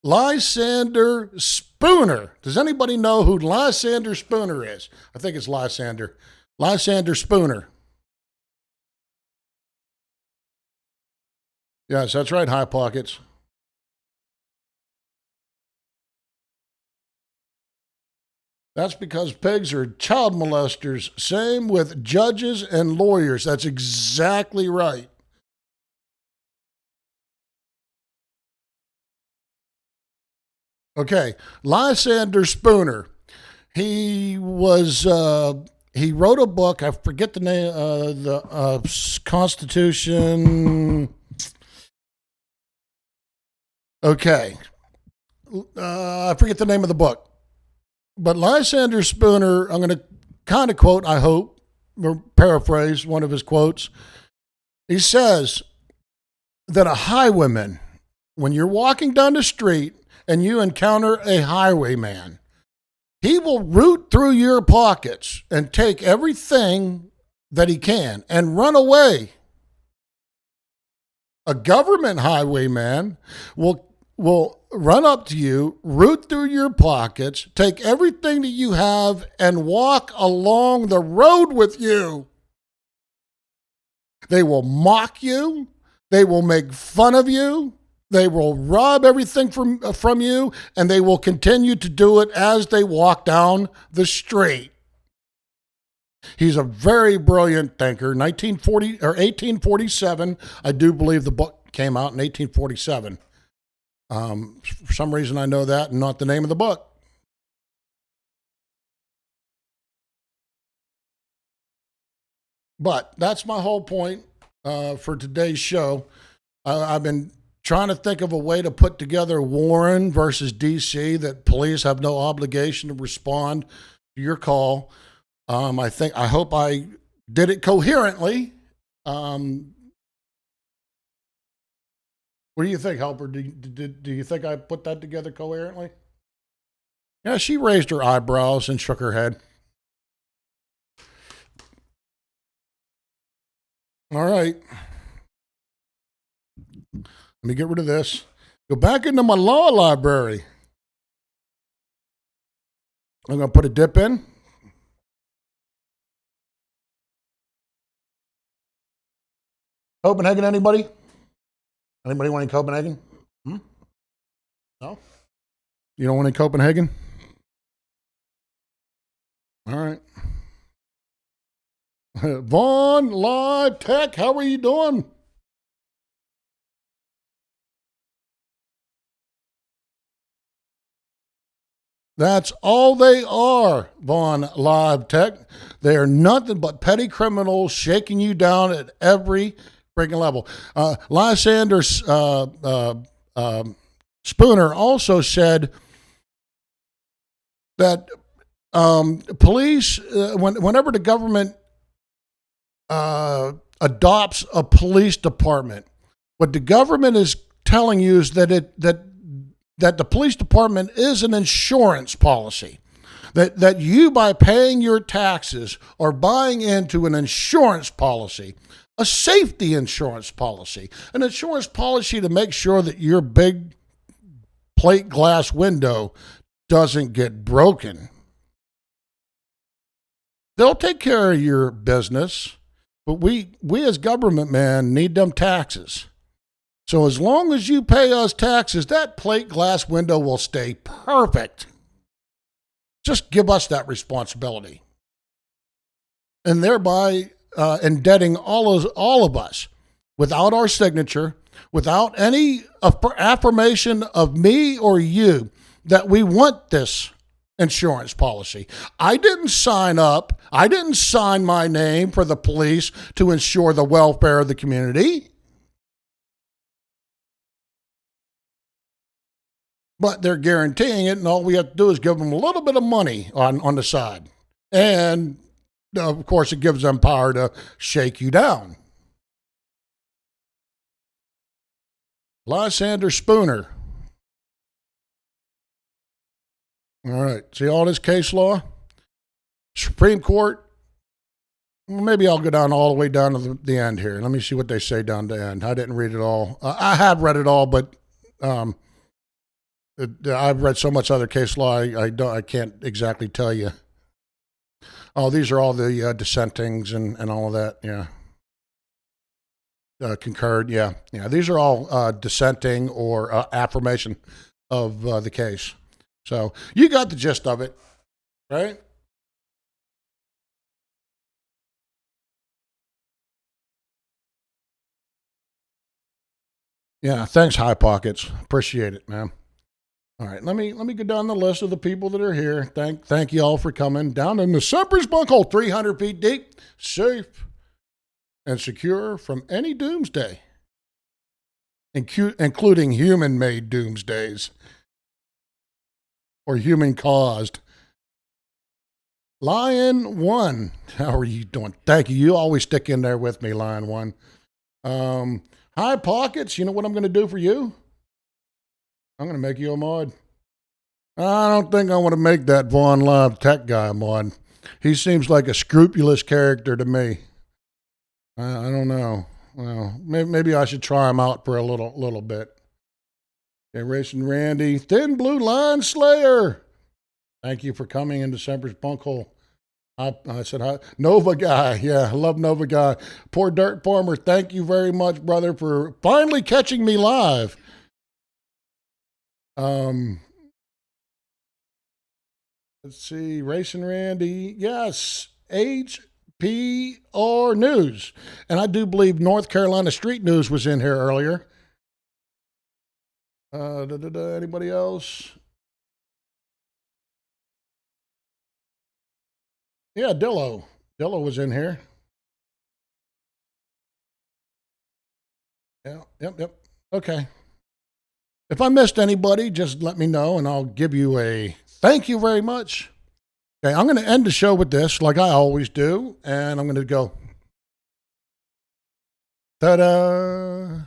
Speaker 1: Lysander Spooner. Does anybody know who Lysander Spooner is? I think it's Lysander. Lysander Spooner. Yes, that's right, High Pockets. That's because pigs are child molesters. Same with judges and lawyers. That's exactly right. Okay, Lysander Spooner. He wrote a book. I forget the name. The Constitution. Okay. I forget the name of the book. But Lysander Spooner, I'm going to kind of quote, I hope, or paraphrase one of his quotes. He says that a highwayman, when you're walking down the street and you encounter a highwayman, he will root through your pockets and take everything that he can and run away. A government highwayman will run up to you, root through your pockets, take everything that you have, and walk along the road with you. They will mock you. They will make fun of you. They will rob everything from you, and they will continue to do it as they walk down the street. He's a very brilliant thinker. 1847, I do believe the book came out in 1847. For some reason, I know that and not the name of the book. But that's my whole point for today's show. I've been trying to think of a way to put together Warren versus DC, that police have no obligation to respond to your call. I hope I did it coherently. What do you think, Helper? Do you think I put that together coherently? Yeah, she raised her eyebrows and shook her head. All right. Let me get rid of this. Go back into my law library. I'm going to put a dip in. Copenhagen, anybody? Anybody want any Copenhagen? No? You don't want any Copenhagen? All right. Vaughn, Live Tech, how are you doing? That's all they are, Vaughn Live Tech. They are nothing but petty criminals shaking you down at every freaking level. Lysander Spooner also said that police, whenever the government adopts a police department, what the government is telling you is that the police department is an insurance policy. That you, by paying your taxes, are buying into an insurance policy, a safety insurance policy, an insurance policy to make sure that your big plate glass window doesn't get broken. They'll take care of your business, but we as government man need them taxes. So as long as you pay us taxes, that plate glass window will stay perfect. Just give us that responsibility. And thereby indebting all of us, without our signature, without any affirmation of me or you, that we want this insurance policy. I didn't sign up. I didn't sign my name for the police to ensure the welfare of the community. But they're guaranteeing it, and all we have to do is give them a little bit of money on the side. And, of course, it gives them power to shake you down. Lysander Spooner. All right. See all this case law? Supreme Court. Well, maybe I'll go down all the way down to the end here. Let me see what they say down to the end. I didn't read it all. I have read it all, but I've read so much other case law, I can't exactly tell you. Oh, these are all the dissentings and all of that. Yeah. Concurred. Yeah. Yeah. These are all dissenting or affirmation of the case. So you got the gist of it, right? Yeah. Thanks, High Pockets. Appreciate it, man. All right, let me go down the list of the people that are here. Thank you all for coming down in the Semper's Bunkhole, 300 feet deep, safe and secure from any doomsday, including human-made doomsdays or human-caused. Lion One, how are you doing? Thank you. You always stick in there with me, Lion One. High Pockets, you know what I'm going to do for you? I'm going to make you a mod. I don't think I want to make that Vaughn Live Tech guy a mod. He seems like a scrupulous character to me. I don't know. Well, maybe I should try him out for a little bit. Okay, Racing Randy. Thin Blue Line Slayer. Thank you for coming into Semper's Bunkhole. I said hi. Nova Guy. Yeah, I love Nova Guy. Poor Dirt Farmer. Thank you very much, brother, for finally catching me live. Let's see, Racing Randy. Yes, HPR News. And I do believe North Carolina Street News was in here earlier. Anybody else? Yeah, Dillo. Dillo was in here. Yeah, yep. Okay. If I missed anybody, just let me know and I'll give you a thank you very much. Okay, I'm going to end the show with this like I always do, and I'm going to go. Ta-da!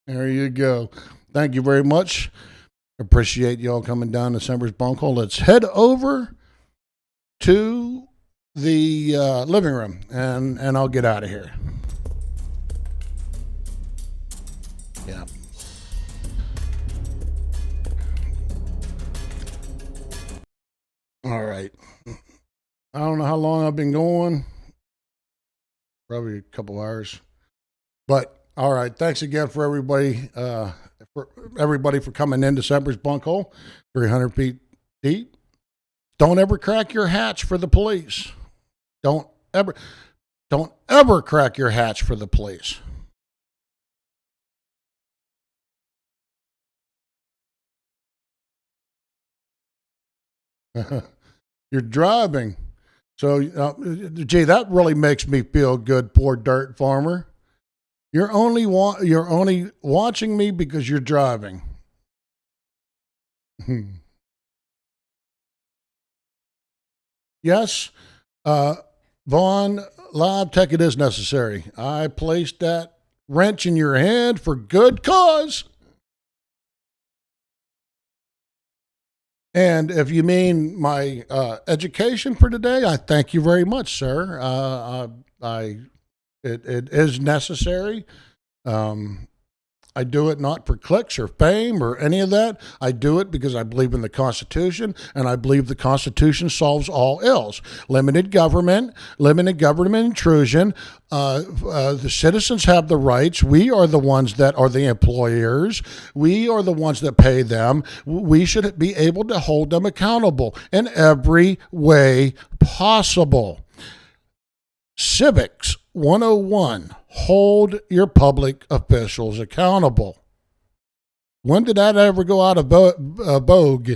Speaker 1: There you go. Thank you very much. Appreciate y'all coming down to Semper's Bunkhole. Let's head over to the living room, and I'll get out of here. Yeah. All right. I don't know how long I've been going. Probably a couple hours. But all right, thanks again for everybody for coming into Semper's Bunkhole, 300 feet deep. Don't ever crack your hatch for the police. Don't ever crack your hatch for the police. You're driving. So, gee, that really makes me feel good, poor dirt farmer. You're only watching me because you're driving. Yes, Vaughn, live tech, it is necessary. I placed that wrench in your hand for good cause. And if you mean my education for today, I thank you very much, sir. It is necessary. I do it not for clicks or fame or any of that. I do it because I believe in the Constitution, and I believe the Constitution solves all ills. Limited government intrusion. The citizens have the rights. We are the ones that are the employers. We are the ones that pay them. We should be able to hold them accountable in every way possible. Civics 101, hold your public officials accountable. When did that ever go out of vogue?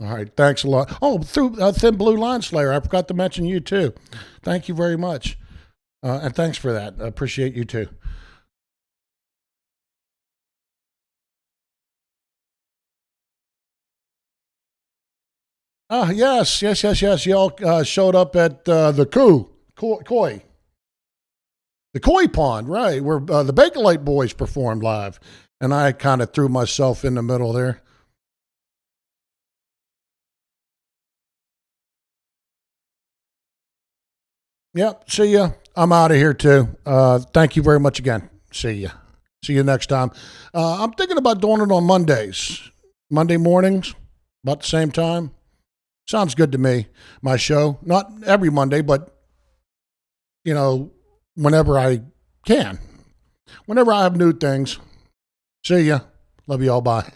Speaker 1: All right, thanks a lot. Oh, through Thin Blue Line Slayer, I forgot to mention you too. Thank you very much. And thanks for that. I appreciate you too. Yes. Y'all showed up at the Koi. The Koi Pond, right, where the Bakelite Boys performed live. And I kind of threw myself in the middle there. Yep, see ya. I'm out of here too. Thank you very much again. See ya. See you next time. I'm thinking about doing it on Mondays. Monday mornings, about the same time. Sounds good to me. My show, not every Monday, but, whenever I can. Whenever I have new things. See ya. Love you all. Bye.